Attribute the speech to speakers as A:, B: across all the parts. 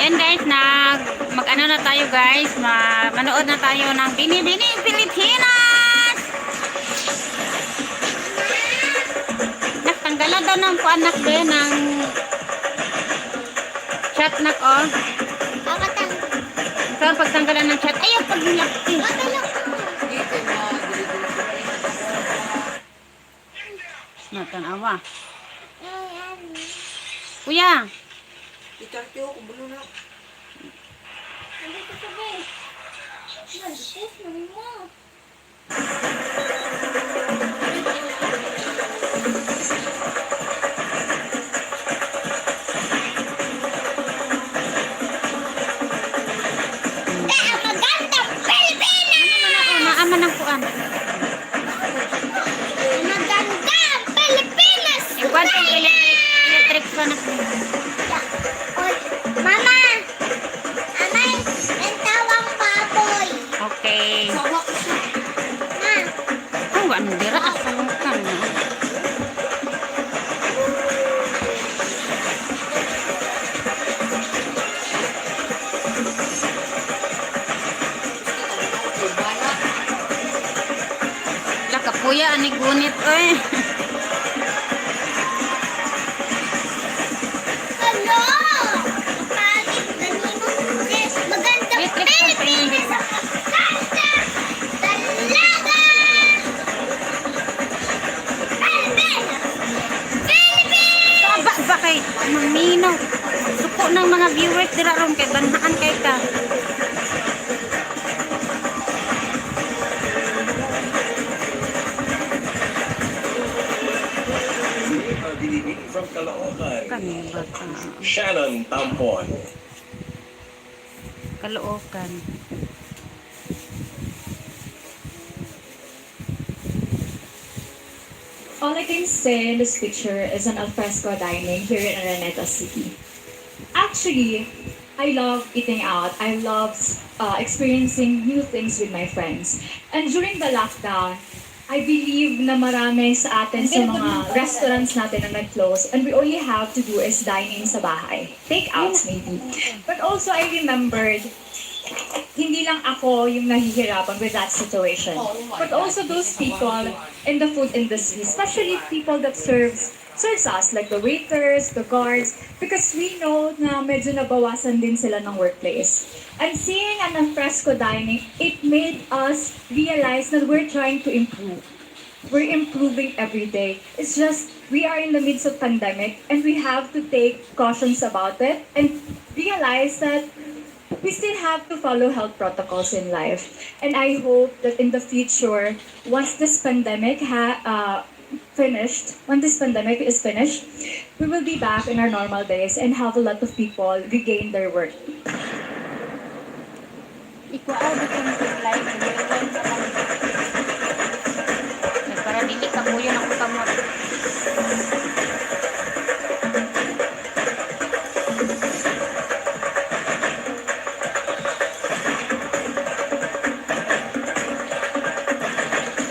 A: Ayan guys, mag-ano na tayo guys, manood na tayo ng Binibining Pilipinas. Tanggalan daw ng anak din ng chat nak oh. So, pagtanggalan ng chat, ayaw pag-nilaki. Natanawa. Kuya.
B: Ikartiyo ko bulo na.
C: Ano ito sabi? Nandito, mami mo. Magandang Pilipinas!
A: Maaman ng kuan.
C: Magandang Pilipinas!
A: Iwan tong electric fan ako.
C: Mama! Amay, ang tawang baboy.
A: Okay.
B: Sawa ko siya.
C: Ma,
A: Oh, ano dira asang kan na. Lakapuya ani gunit oy.
C: ano? Pagit na nino. Yes, magandang
A: Electric fan pa yun.
C: Pilipinas! Ganda! Dalaga! Pilipinas! Pilipinas!
A: Saba ba kay maminaw. Suko ng mga viewers dira ron kay banhaan kay ka.
D: Binibining from Caloocan.
A: Kaniba ka.
D: Shannon Tampon.
A: Kaloocan.
E: All I can say in this picture is an alfresco dining here in Araneta City. Actually, I love eating out. I love experiencing new things with my friends. And during the lockdown, I believe na marami sa atin sa mga restaurants natin na nag-close and we only have to do is dine in sa bahay. Take-outs maybe. But also I remembered, hindi lang ako yung nahihirapan with that situation. But also those people in the food industry, especially people that serves us, like the waiters, the guards, because we know na medyo nabawasan din sila ng workplace. And seeing an alfresco dining, it made us realize that we're trying to improve. We're improving every day. It's just, we are in the midst of pandemic and we have to take cautions about it and realize that we still have to follow health protocols in life. And I hope that in the future, once this pandemic when this pandemic is finished, we will be back in our normal days and have a lot of people regain their work.
A: Ikuaw di kang live. Para dili ka mo yun ako kamot.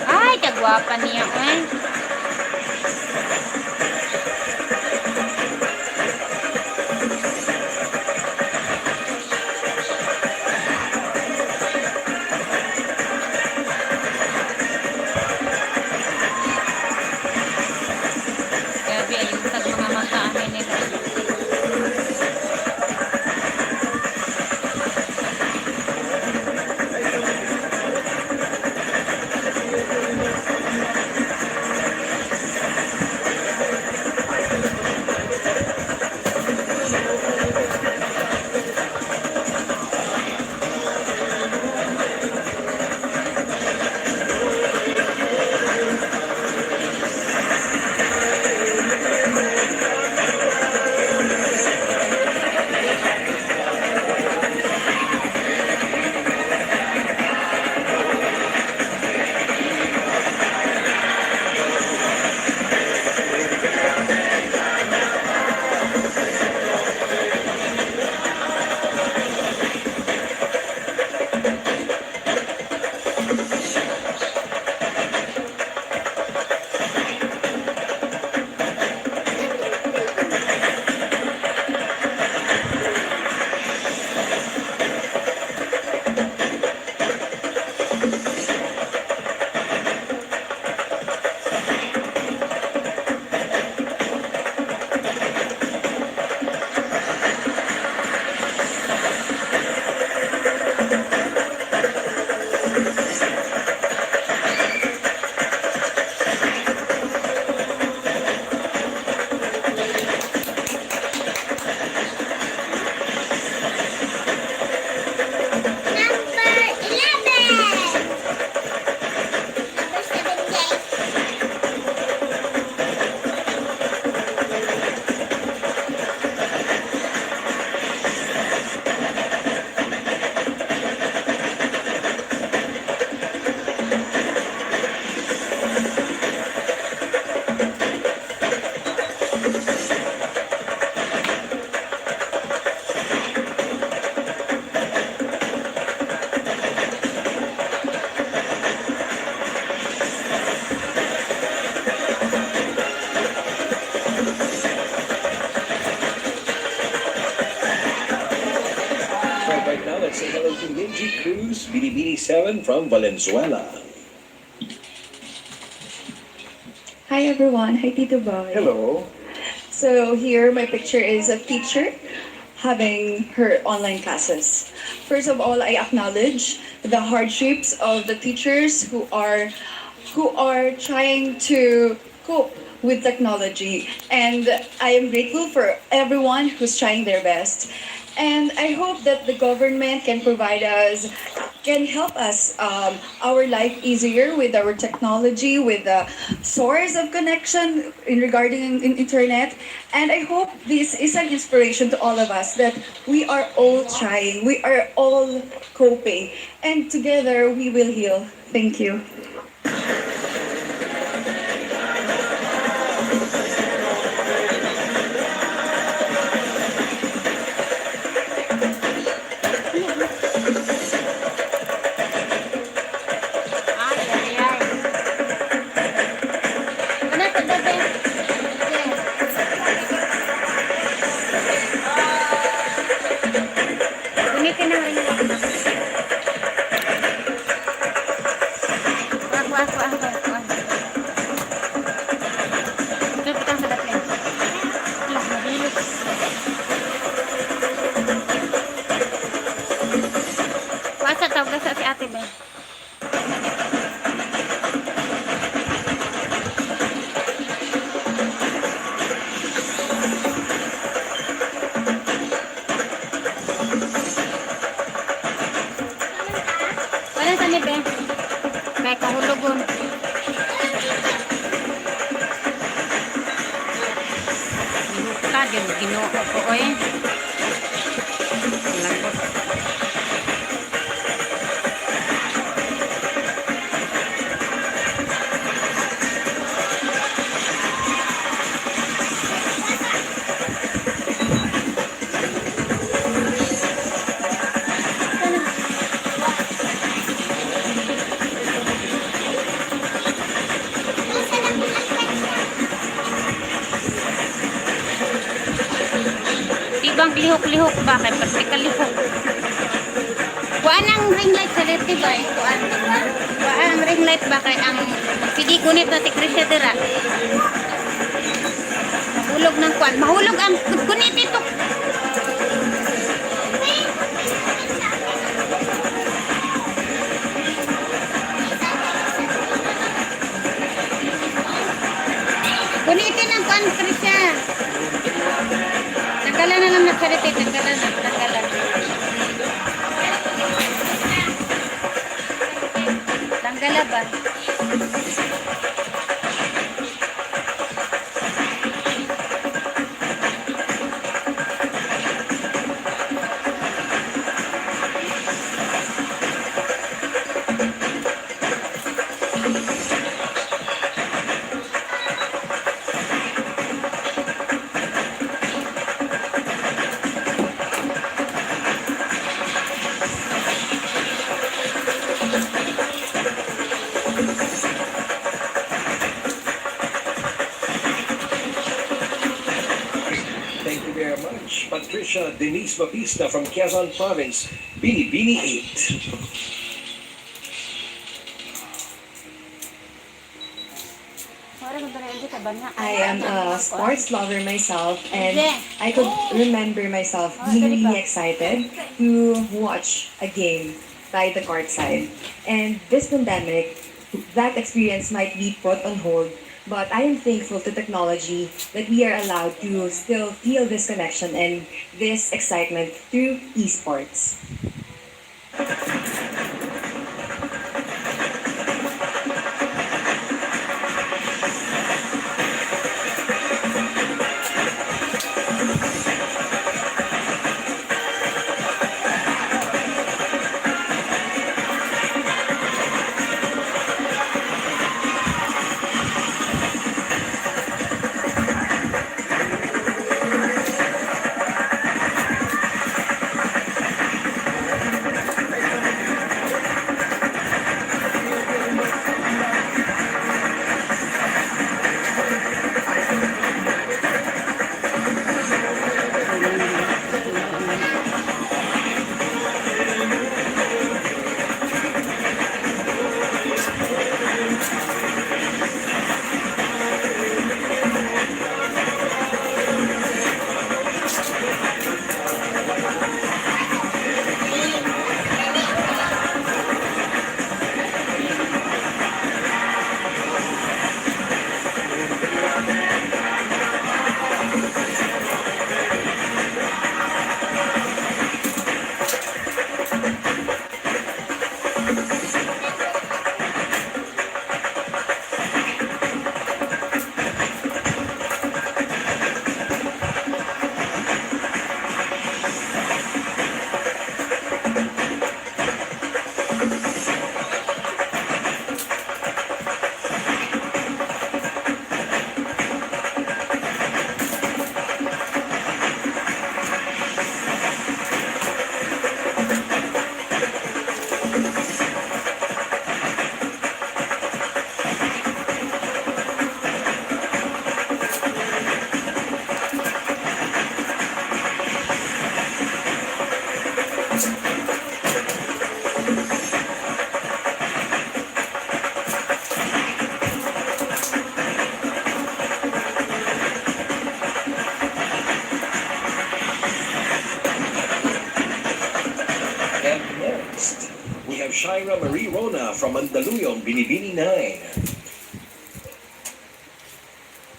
A: Ay, kagwapa niya eh. Grabe, ayun sa mga mata amin nila.
D: Say hello to Minji Cruz, Binibini 7 from Valenzuela.
E: Hi everyone, hi Tito Boy.
D: Hello.
E: So here my picture is a teacher having her online classes. First of all, I acknowledge the hardships of the teachers who are trying to cope with technology, and I am grateful for everyone who's trying their best. And I hope that the government can help us our life easier with our technology, with the source of connection in regarding in internet. And I hope this is an inspiration to all of us that we are all trying, we are all coping, and together we will heal. Thank you.
A: Ay, ay, ay. Ano sa dabi? Gunitin ang ring lock. Wag. Lupit ang sa dabi. Mabilos. Wasa tawag sa si ate ba? Wala sa ni be? Kaya kahulugon. Minuta, ginoo ko eh. Lagot. Tibang lihok-lihok ba? Kaya pati kalihok. Kuhaan ang ring light sa leti ba? Kuhaan ang ring light ba? Kaya ang sige gunit na tikrisya dira. Mahulog ng kuhaan. Mahulog ang gunit ito. Gunitin ang kuhaan, Krisya. Tanggalan na lang na charity. Tanggalan. Tanggala ba?
D: Thank you very much. Patricia Denise Baptista from Quezon Province, Binibini 8.
E: I am a sports lover myself, and I could remember myself being really excited to watch a game by the courtside. And this pandemic, that experience might be put on hold, but I am thankful to technology that we are allowed to still feel this connection and this excitement through esports.
D: Shira Marie Rona from Mandaluyong, Binibining 9.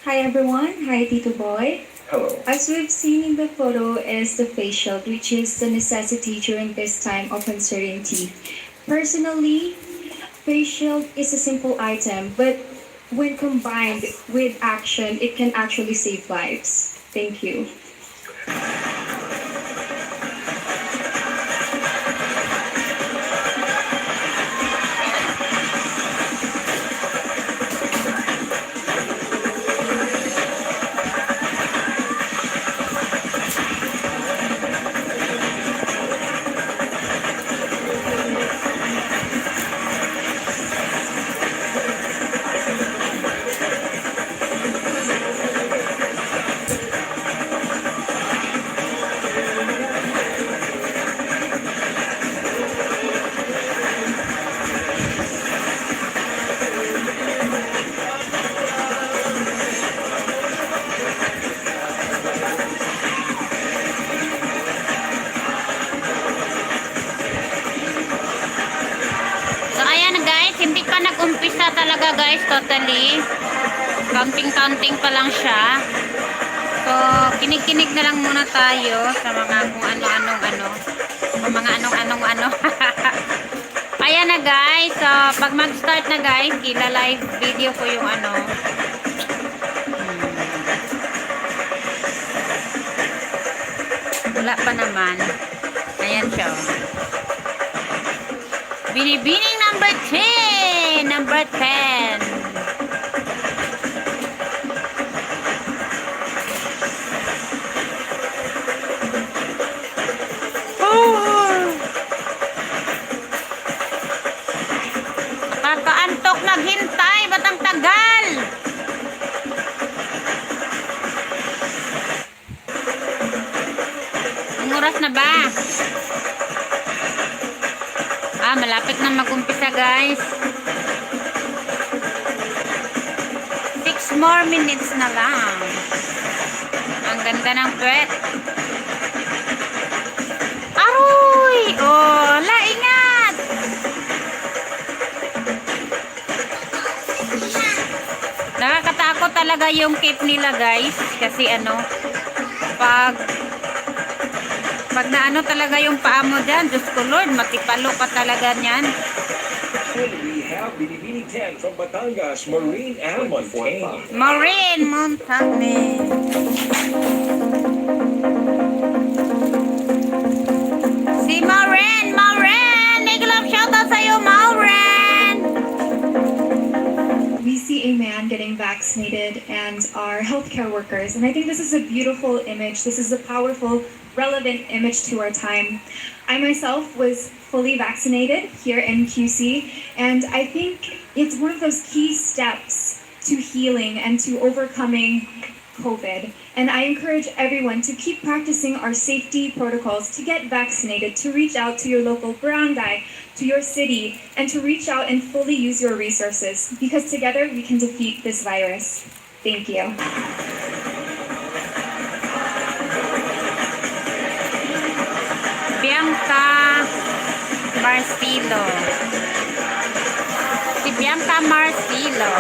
E: Hi everyone, hi Tito Boy.
D: Hello.
E: As we've seen in the photo is the face shield, which is the necessity during this time of uncertainty. Personally, face shield is a simple item, but when combined with action, it can actually save lives. Thank you.
A: So ayan guys, hindi pa nag-umpisa talaga guys, totally. Counting-counting pa lang siya. So, kinig-kinig na lang muna tayo sa mga kung ano-anong ano. O mga anong-anong ano. Ayan na guys, so pag mag-start na guys, live video ko yung ano. Wala pa naman. Ayan siya. Binibining number 10. Number 10. Nakakaantok naghintay. Ba't ang tagal? Ang oras na ba? Malapit na mag-umpisa guys. 6 more minutes na lang. Ang ganda ng puwet. Aroy! Oh, laingat! Nakakatakot talaga yung cape nila guys. Kasi ano, pag na ano talaga yung paa mo dyan, Diyos ko Lord, matipalo pa talaga niyan.
D: And we have Binibining 10 from Batangas, Maureen and Montaigne.
A: Maureen Montagne. Si Maureen! Maureen! Make love shoutout sa'yo, Maureen!
E: We see a man getting vaccinated and our healthcare workers. And I think this is a beautiful image. This is a powerful, relevant image to our time. I myself was fully vaccinated here in QC, and I think it's one of those key steps to healing and to overcoming COVID. And I encourage everyone to keep practicing our safety protocols, to get vaccinated, to reach out to your local barangay, to your city, and to reach out and fully use your resources, because together we can defeat this virus. Thank you.
A: Bianca Marcilo. Si Bianca Marcilo.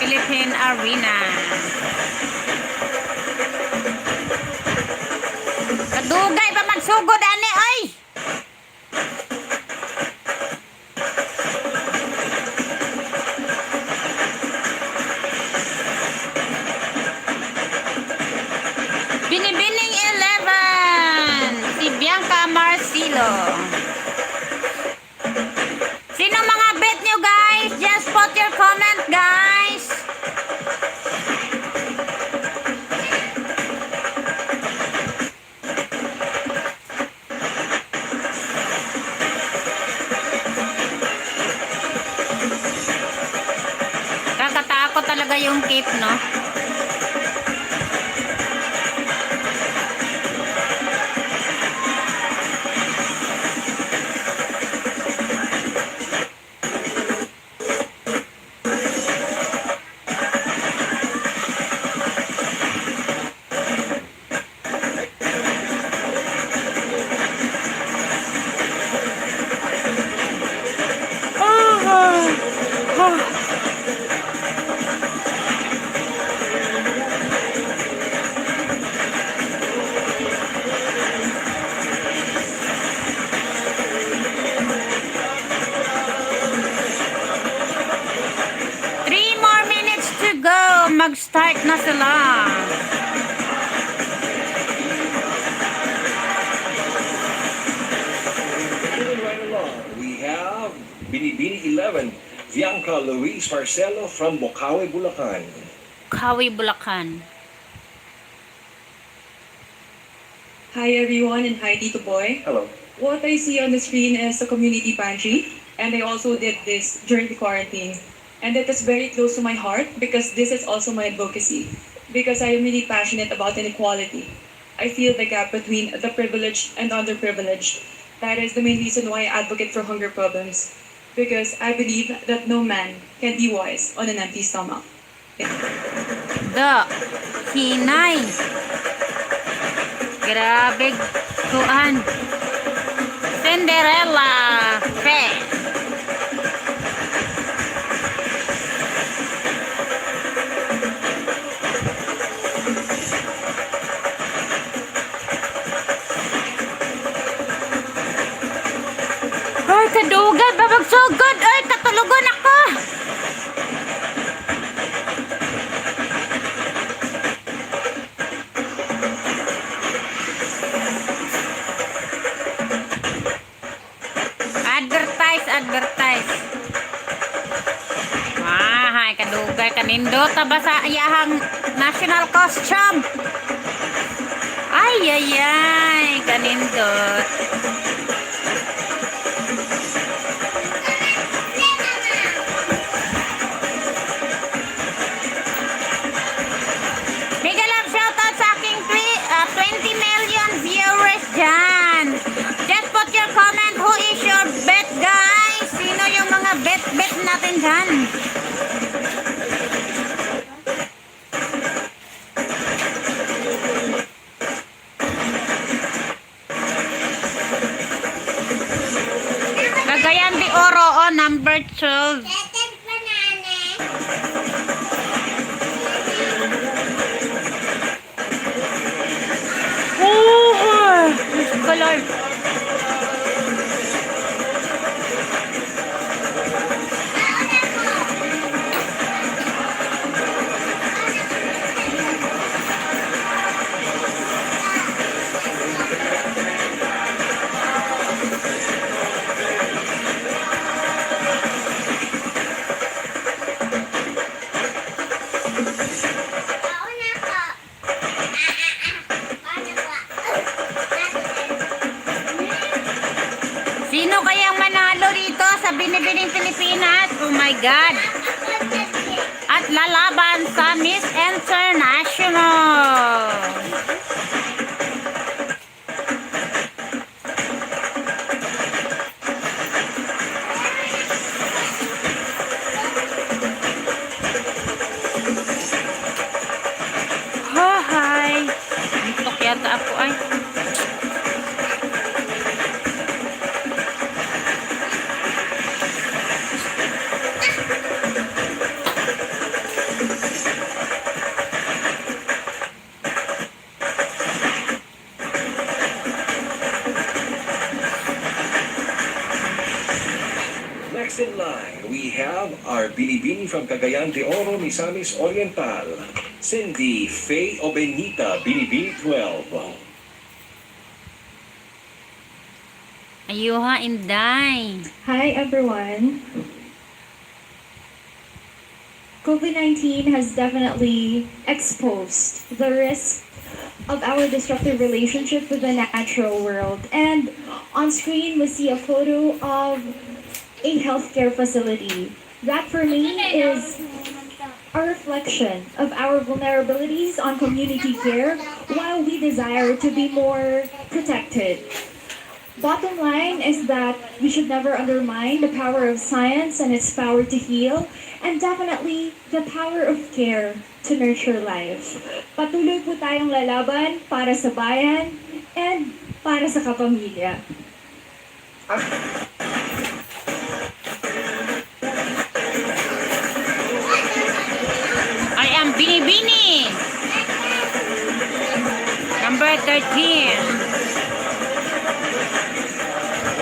A: Philippine Arena. Kadugay pa magsugod ani oy. Binibining 11. Si Bianca Marcilo. Sino mga yung cape, no? Mag-start na sila.
D: Moving right along, we have Binibini 11, Bianca Luis Marcelo from Bukawi, Bulacan.
A: Kawi, Bulacan.
F: Hi everyone and hi Tito Boy.
D: Hello.
F: What I see on the screen is a community pantry and I also did this during the quarantine. And it is very close to my heart because this is also my advocacy. Because I am really passionate about inequality. I feel the gap between the privileged and underprivileged. That is the main reason why I advocate for hunger problems. Because I believe that no man can be wise on an empty stomach.
A: The hinay. Grabe tuan. Cinderella. Fe. Ay, kadugay, babagsugod. Ay, katulugon ako. Advertise. Ay, kadugay, kanindot. Taba sa iyahang national costume. Ay, kanindot. Bet natin dyan. Cagayan de Oro, number 12. Color. Sino kayang manalo rito sa Binibining Pilipinas? Oh my God! At lalaban sa Miss International! Oh, hi! Antok yata ako ay.
D: Next in line, we have our Binibini from Cagayan de Oro, Misamis Oriental, Cindy Faye Obenita, Binibini 12.
A: Ayuha, Inday.
E: Hi everyone. COVID-19 has definitely exposed the risk of our destructive relationship with the natural world. And on screen, we see a photo of a healthcare facility. That for me is a reflection of our vulnerabilities on community care while we desire to be more protected. Bottom line is that we should never undermine the power of science and its power to heal, and definitely the power of care to nurture life. Patuloy po tayong lalaban para sa bayan and para sa kapamilya.
A: I am Binibining. Number 13.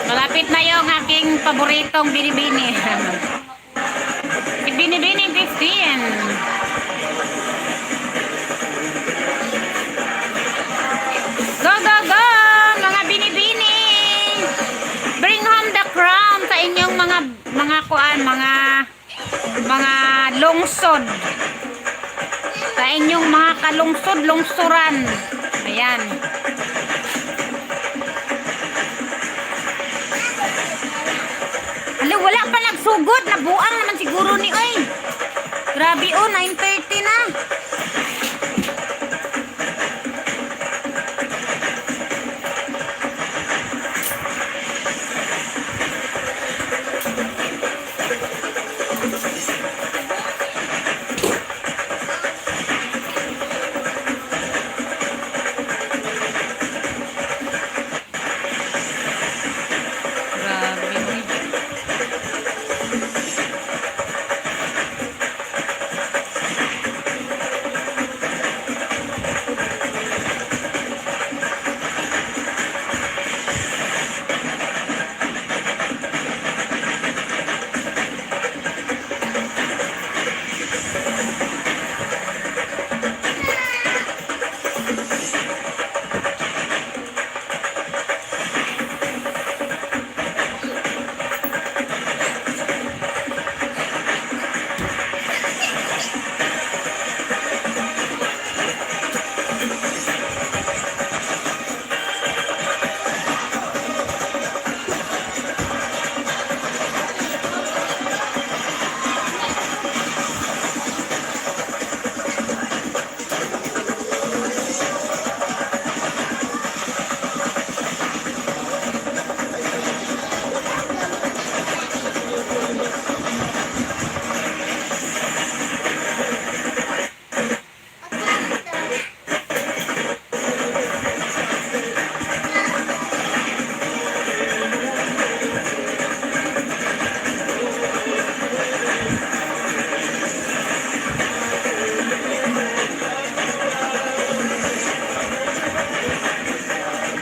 A: Malapit na yung aking paboritong Binibini. Binibining 15. Go, go, go! Mga Binibini! Bring home the crown sa inyong mga lungsod. Sa inyong mga kalungsod-lungsuran. Ayan. Alo, wala pa nagsugod. Nabuang naman siguro ni oy. Grabe oh, 9:30 na. Grabe.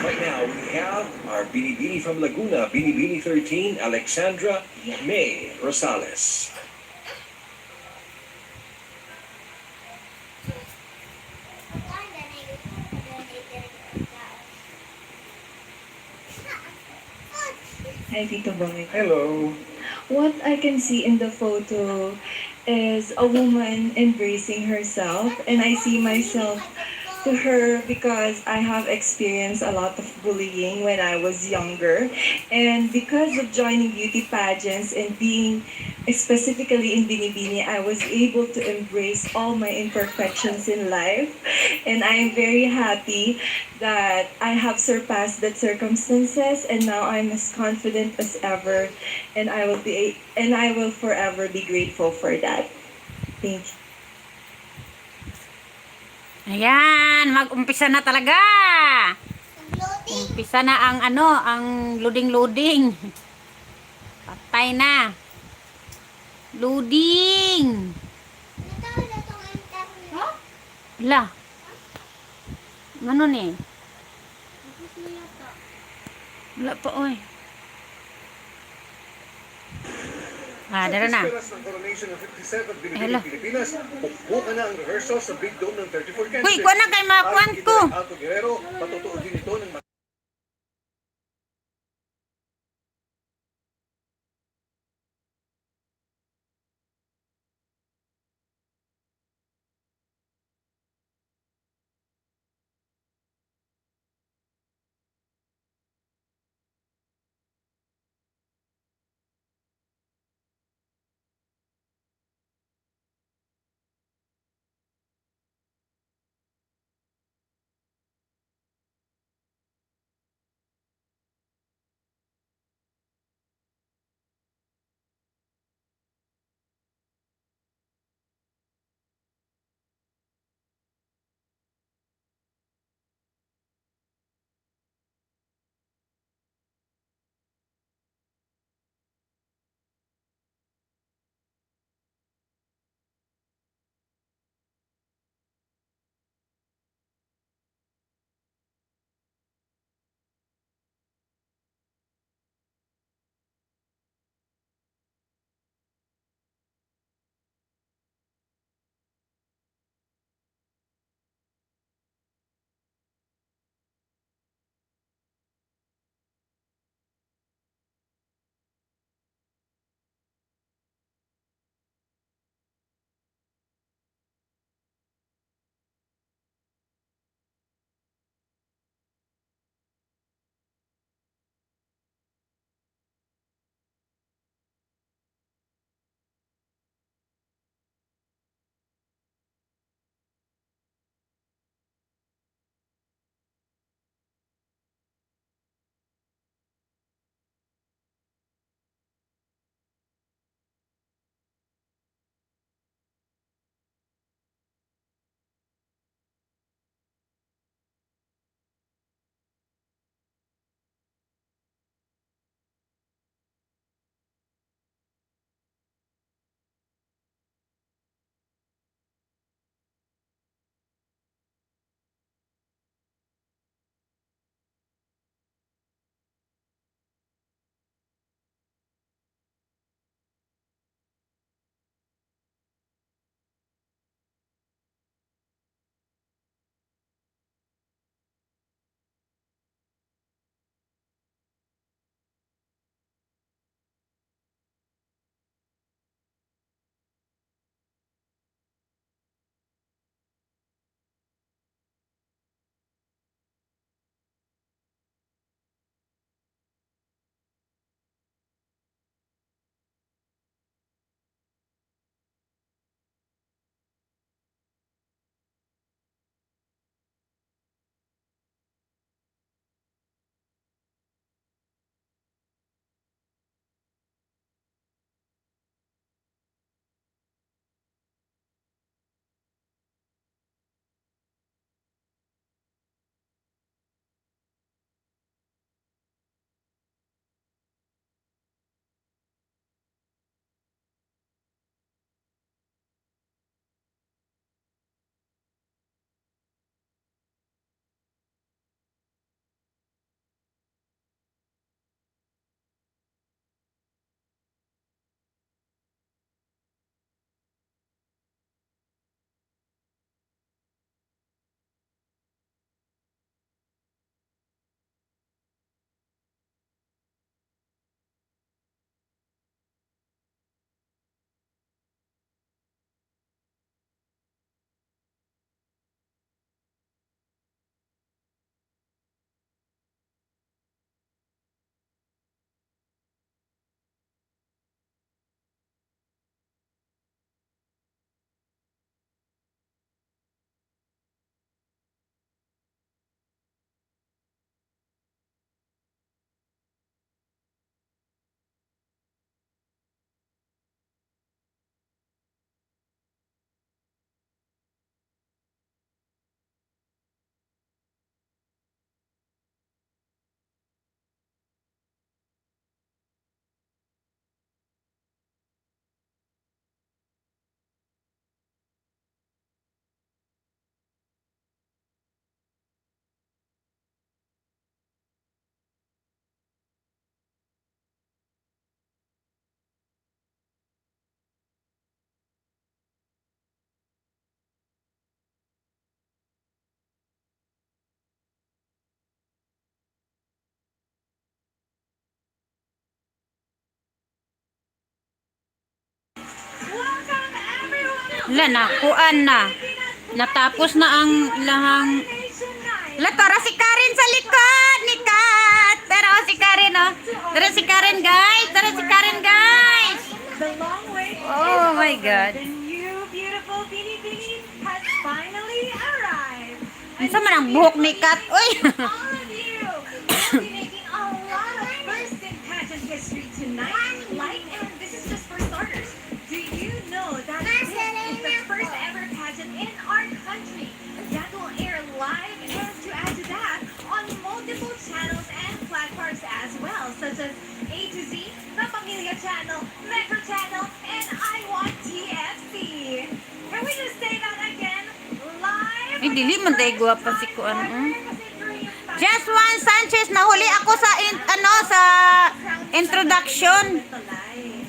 D: Right now, we have our Binibini from Laguna, Binibini 13, Alexandra May Rosales.
F: Hi, Tito Boy.
D: Hello.
F: What I can see in the photo is a woman embracing herself, and I see myself to her because I have experienced a lot of bullying when I was younger. And because of joining beauty pageants and being specifically in Binibini, I was able to embrace all my imperfections in life. And I am very happy that I have surpassed that circumstances, and now I'm as confident as ever, and I will forever be grateful for that. Thank you.
A: Ayan, mag-umpisa na talaga.
C: Loading.
A: Umpisa na ang loading-loading. Patay na. Loading.
C: Natawag na itong internet.
A: Ala. Ano ni?
C: Tapos mo yata.
A: Wala pa oy. Dara na.
D: Sa Coronation ng 57
A: Hello.
D: Pilipinas, bukbukan na ang rehearsal sa Big Dome ng 34 countries.
A: Uy, kuha na kay makuan ko.
D: Alto Guerrero, patutuo din ito ng
A: Wala na, kuan na. Natapos na ang lahang... Wala, tara si Karen sa likod ni Kat. Tara si Karen, oh. Tara si Karen, guys. Tara si Karen, guys.
G: The long wait
A: Oh my God.
G: the new beautiful Binibining has finally arrived.
A: Ano man ang buhok ni Kat? Uy!
G: All of you will be making a lot of first in pageant history tonight. Like, and this is just for starters. Do you know that this is the first ever pageant in our country that will air live, and to add to that, on multiple channels and platforms as well, such as A to Z, The Pamilya Channel, Metro Channel, and I Want TFC. Can we just say that again? Live.
A: Ay, dili man tayo guwapa si Kuan. Just one Sanchez, nahuli ako sa sa introduction.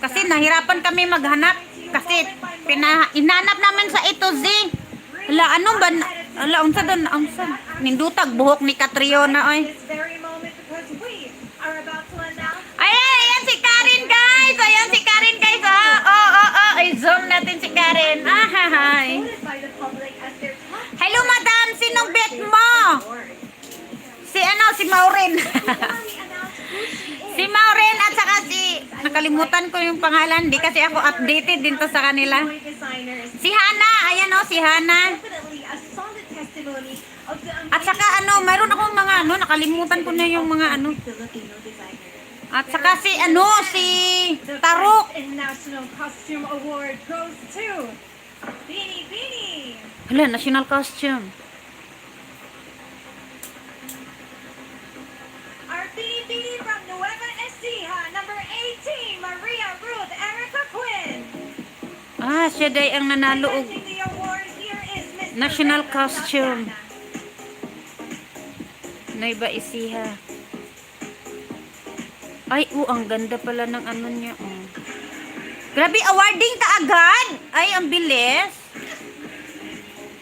A: Kasi nahirapan kami maghanap. Kasi inanap namin sa A to Z. Ala, ano ba? Ala, unsa doon? Unsa? Nindutag buhok ni Catriona, oy.
G: This very moment, because we are about to announce
A: Ay, ayan si Karen, guys. Ayan si Karen, guys. I-zoom natin si Karen. Hi.
G: voted by the public as their top
A: Hello, madam. Sinong bet mo? Si Maureen. Si Maureen at saka nakalimutan ko yung pangalan. Di kasi ako updated din to sa kanila.
G: toy designers.
A: Si Hana. Ayan si Hana.
G: Definitely a solid testimony of the
A: At saka mayroon akong mga nakalimutan ko na yung mga
G: Filipino designers.
A: At saka si
G: The
A: Tarok.
G: Best in National Costume Award goes to Binibining.
A: Hala, national costume.
G: Our Binibini from Nueva Ecija, number 18, Maria Ruth Erica Quinn.
A: Siya day ang nanalo og
G: Presenting the award here is Mr.
A: national
G: Reza
A: costume.
G: Lapiana.
A: Nueva Ecija. Ay, ang ganda pala ng ano niya. Grabe, awarding ka agad. Ay, ang bilis.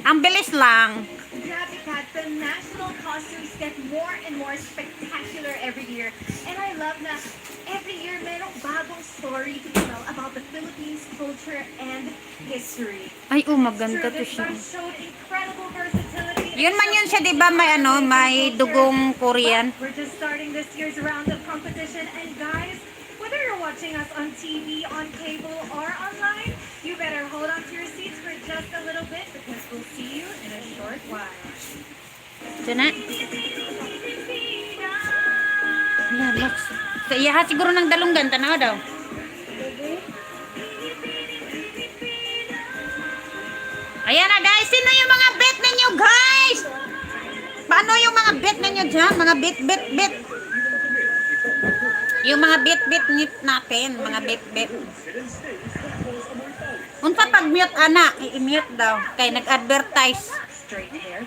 A: Ang bilis lang.
G: Grabe, Kat, the national costumes get more and more spectacular every year. And I love na every year merong bagong story to tell about the Philippines culture and history.
A: Ay, maganda to
G: This
A: siya.
G: verse showed incredible versatility.
A: Yun man yun siya, di ba? May dugong Korean.
G: We're just starting this year's round of competition, and guys, whether you're watching us on TV, on cable, or online, you better hold on to your seats for just a little bit because we'll see you in a short while.
A: Ito na. Wala, Max. Sa iya siguro ng dalunggan. Tanaw daw. Ayan na, guys. Sino yung mga bet ninyo, guys? Paano yung mga bet ninyo dyan? Mga bet. Yung mga bet natin. Mga bet. Unsa pag mute, ana? I-mute daw. Kay nag-advertise.
G: Straight hair.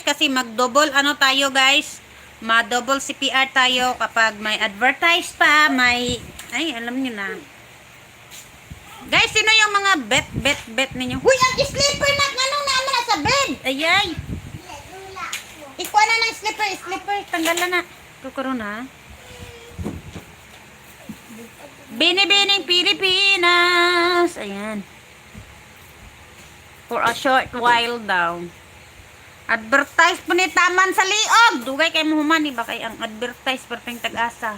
A: Kasi mag-double tayo, guys. Ma-double CPR tayo kapag may advertise pa, ay, alam niyo na. Guys, sino yung mga bet ninyo? Huy, ang slipper na sa bed. Ayay. Ikuha na ng slipper. Tanggalan na. Kukuro na. Binibining Pilipinas. Ayan. For a short while daw. Advertise po ni taman sa liog. Dugay kay mahumani ba kay ang advertise perteng tag-asa.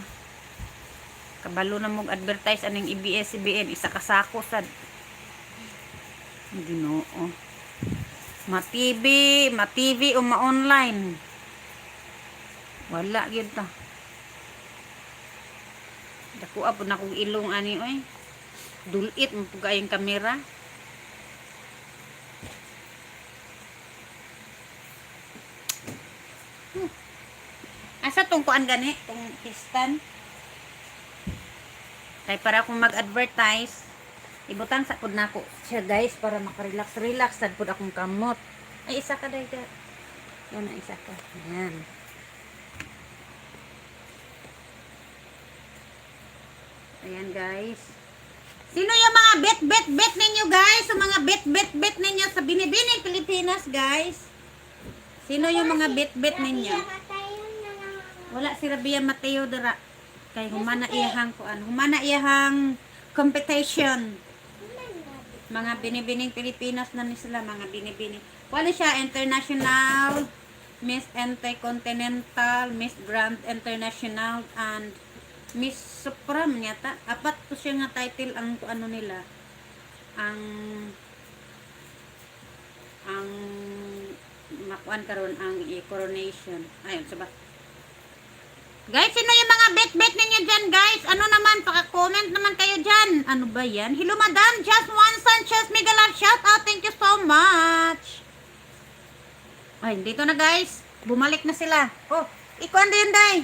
A: Kabalo na mong advertise aning EBS-CBN isa ka sako sad. Ginoo. Ma-TV o ma-online. Wala gyud ta. Dako apod na kong ilong ani oy. Dulit mo pug ayong kamera. Asa tong kuan gani? Tong stand? Kay para akong mag-advertise, ibutang sa pud nako siya, guys, para makarelax sad pud akong kamot. Ay, isa ka day. Yan na, isa ka. Yan. Ayan guys. Sino yung mga bet ninyo guys? Yung mga bet ninyo sa Binibining Pilipinas guys? Sino yung mga bet ninyo? Wala si Rabia Mateo dara. Kay humana iyahang kuan. Humana iyahang competition. Mga Binibining Pilipinas na ni sila, mga Binibining. Kuan siya international, Miss Intercontinental, Miss Grand International and Miss Supreme yata. Apat to siya nga title ang ano nila. Ang makuan karon ang Coronation. Ayun, sabah. Guys, sino yung mga bet ninyo dyan, guys? Ano naman, paka-comment naman kayo dyan. Ano ba yan? Hello, Madam Just One Sanchez Miguelar. Shout out. Thank you so much. Ay, dito na, guys. Bumalik na sila. Oh, ikuan din, day.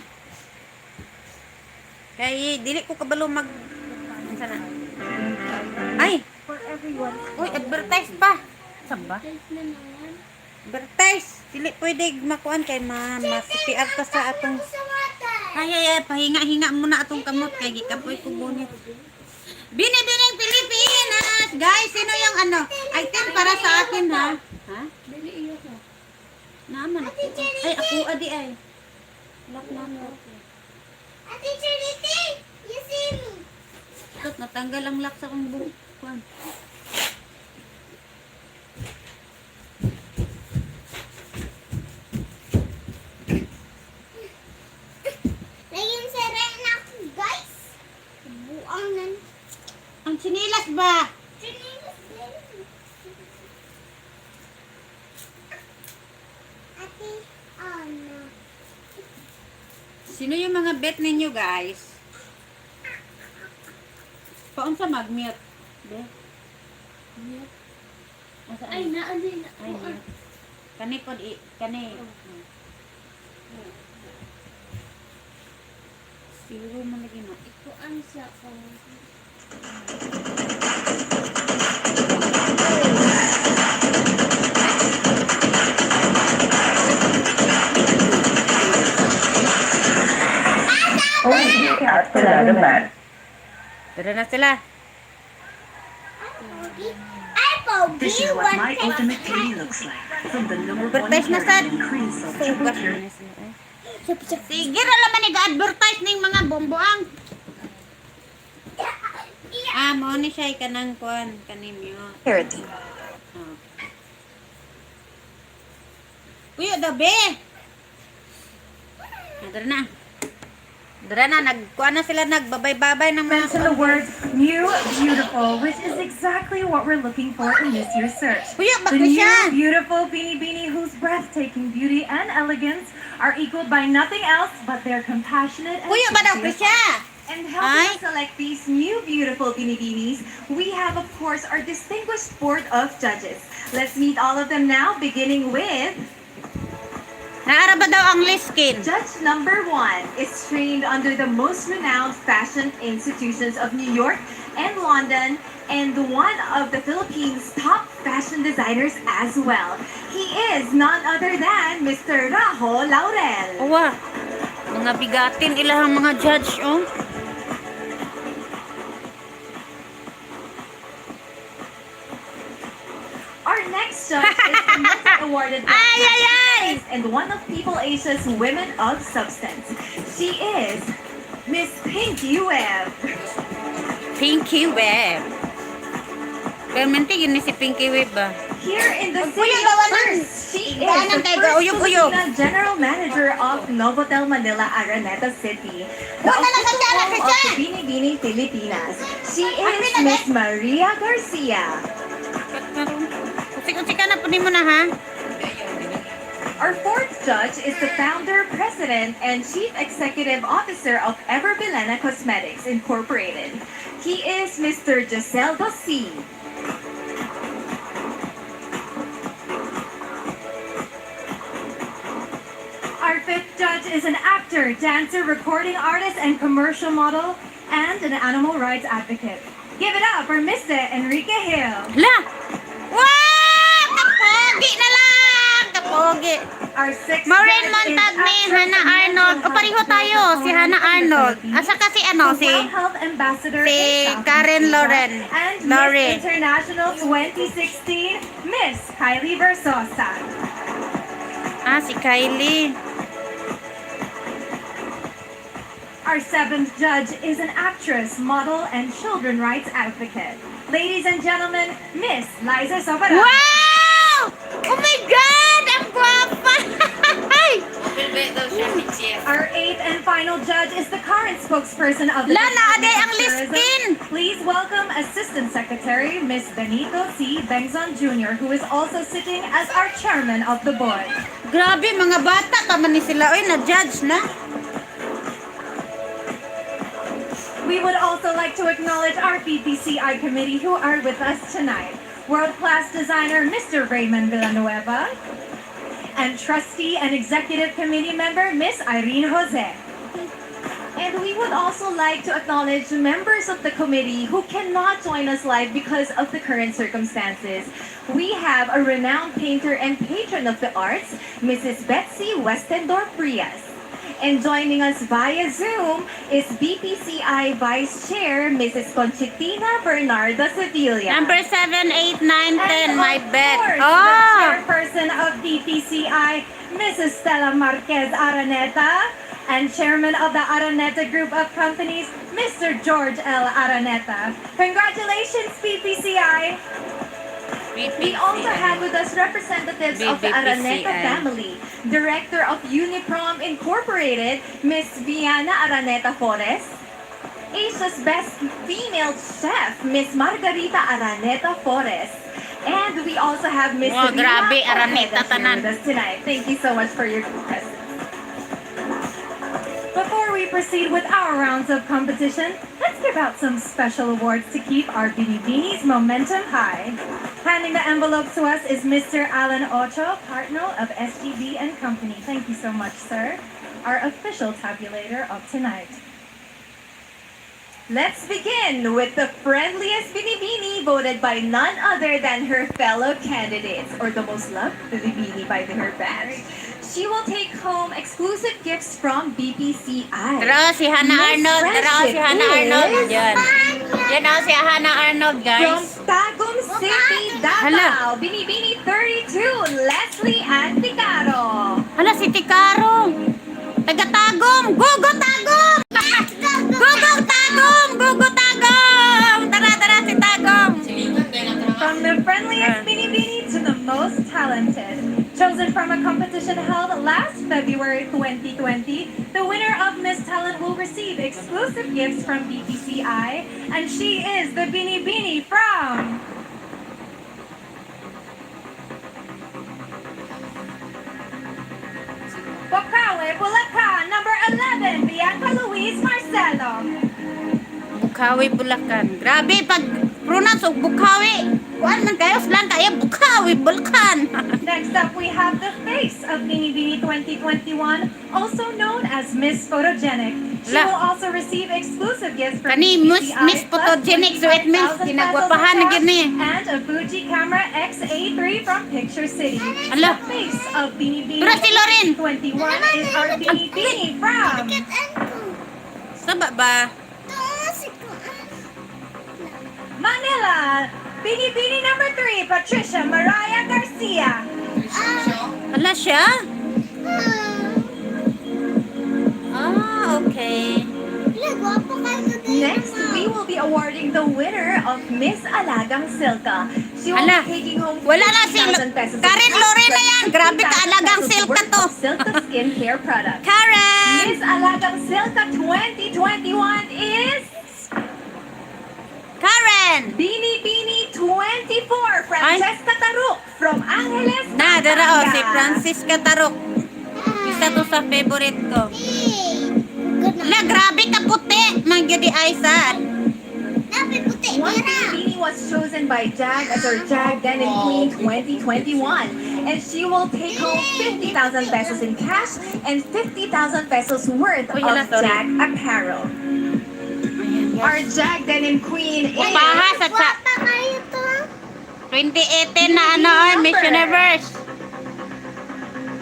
A: Kaya, dili ko kabalo mag... Sana. Ay!
C: For everyone.
A: Uy, advertise pa. Saan ba? Advertise. Dili pwede makuan kay ma-CPR ka sa atong... Ay, pahinga-hinga muna atong kamot kay gikapoy ko bunit. Binibining Pilipinas! Guys, sino yung ano? Item para sa akin, ha? Ha?
C: Dili iyo ka.
A: Naman ako. Ay, ako adi ay. Lock na ako.
C: Ate Charity, you see me.
A: Ito, natanggal ang lock sa akong bukuan.
C: Naging serena ako, guys. Buang nan.
A: Ang sinilas ba?
C: Ate, oh no.
A: Sino yung mga bet ninyo, guys? Paon sa mag-mute? Be? Mute?
C: Ay, naano na.
A: Ay, mute. Kani po, kani. Zero man lagi na.
C: Ito ang siya ko.
A: Tara na sila.
C: Ay, Pogi,
H: This is what my ultimate beauty looks like. From the number one
A: Advertise na sad.
H: keratin cream soap to
A: Sugat
H: clear
A: na sila. Sige, alaman nag-advertise ng mga bomboang. Mo ni siya kanang kuan kanimyo.
H: keratin.
A: Uyo dabe. Dara na nagkuan na sila nagbabay-babay ng mga
G: Mention the words new, beautiful, which is exactly what we're looking for in this year's search.
A: Uyo
G: The
A: bakit
G: new,
A: siya?
G: beautiful Binibining, whose breathtaking beauty and elegance are equaled by nothing else but their compassionate and
A: Uyo ba daw
G: sincere
A: siya?
G: And
A: Ay.
G: helping us select these new beautiful Binibinis, we have, of course, our distinguished board of judges. Let's meet all of them now, beginning with
A: Naara ba daw ang liskin?
G: Judge number 1 is trained under the most renowned fashion institutions of New York and London, and one of the Philippines' top fashion designers as well. He is none other than Mr. Raho Laurel.
A: Uwa. Mga bigatin ilahang mga judge, oh.
G: Our next judge is the multi-awarded
A: Ay, ay, ay!
G: and one of People Asia's Women of Substance. She is Miss Pinky Webb.
A: Pinky Webb. Permente yun ni si Pinky Webb ba?
G: Here in the
A: Ang
G: city
A: kuya,
G: of
A: gawa ng-
G: First, she is
A: Gawa ng
G: the
A: tayo,
G: first
A: uyog-uyog.
G: Filipina General Manager of Novotel Manila, Araneta City. The
A: Wala na
G: official
A: sa
G: home of the Binibining Pilipinas. She is Miss Maria Garcia.
A: Usik-usik ka na po mo na ha.
G: Our fourth judge is the founder, president, and chief executive officer of Ever Bilena Cosmetics Incorporated. He is Mr. Giselle Dossi. Our fifth judge is an actor, dancer, recording artist, and commercial model, and an animal rights advocate. Give it up for Mr. Enrique Hill.
A: La! Wow! Kapogi na lang! Kapogi.
G: Our sixth
A: Maureen
G: judge is
A: Montagni,
G: actress
A: Hannah
G: and
A: Arnold, pareho tayo. Si Hannah Arnold. Asa kasi ano, si
G: Health Ambassador
A: si
G: in South
A: Karen
G: Africa,
A: Loren.
G: and
A: Lauren.
G: Miss International 2016, Miss Kylie Versosa.
A: Si Kylie.
G: Our seventh judge is an actress, model, and children rights advocate. Ladies and gentlemen, Miss Liza Sobara.
A: Wow! Oh my God! Ang guwapa!
G: Our eighth and final judge is the current spokesperson of the
A: Lana,
G: Department
A: aday
G: of
A: ang
G: Tourism.
A: listin.
G: Please welcome Assistant Secretary Miss Benito C. Bengzon Jr., who is also sitting as our chairman of the board.
A: Grabe, mga bata pa man ni sila. Oy, na-judge na.
G: We would also like to acknowledge our BPCI committee who are with us tonight. World-class designer Mr. Raymond Villanueva, and trustee and executive committee member Miss Irene Jose. And we would also like to acknowledge members of the committee who cannot join us live because of the current circumstances. We have a renowned painter and patron of the arts, Mrs. Betsy Westendorf Frias. And joining us via Zoom is BPCI Vice Chair, Mrs. Conchitina Bernardo Sevilla.
A: Number 7, 8, 9, 10, my bet.
G: The chairperson of BPCI, Mrs. Stella Marquez Araneta, and chairman of the Araneta Group of Companies, Mr. George L. Araneta. Congratulations, BPCI! We also have with us representatives of the Araneta family. Director of Uniprom Incorporated, Miss Viana Araneta Flores. Asia's Best Female Chef, Miss Margarita Araneta Flores. And we also have Miss
A: Wow,
G: Rina
A: grabe,
G: Ojeda
A: Araneta
G: here
A: tanan.
G: with us tonight. Thank you so much for your presence. Before we proceed with our rounds of competition, let's give out some special awards to keep our Binibinis momentum high. Handing the envelope to us is Mr. Alan Ocho, partner of SGB and Company. Thank you so much, sir. Our official tabulator of tonight. Let's begin with the friendliest Binibini voted by none other than her fellow candidates, or the most loved Binibini by her batch. She will take home exclusive gifts from BPCI.
A: Tara si Hannah Arnold. Tara si Hannah Arnold. Yan. Yan o si Hannah Arnold,
G: From
A: guys.
G: Tagum City, Davao, Binibini 32, Leslie Anticaro.
A: Hala, si Tikaro. Taga-tagom. Gugo tagom! Gugo tagom! Gugo tagom! Tara, tara si tagom.
G: From the friendliest Binibini to the most talented. Chosen from a competition held last February 2020, the winner of Miss Talent will receive exclusive gifts from BPCI, and she is the Binibini from Bocaue, Bulacan, number 11, Bianca Luis Marcelo.
A: Bukawi, Bulacan. Grabe, pag pronounce og Bukawi. Kuan man kayo, lang kaya Bukawi, Bulacan.
G: Next up, we have the face of Binibini 2021, also known as Miss Photogenic. She
A: La.
G: will also receive exclusive gifts from
A: Kani,
G: BPCI,
A: Miss Photogenic, so it means
G: 25,000
A: ginagwapahan na
G: pesos
A: yun eh.
G: and a Fuji Camera X-A3 from Picture City.
A: Ala.
G: The face of Binibini
A: Tara si Loren.
G: 2021 is our Binibini from
A: Saba ba?
G: Manila. Binibini number 3, Patricia Mariah Garcia.
A: Hala siya? Okay.
G: Next, we will be awarding the winner of Miss Alagang Silka. She will
A: Hala,
G: be taking home
A: wala na si
G: 50,000 pesos. in
A: Karen
G: cash
A: Loren na
G: plus
A: yan. Grabe ka,
G: 50,000
A: Alagang
G: pesos
A: Silka
G: worth
A: to.
G: of Silka skincare products.
A: Karen!
G: Miss Alagang Silka 2021 is
A: Karen!
G: Binibini 24, Francesca Taruk from Angeles,
A: Na, dara o, si
G: Pampanga.
A: Francisca Tarok. Isa to sa favorite ko. Hala, grabe ka puti. Magyadi Aisa.
G: One Binibini was chosen by Jag as our Jag Den and Queen 2021. And she will take home 50,000 pesos in cash and 50,000 pesos worth
A: Uy,
G: of
A: hala, sorry.
G: Jag apparel. Our Jag Den and Queen is
A: Pahas at sa 2018 na ano, Miss Universe.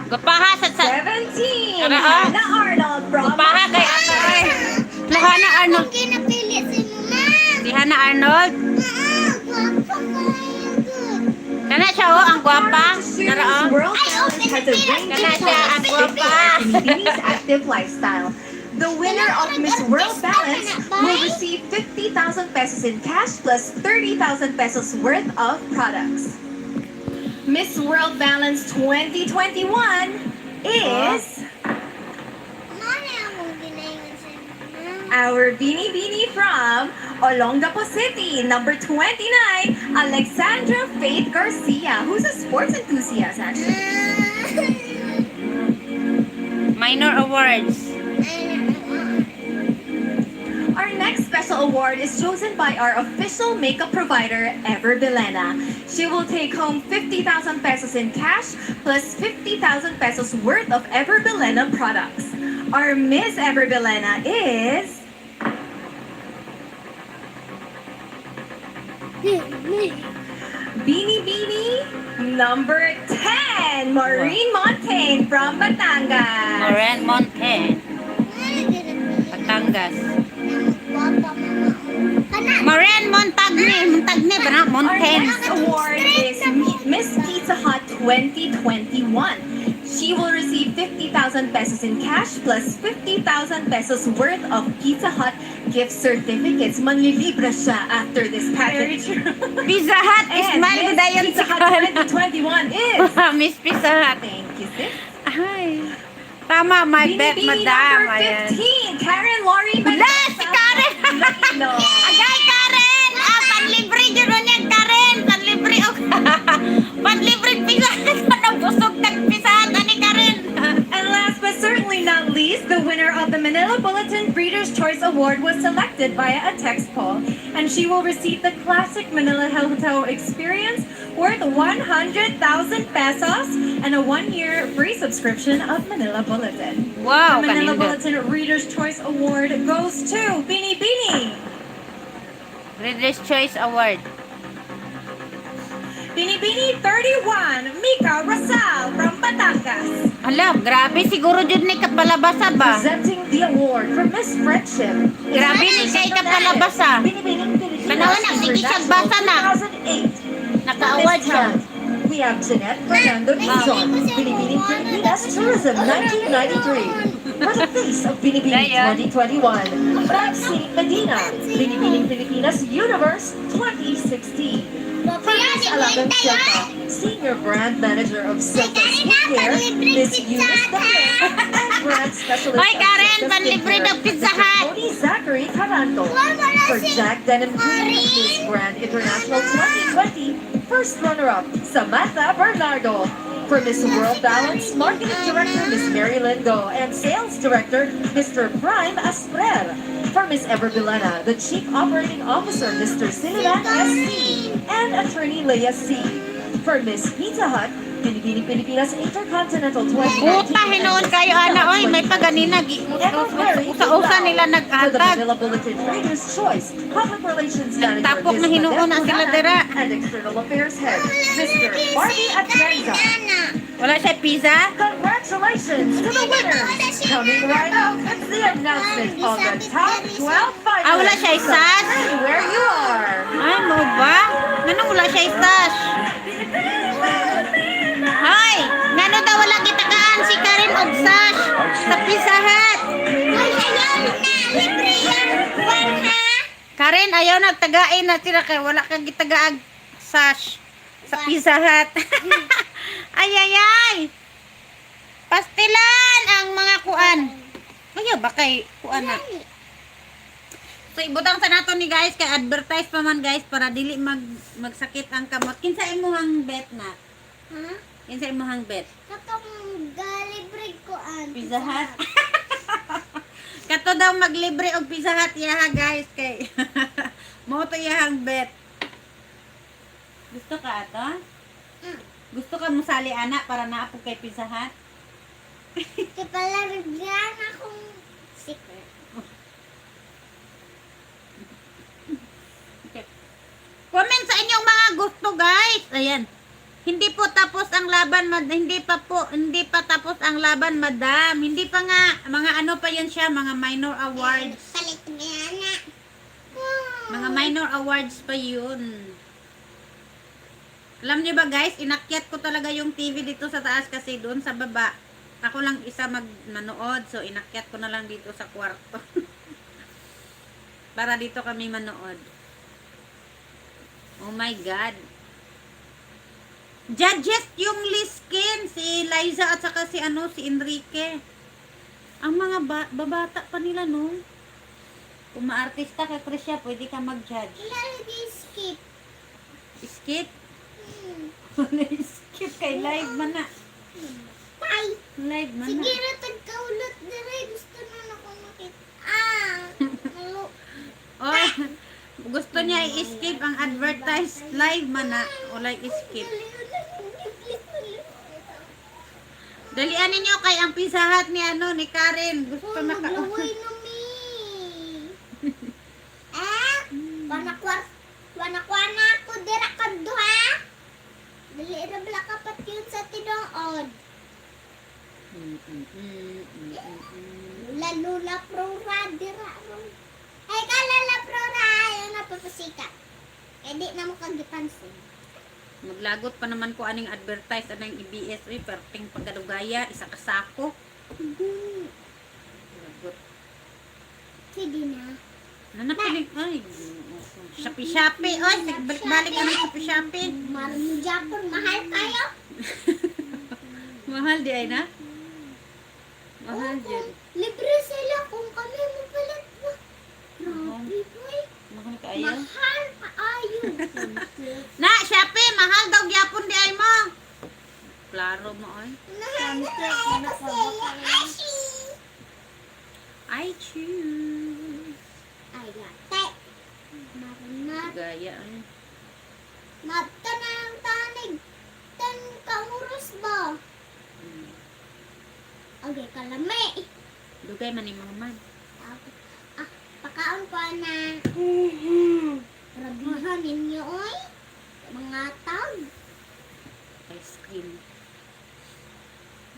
A: Gapahas at sa...
G: 17,
A: Tara,
G: Hannah Arnold from
A: Paha kay Atay. Hana Arnold.
C: Ang ginapili si Mama.
A: Si Hana Arnold.
C: Guwapa ko yung good.
A: Kana siya oh, ang gwapa. Tara oh.
G: World Balance has a range
A: Kana
G: of
A: siya ang
G: products
A: gwapa.
G: Binibining active lifestyle. The winner of Miss World Balance will receive 50,000 pesos in cash plus 30,000 pesos worth of products. Miss World Balance 2021 is
C: Mami akong ginayon si Mama.
G: our Binibining from Olongapo City, number 29, Alexandra Faith Garcia, who's a sports enthusiast actually.
A: Minor awards.
G: Our next special award is chosen by our official makeup provider, Ever Belena. She will take home 50,000 pesos in cash plus 50,000 pesos worth of Ever Belena products. Our Miss Ever Belena is Binibining number 10, Maureen Montaigne from Batangas.
A: Moren Montaigne. Batangas.
C: Guwapa Mama. Kana.
A: Moren Montagne. Montagne ba na?
G: Our
A: Montaigne.
G: next award is Miss Pizza Hut 2021. She will receive 50,000 pesos in cash plus 50,000 pesos worth of Pizza Hut gift certificates. Manlilibra siya after this package.
A: Pizza Hut is
G: And
A: man
G: Miss
A: dayon
G: Pizza
A: si
G: Hut 2021 is...
A: Miss Pizza Hut.
G: Thank you, sis.
A: Ay. Tama, my bet,
G: Binibining
A: madam.
G: number
A: Ayan.
G: 15, Karen Laurie
A: Wala, si Karen!
G: Iloilo.
A: Agay, Karen! Panlibre dyan nun yan, Karen! Panlibre o panlibre Pizza Hut. Nabusog tag-Pizza Hut, ani Karen?
G: And last but certainly not least, the winner of the Manila Bulletin Breeders' Choice Award was selected via a text poll, and she will receive the classic Manila Hotel experience worth 100,000 pesos and a 1-year free subscription of Manila Bulletin.
A: Wow,
G: The Manila
A: kanindot.
G: Bulletin Reader's Choice Award goes to Binibining.
A: Reader's Choice Award.
G: Binibining 31, Mika Rasal from Batangas.
A: Ala, grabe siguro dyan ni kapalabasa ba?
B: Presenting the award for Miss Friendship.
A: Grabe ni kay kapalabasa.
B: Binibining Pilipinas
A: Panawan na, sige siya basa na.
B: 2008.
A: Naka-award siya.
B: We have Jeanette Fernando Dizon, Binibining Pilipinas Tourism 1993. For the face of Binibining
A: Dayan.
B: 2021. Maxine Medina, Binibining Pilipinas Universe 2016. For Miss Alaban Silva, Senior Brand Manager of Silva Skincare, Miss Eunice Dahlia, and Brand Specialist
A: Hoy,
B: of
A: Karen,
B: Silva
A: panlibre
B: Skincare,
A: daw Pizza
B: Mr.
A: Hut.
B: Tony Zachary Taranto. For Jack Denim Queen, Miss Brand International 2020, first runner-up, Samantha Bernardo. For Miss World Balance, Marketing Director, Miss Mary Lynn Go, and Sales Director, Mr. Prime Asprer. For Miss Ever Bilena, the Chief Operating Officer, Mr. Sililan S.C., and Attorney Leah C. For Miss Pizza Hut, Binibining Pilipinas Intercontinental 2019.
A: Puta, hinoon kayo, ana. Oy, may paganina. Usa-usa nila
B: For the
A: nag-atag.
B: Manila Bulletin Reader's Choice, Public Relations Manager,
A: Nagtapok na
B: Ms.
A: hinuon na
B: Madette
A: sila
B: Bulan,
A: dira.
B: and External Affairs Head, Mr. Barbie Atienza.
A: Wala siya pizza?
B: Congratulations to the winners! Coming right up, it's the announcement of the top 12 finalists.
A: Ah, wala siya isas?
B: Where you are.
A: Ay, mo ba? Ngano wala siya istas? Hoy, ngano daw wala kitakaan si Karen og sash sa Pizza Hut?
C: Ay, ayaw na. Libre yan. Wala.
A: Karen, ayaw nagtagain na sila kay wala kang gitagaag sash sa Pizza Hut. Ay, ay, ay. Pastilan ang mga kuan. Ayaw ba kay kuan na? So, ibutang sa nato ni guys, kay advertise pa man guys, para dili magsakit ang kamot. Kinsa imuhang bet na?
C: Ha?
A: Kinsa imuhang bet?
C: Katong galibre ko an.
A: Pizza Hut. Kato daw maglibre og Pizza Hut yaha guys, kay mo to yahang bet. Gusto ka ato? Gusto ka musali ana para naapog kay Pizza Hut?
C: Kaya pala bigyan akong secret.
A: Okay. Comment sa inyong mga gusto guys. Ayan. Hindi po tapos ang laban, hindi pa tapos ang laban, madam. Hindi pa nga, mga ano pa yun siya, mga minor awards.
C: Palit mo yan na.
A: Mga minor awards pa yun. Alam niyo ba guys, inakyat ko talaga yung TV dito sa taas kasi doon sa baba. Ako lang isa manood, so inakyat ko na lang dito sa kwarto. Para dito kami manood. Oh my God. Judges yung Liskin, si Liza at saka si Enrique. Ang mga babata pa nila, no? Kung maartista ka, Krisya, pwede ka mag-judge.
C: Ilalagay skip.
A: Skip?
C: Hmm.
A: Skip kay live man na.
C: Tay.
A: Live man
C: Sige
A: na.
C: ra tagkaulot dire. Gusto na ako makita. Ah. Malo.
A: Oh, gusto niya i-skip ang advertise live man na. O like skip. Dalian ninyo kay ang pisahat ni ni Karen. Gusto
C: Oh,
A: maka...
C: maglaway na mi. Eh? Wana ako dira kadto ha? Dali ra bala ka pat yun sa tinuod. Lula prora dira ron. Ay kalala prora ayo na papasikat. Eh di na mo kagipansin.
A: Maglagot pa naman ko aning advertise anang EBS. Uy, perting pagkadugaya. Isa kasako. Lagot.
C: Sige na.
A: Nanapiling. Ay. Shopee. Oy, balik ang Shopee.
C: Maraming Japon, mahal kayo.
A: Mahal di ay na? Mahal
C: Oo,
A: dyan.
C: libre sila kung kami mapalit na. Grabe boy.
A: Mahal kaayo.
C: Mahal kaayo.
A: Na, Shopee, mahal daw gyapon di ay mo. Klaro mo ay. I choose.
C: Ay, late. Marinat.
A: Gaya ay.
C: Mata na ang tanig. Tan kauros ba? Okay, kalami.
A: Dugay man ni mga man.
C: Pakaon ko na. Rabihan ninyo, oy. Mga tag.
A: Ice cream.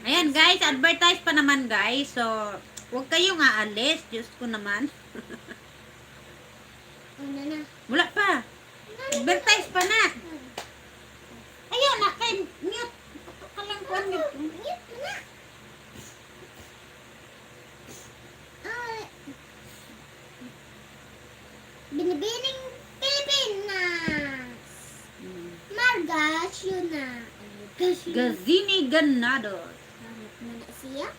A: Ayan guys, advertise pa naman guys. So, huwag kayong aalis. Diyos ko naman.
C: Ano na?
A: Wala pa. Advertise pa na. Ayun na, kay mute. Kalang ko mute.
C: Mute mo na. Ay. Binibining Pilipinas. Margas yun na.
A: Gazini Ganados.
C: Mana siya?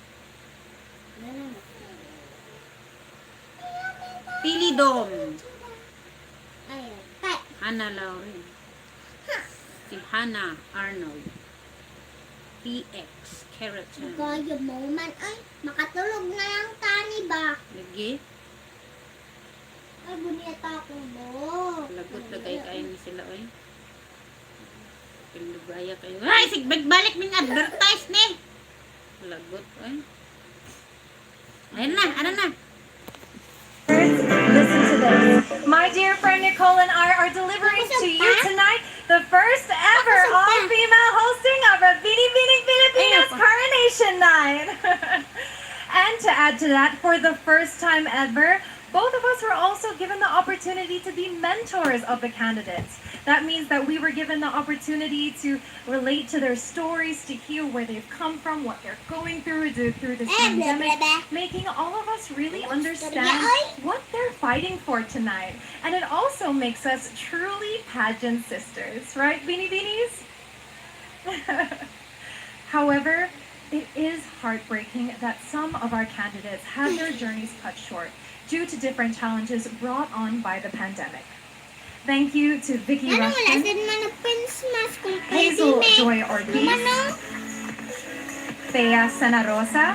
A: Pilidom.
C: Ayun. Tay.
A: Hannah Lauren. Si Hannah Arnold. PX Keratin.
C: Kaya mo man. Ay, makatulog na lang tani ba?
A: Lagi.
C: Ay, bunita ko mo.
A: Lagot lagay kayo ni sila oy. Pinugaya kayo. Ay, balik min advertise ni. Lagot oy. Ayun na, ano na?
G: Listen to this. My dear friend Nicole and I are delivering to you tonight the first ever all-female hosting of a Binibining Pilipinas Coronation Night. And to add to that, for the first time ever, both of us were also given the opportunity to be mentors of the candidates. That means that we were given the opportunity to relate to their stories, to hear where they've come from, what they're going through this pandemic, making all of us really understand what they're fighting for tonight. And it also makes us truly pageant sisters, right, Binibinis? However, it is heartbreaking that some of our candidates had their journeys cut short due to different challenges brought on by the pandemic. Thank you to Vicky
C: Ano wala
G: Rushton,
C: sa man na pins mas kung
G: Hazel
C: pwede
G: Joy Ortiz,
C: Ano?
G: Thea Sena Rosa,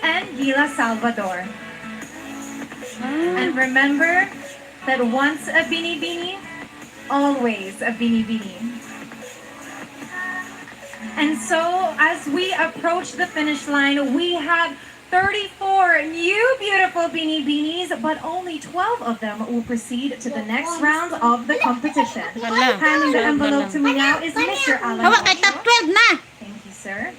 G: and Gila Salvador. And remember that once a Binibini, always a Binibini. And so, as we approach the finish line, we have 34 new beautiful binibinis, but only 12 of them will proceed to the next round of the competition.
A: Wala.
G: Handing the
A: 12 na
G: envelope
A: lang.
G: to me now is Mr. Alan.
A: Hawa kay top 12 na.
G: Thank you, sir.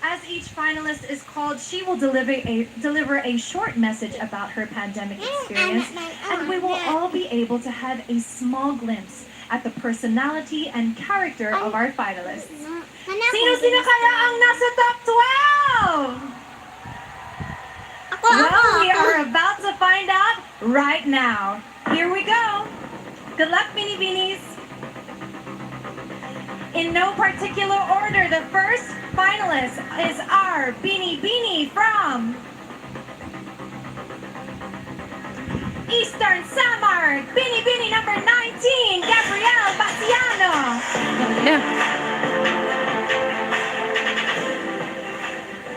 G: As each finalist is called, she will deliver a short message about her pandemic experience, and we will all be able to have a small glimpse at the personality and character of our finalists. Sino-sino kaya ang nasa top 12? Well, we are about to find out right now. Here we go. Good luck, Binibinis. In no particular order, the first finalist is our Binibini from Eastern Samar. Binibini number 19, Gabrielle Basiano.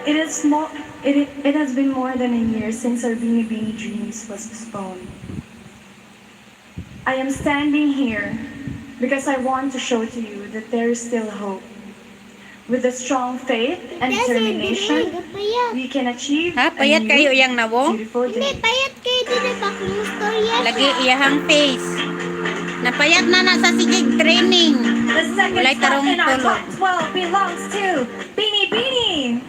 A: Wala.
I: It has been more than a year since our Binibini Dreams was postponed. I am standing here because I want to show to you that there is still hope. With a strong faith and determination, we can achieve
A: Ha, payat kayo yang nawong?
I: beautiful
C: Hindi,
I: day.
C: payat kayo din na bakong storya
A: Lagi iyahang face. Napayat na na sa sigig training.
G: The second
A: Walay
G: spot
A: tarong
G: in our
A: tulog.
G: top 12 belongs to Binibini.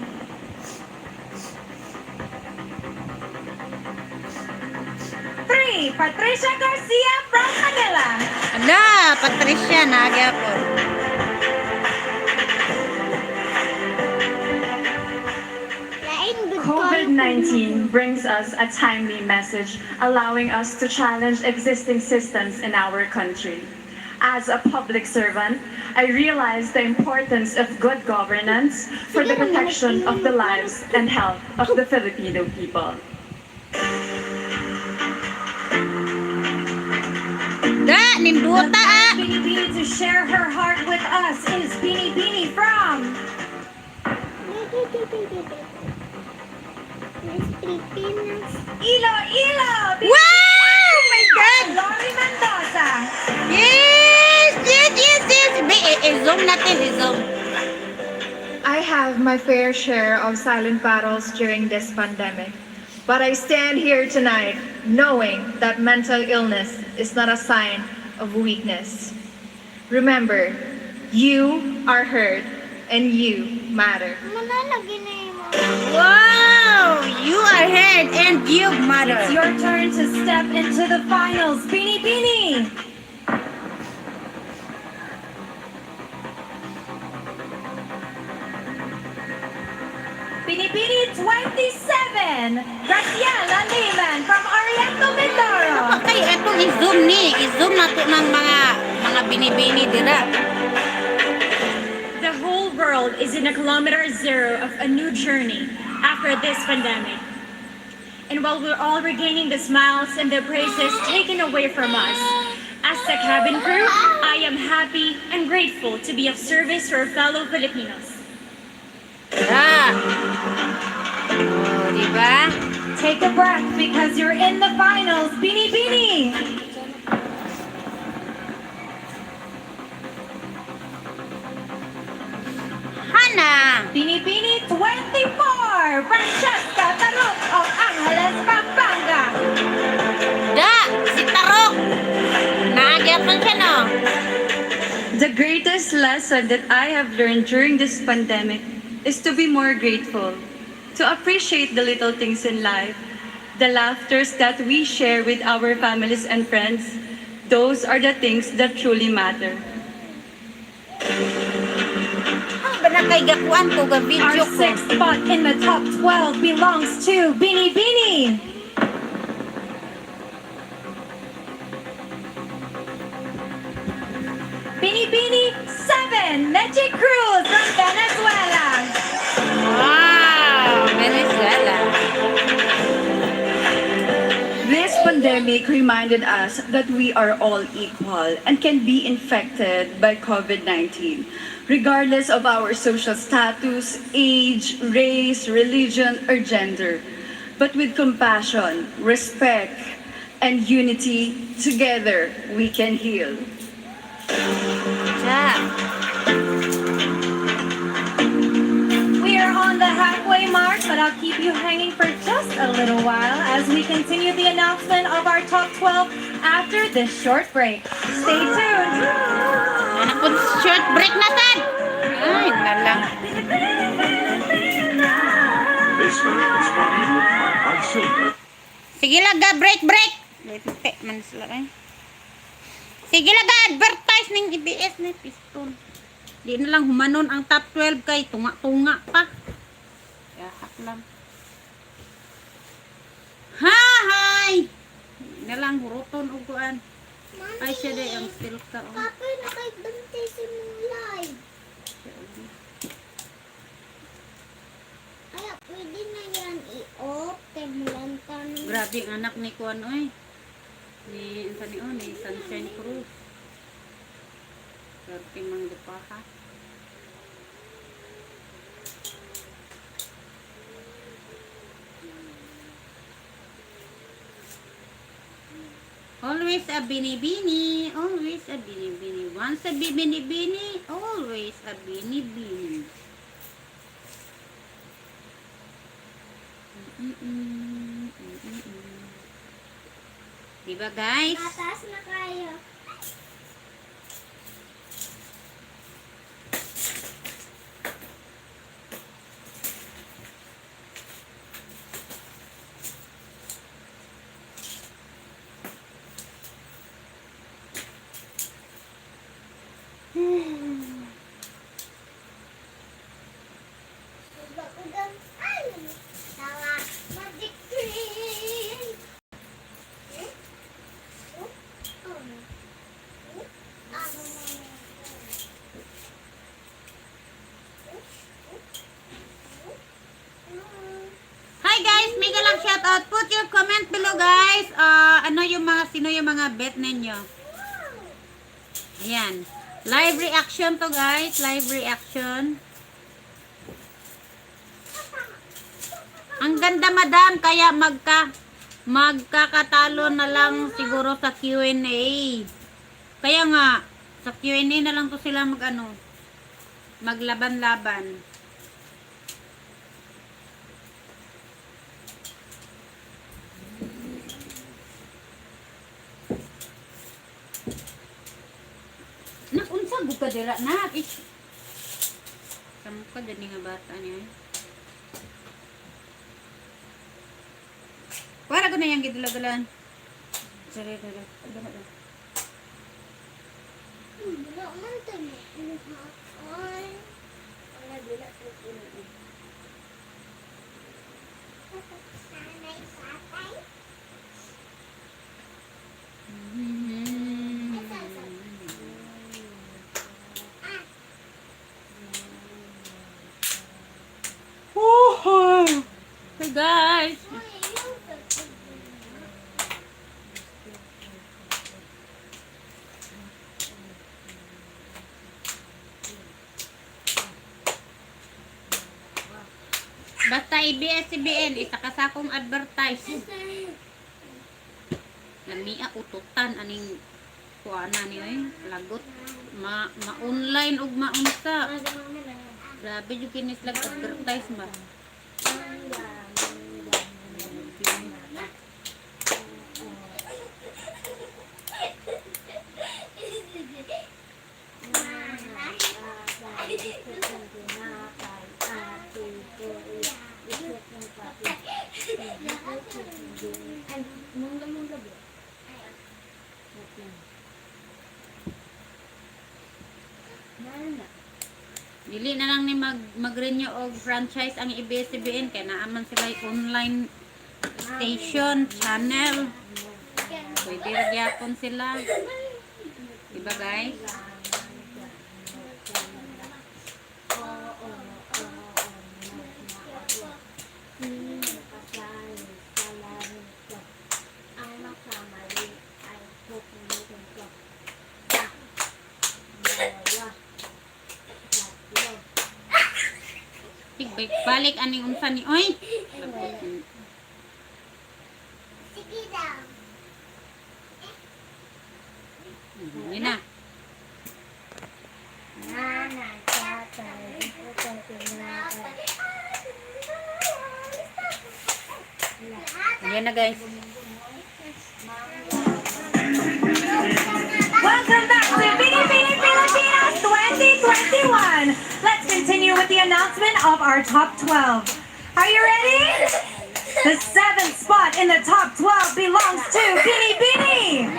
G: Three, Patricia Garcia from Manila.
A: Ala, Patricia, nagyapon.
I: COVID-19 brings us a timely message, allowing us to challenge existing systems in our country. As a public servant, I realize the importance of good governance for the protection of the lives and health of the Filipino people.
A: Da, ninduta ah.
G: Binibini to share her heart with us is Binibini from
C: Pilipinas.
G: Iloilo.
A: Wow! My God!
G: Lori Mendoza.
A: Yes! Yes, yes, yes! I-zoom natin, i-zoom.
J: I have my fair share of silent battles during this pandemic, but I stand here tonight knowing that mental illness is not a sign of weakness. Remember, you are heard and you matter.
C: Manalagi na yung mga...
A: Wow! You are heard and you matter.
G: It's your turn to step into the finals. Binibini. Binibini 27, Graciela Lehman from Oriental Mindoro.
A: Okay, etong i-zoom ni. I-zoom nato ng mga binibini dira.
K: The whole world is in a kilometer zero of a new journey after this pandemic. And while we're all regaining the smiles and the praises taken away from us, as the cabin crew, I am happy and grateful to be of service to our fellow Filipinos.
A: Da. Oh, diba?
G: Take a breath because you're in the finals. Binibini.
A: Hana!
G: Binibini 24, Francesca Tarot of Angeles, Pampanga.
A: Da! Si Tarok! Nagyapon siya, no?
L: The greatest lesson that I have learned during this pandemic is to be more grateful, to appreciate the little things in life, the laughters that we share with our families and friends. Those are the things that truly matter.
A: Ano ba na kay gakuan ko ga video
G: Our
A: ko?
G: sixth spot in the top 12 belongs to Binibini. Binibini 7, Neche Cruz from Venezuela.
A: Wow! Venezuela.
L: This pandemic reminded us that we are all equal and can be infected by COVID-19, regardless of our social status, age, race, religion, or gender. But with compassion, respect, and unity, together we can heal.
A: Da.
G: We are on
K: the halfway mark, but I'll keep you hanging for just a little while as we continue the announcement of our top 12 after this short break. Stay tuned.
A: Put short break na tan. Ay, nalang.
D: This minute is brought to you in part by Silver.
A: Sige laga, break. Wait, man sila eh. Sige laga, advertise ng EBS ni Piston. Di na lang humanon ang top 12 kay tunga-tunga pa. Yahak lang. Hi! Di na lang huruton uguan. Ay, siya day ang silk ka. Oh.
C: Papa, nakaibantay si mong live. Ay, pwede na yan i-off. Temulantan.
A: Grabe ang anak ni Kuan oy. Ni Sunshine Cruz. Grabe mang dupaha. Always a binibini, always a binibini. Once a binibini, always a binibini. Diba guys?
C: Mataas na kayo. Ugang ay, tawa, magic green.
A: Hi guys, mega lang shoutout. Put your comment below guys. Sino yung mga bet ninyo? Ayan. Live reaction to guys, live reaction. Ang ganda madam, kaya magkakatalo na lang siguro sa Q&A. Kaya nga, sa Q&A na lang to sila maglaban-laban. Unsa buka dira na? Kamu ka dyan nga bata niya. Para ko na yung gidulagalan. Sorry.
C: Wala man tayo. Ay. Wala bila sa puno. Sanay patay.
A: Hey guys. Basta ABS-CBN, isa ka sa akong advertise. Lamia ututan aning kuana niyo lagot ma-online ug maunsa. Grabe jud kini sila advertise ba. Dili na lang ni mag-renew og franchise ang ABS-CBN kay naaman sila online station, channel. Pwede ra gyapon sila. Diba guys? Balik aning unsa ni oy.
C: Sige daw.
A: Hindi na.
C: Nanay, tatay,
A: Yan na guys.
G: Welcome back to Binibining Pilipinas 2021. Let's continue with the announcement of our top 12. Are you ready? The 7th spot in the top 12 belongs to Binibining.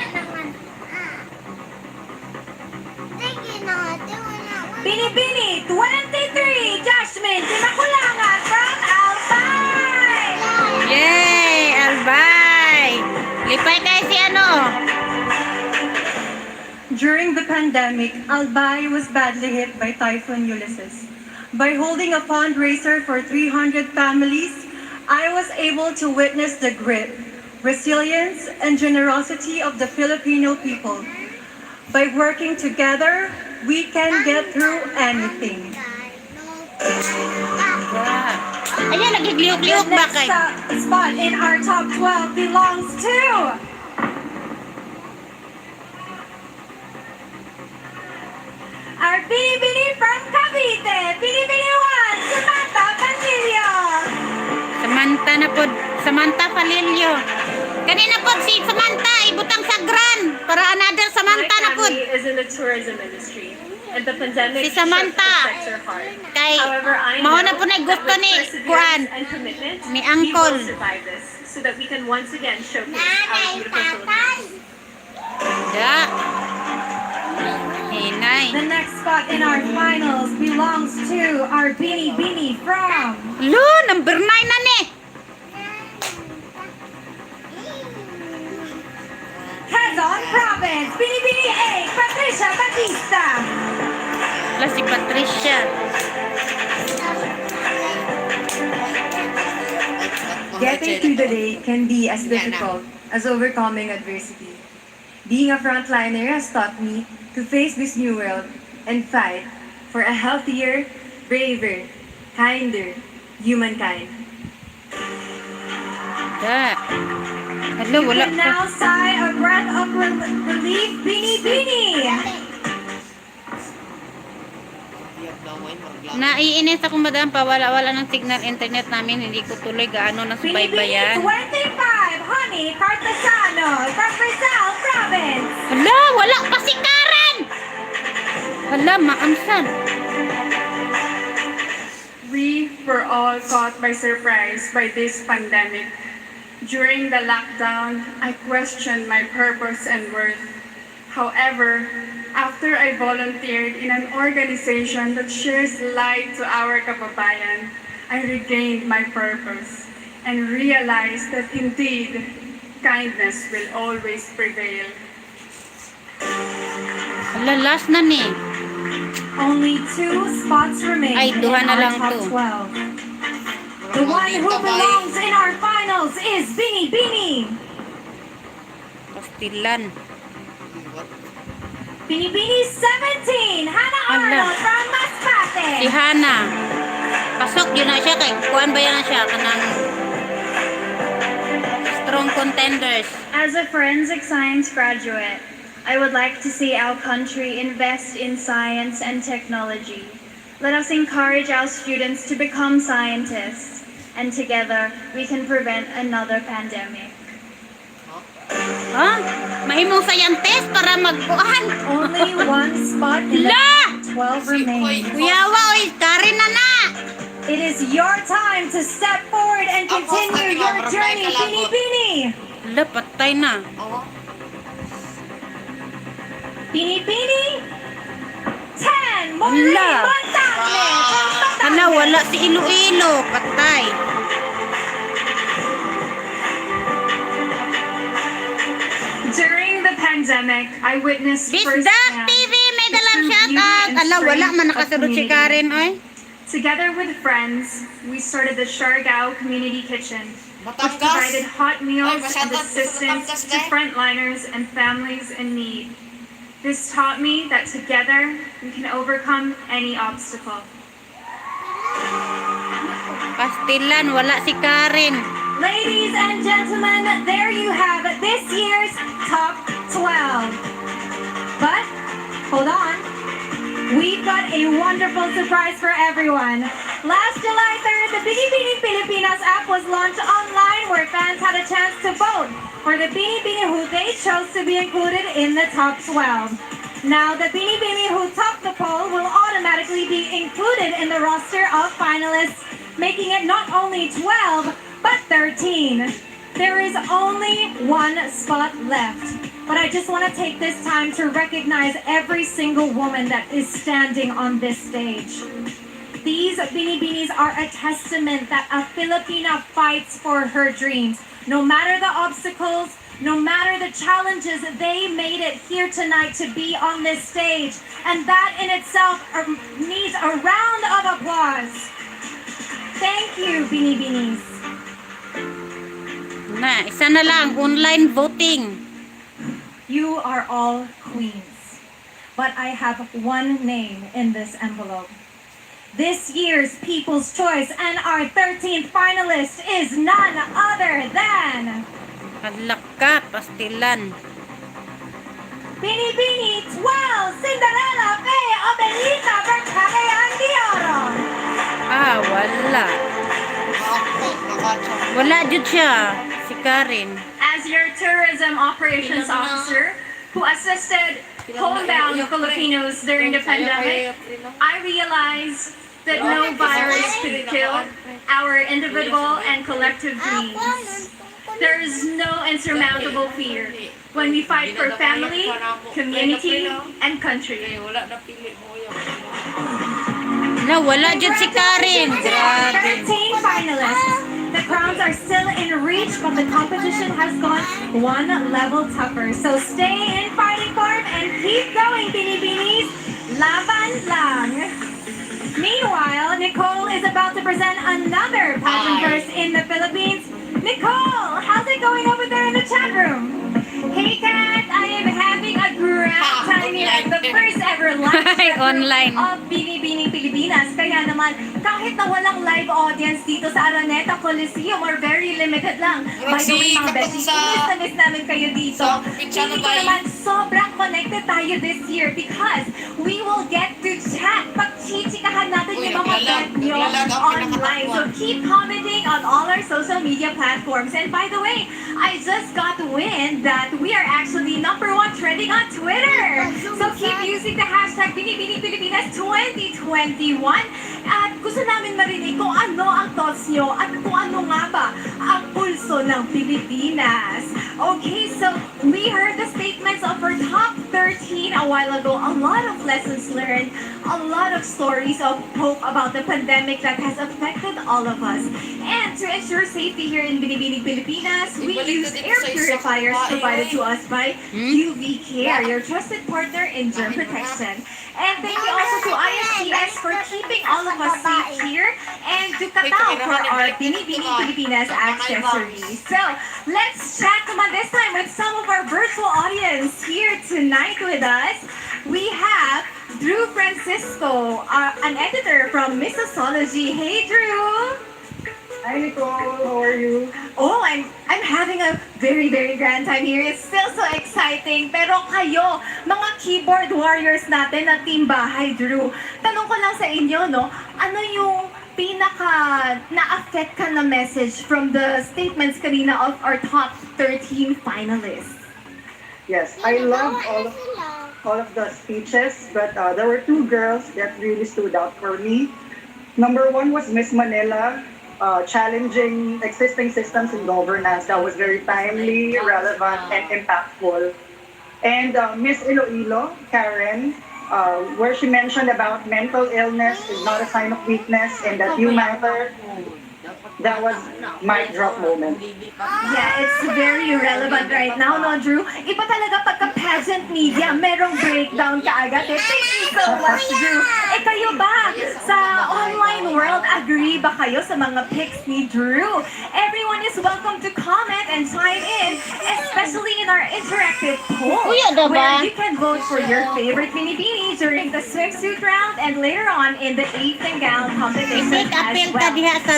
G: Binibini 23, Jasmine Timakulangan from Albay.
A: Yay! Albay! Lipay tayo si ano?
F: During the pandemic, Albay was badly hit by Typhoon Ulysses. By holding a fundraiser for 300 families, I was able to witness the grit, resilience, and generosity of the Filipino people. By working together, we can get through anything.
A: Ayan,
G: The
A: nagigliyok-liyok ba
G: next
A: kay?
G: spot in our top 12 belongs to our Binibini from Cavite, Binibini 1, Samantha Panilio.
A: Samantha Palilio. Kanina po si Samantha, ibutang sagran. Para another Samantha na po.
F: is in the tourism industry, and the pandemic
A: Si Samantha. Kay, mahuna po na gusto ni Kuan,
F: and commitment,
A: ni Uncle.
F: survive this so that we can once again showcase
C: Nanay, tatay.
A: Da. Hinay.
G: The next spot in our finals belongs to our Binibini from
A: Lo, number 9 na ni.
G: Quezon Province, Binibini 8, Patricia Batista.
A: Wala si Patricia.
F: Getting through the day can be as difficult as overcoming adversity. Being a frontliner has taught me to face this new world and fight for a healthier, braver, kinder humankind.
A: Da. Hello,
G: You
A: wala
G: can
A: pa.
G: now sigh a breath of relief, Binibini.
A: Naiinis ako madam pa, wala ng signal internet namin, hindi ko tuloy gaano na
G: Binibini
A: subaybayan.
G: 25, Honey Cartasano from Rizal Province.
A: Hala, wala pa si Karen! Hala, maamsan.
I: We were all caught by surprise by this pandemic. During the lockdown, I questioned my purpose and worth. However, after I volunteered in an organization that shares light to our kababayan, I regained my purpose and realized that indeed, kindness will always prevail.
A: Hala, last na ni.
G: Only 2 spots remain
A: Ay,
G: in
A: duha na
G: our
A: lang
G: top
A: to.
G: 12. The one who belongs in our finals is Binibini.
A: Pastilan.
G: Binibini 17, Hannah
A: Hala.
G: Arnold from
A: Si
G: Masbate.
A: Hana. Pasok yun na siya kay kuan ba yan na siya kanang strong contenders.
K: As a forensic science graduate, I would like to see our country invest in science and technology. Let us encourage our students to become scientists, and together we can prevent another pandemic.
A: Ha? Mahimong scientist para magkuhan.
G: Only 1 spot in the
A: La!
G: 12 remains.
A: Kuyawa, oy, Karen na na.
G: It is your time to step forward and continue your journey, Binibini.
A: Hala, patay na.
G: Binibini 10,
A: Hala.
G: Maureen Montagne from
A: Hala,
G: Batangas.
A: wala si Iloilo. Patay.
I: During the pandemic, I witnessed
A: Bisdak
I: firsthand
A: TV, may
I: the
A: dalang
I: true
A: shout
I: beauty
A: out.
I: and
A: Ala, wala
I: strength
A: man
I: of
A: nakasunod si
I: community.
A: Karen, oy.
I: Together with friends, we started the Siargao Community Kitchen, which provided hot meals and assistance to frontliners and families in need. This taught me that together we can overcome any obstacle.
A: Pastilan, wala si Karen.
G: Ladies and gentlemen, there you have this year's top 12. But, hold on. We've got a wonderful surprise for everyone. Last July 3rd, the Binibining Pilipinas app was launched online where fans had a chance
K: to vote for the Binibining who they chose to be included in the top 12. Now, the Binibining who topped the poll will automatically be included in the roster of finalists, making it not only 12, but 13. There is only one spot left. But I just want to take this time to recognize every single woman that is standing on this stage. These Binibinis are a testament that a Filipina fights for her dreams. No matter the obstacles, no matter the challenges, they made it here tonight to be on this stage. And that in itself needs a round of applause. Thank you, Binibinis.
A: Na, isa na lang, online voting.
K: You are all queens. But I have one name in this envelope. This year's People's Choice and our 13th finalist is none other than
A: Hadlaka, pastilan.
K: Binibini 12 Cinderella Faye Obelita Bercagayan de Oro.
A: Ah, wala. Wala jud siya, si Karen.
I: As your tourism operations officer who assisted homebound Filipinos during the pandemic, I realized that no virus could kill our individual and collective dreams. There is no insurmountable fear when we fight for family, community, and country.
A: Na, wala jud si Karen. Grabe.
K: 13 finalists. The crowns are still in reach, but the competition has gone one level tougher. So stay in fighting form and keep going, Binibinis. Laban lang. Meanwhile, Nicole is about to present another pageant verse in the Philippines. Nicole, how's it going over there in the chat room? Hey, Kat, I am having a grand time here at the first ever live chat room
A: Online.
K: of Binibining Pilipinas. Kaya naman, kahit na walang live audience dito sa Araneta Coliseum or very limited lang. By the way, mga beshi, miss na miss namin kayo dito. Feeling ko naman sobrang connected tayo this year because we will get to chat. Pagchichikahan natin yung mga bet nyo online. So keep commenting on all our social media platforms. And by the way, I just got wind that we are actually #1 trending on Twitter. So keep using the hashtag Binibining 2021. At gusto namin marinig kung ano ang thoughts nyo at kung ano nga ba ang pulso ng Pilipinas. Okay, so we heard the statements of our top 13 a while ago. A lot of lessons learned, a lot of stories of hope about the pandemic that has affected all of us. And to ensure safety here in Binibining Pilipinas, we used air purifiers provided to us by UV Care, your trusted partner in germ protection. And thank you also to ISPS for keeping all of us safe here, and to Katao for our Binibining Pilipinas accessories. So let's chat naman this time with some of our virtual audience here tonight with us. We have Drew Francisco, an editor from Missosology. Hey, Drew.
M: Hi, Nicole. How are you?
K: Oh, I'm having a very, very grand time here. It's still so exciting. Pero kayo, mga keyboard warriors natin na team bahay, Drew, tanong ko lang sa inyo, no? Ano yung pinaka na-affect ka na message from the statements kanina of our top 13 finalists?
M: Yes, I love all of the speeches, but there were two girls that really stood out for me. Number one was Miss Manila, challenging existing systems and governance. That was very timely, relevant, and impactful. And Miss Iloilo, Karen, where she mentioned about mental illness is not a sign of weakness and that you matter. That was mic drop moment.
K: Yeah, it's very relevant right now, no, Drew? Iba talaga pagka pageant media, merong breakdown kaagad. Eh. Thank you so much, Drew. Eh, kayo ba? Sa online world, agree ba kayo sa mga picks ni Drew? Everyone is welcome to comment and chime in, especially in our interactive poll, where you can vote for your favorite Binibini during the swimsuit round and later on in the evening gown competition as well.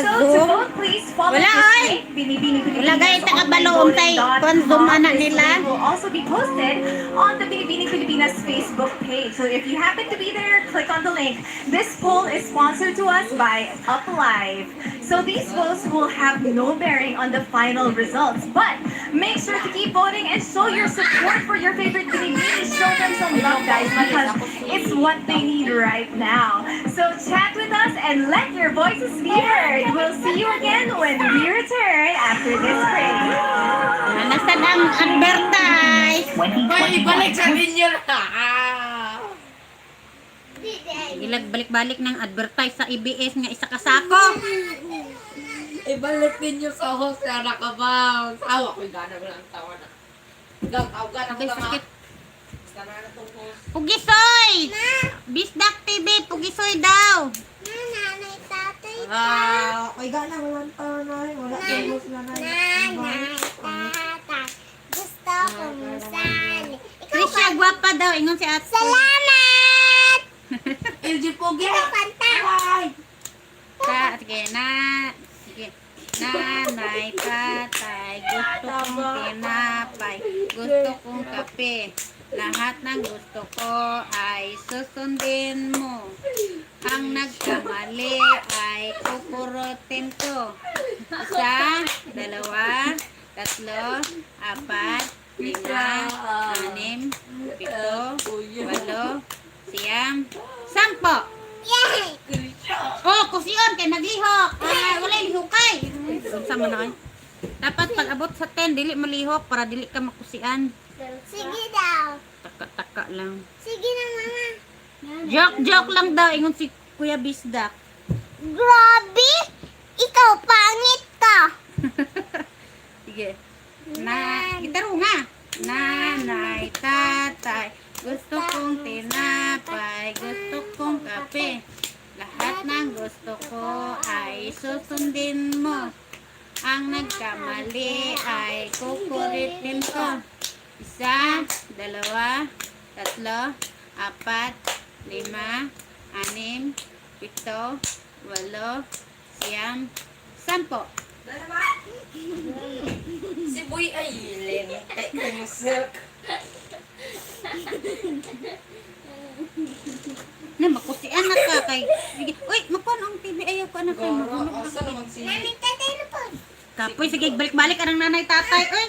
K: So to vote, please follow
A: Wala,
K: this
A: ay!
K: link, Binibining
A: Wala
K: Pilipinas
A: gaya taga-balong tay, kung anak
K: This
A: nila.
K: link will also be posted on the Binibining Pilipinas Facebook page. So if you happen to be there, click on the link. This poll is sponsored to us by UpLive.
G: So these votes will have no bearing on the final results. But make sure to keep voting and show your support for your favorite Binibining. Show them some love, guys, because it's what they need right now. So chat with us and let your voices be heard. We'll see you again when we return after this break.
A: Nasaan ang advertise?
N: Balik sa inyo na.
A: Ilag balik-balik ng advertise sa EBS nga isa kasako.
N: Ibalik ninyo sa host na nakabaw. Tawa ko gana mo lang tawa na. Tawagan ako
A: Okay,
N: ka
A: sakit.
N: Sana na itong host.
A: Pugisoy! Bisdak TV, Pugisoy daw.
C: Nanay, tatay ka.
N: Ay gana mo lang tawa na. Wala itong host na na.
C: Nanay, tatay. Gusto kong sali. Ikaw
A: Trisha,
C: ka.
A: gwapa daw. Ingon si Ate.
C: Salamat!
N: LG Pogi.
C: Ikaw kanta.
A: Sige na. Sige. Nanay, tatay, gusto kong tinapay, gusto kong kape. Lahat ng gusto ko ay susundin mo. Ang nagkamali ay kukurutin ko. Isa, dalawa, tatlo, apat, lima, anim, pito, walo, siyam, sampo.
C: Yay!
A: Oh, kusiyon kay naglihok. Wala lihokay. Sama na kayo. Dapat pag abot sa 10 dili malihok para dili ka makusian.
C: Sige daw.
A: Taka-taka lang.
C: Sige na, mama.
A: Joke lang daw ingon si Kuya Bisdak.
C: Grabe! Ikaw, pangit ka.
A: Sige. Gitaro nga. Nanay, tatay, gusto kong tinapay, gusto kong kape. Lahat ng gusto ko ay susundin mo. Ang nagkamali ay kukulitin ko. Isa, dalawa, tatlo, apat, lima, anim, pito, walo, siyam, sampo.
N: Si Boy ay lente ko musik.
A: Na makusian na ka kay. Sige. Uy, makuha ang TV ayaw ko anak kay.
N: Goro, asa naman si...
C: Nanay, tatay na po.
A: Kapoy sige balik-balik anang nanay tatay. Uy.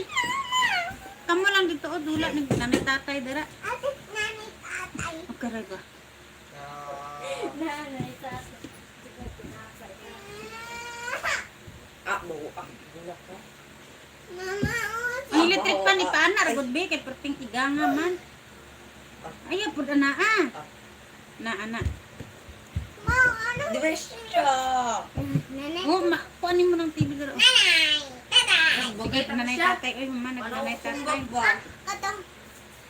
A: Kamu lang dito o dula ng nanay tatay dara.
C: Ate, nanay, tatay.
A: Okay ra ba?
C: Nanay, tatay.
N: Mo. Wala ka.
C: Mama, oh.
A: Ang electric pan ni paana ra gud be kay perting iganga man. Ayaw pud ana ah. Na ana.
C: Ma, ano?
N: Diretso.
C: Nanay,
A: Oh, kuanin mo ng TV dara.
C: nanay, tatay.
A: Sige, nanay tatay. Uy, mama nanay tatay.
C: Katong,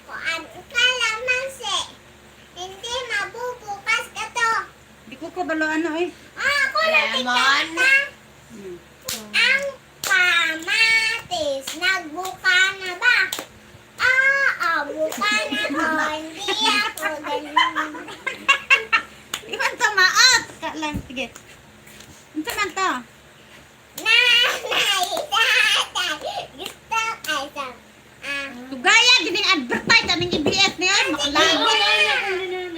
C: kuan, kalamansi. Hindi mabubukas ka to.
A: Di ko kabalo ano eh.
C: Ako lang
N: Lemon.
C: tignan.
A: Hmm.
C: Ang kamatis, nagbuka na ba? Buka na ko. Hindi ako ganun.
A: Iban ka maot. Ka lang sige. Unsa man to?
C: Nanay, tatay. Gusto ay sa...
A: Tugaya gining advertise aning EBS niya makalago.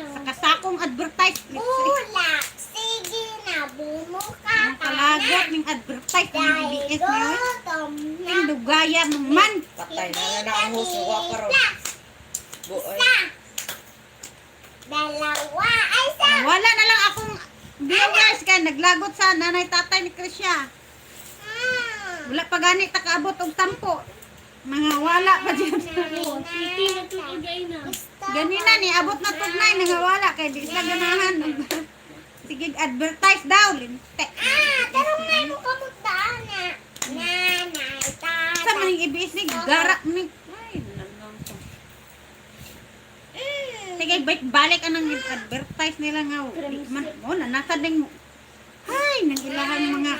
A: Sa kasakong advertise.
C: Ulak. Sige na, bumuka ka
A: Makalagot
C: na.
A: ning advertise ng
C: Dahil
A: EBS niya.
C: gutom na.
A: Ang dugaya man.
N: Patay na na ang host. Huwag ka ron. Buoy.
C: Isa. Dalawa. Ay, sa.
A: Wala na lang akong viewers kay naglagot sa nanay tatay ni Krisya. Wala pa gani takaabot og 10. Mga wala pa dyan. Ganina ni abot na tugnay nangawala kay di sila ganahan. Sige advertise daw linte.
C: Tarong na mo kamugtaan na. Nanay, tatay.
A: Sa maning EBS ni gara ni. Ay, nalang ko. Sige balik anang advertise nila nga. Di man mo na nasa ding ay nang ilahan mga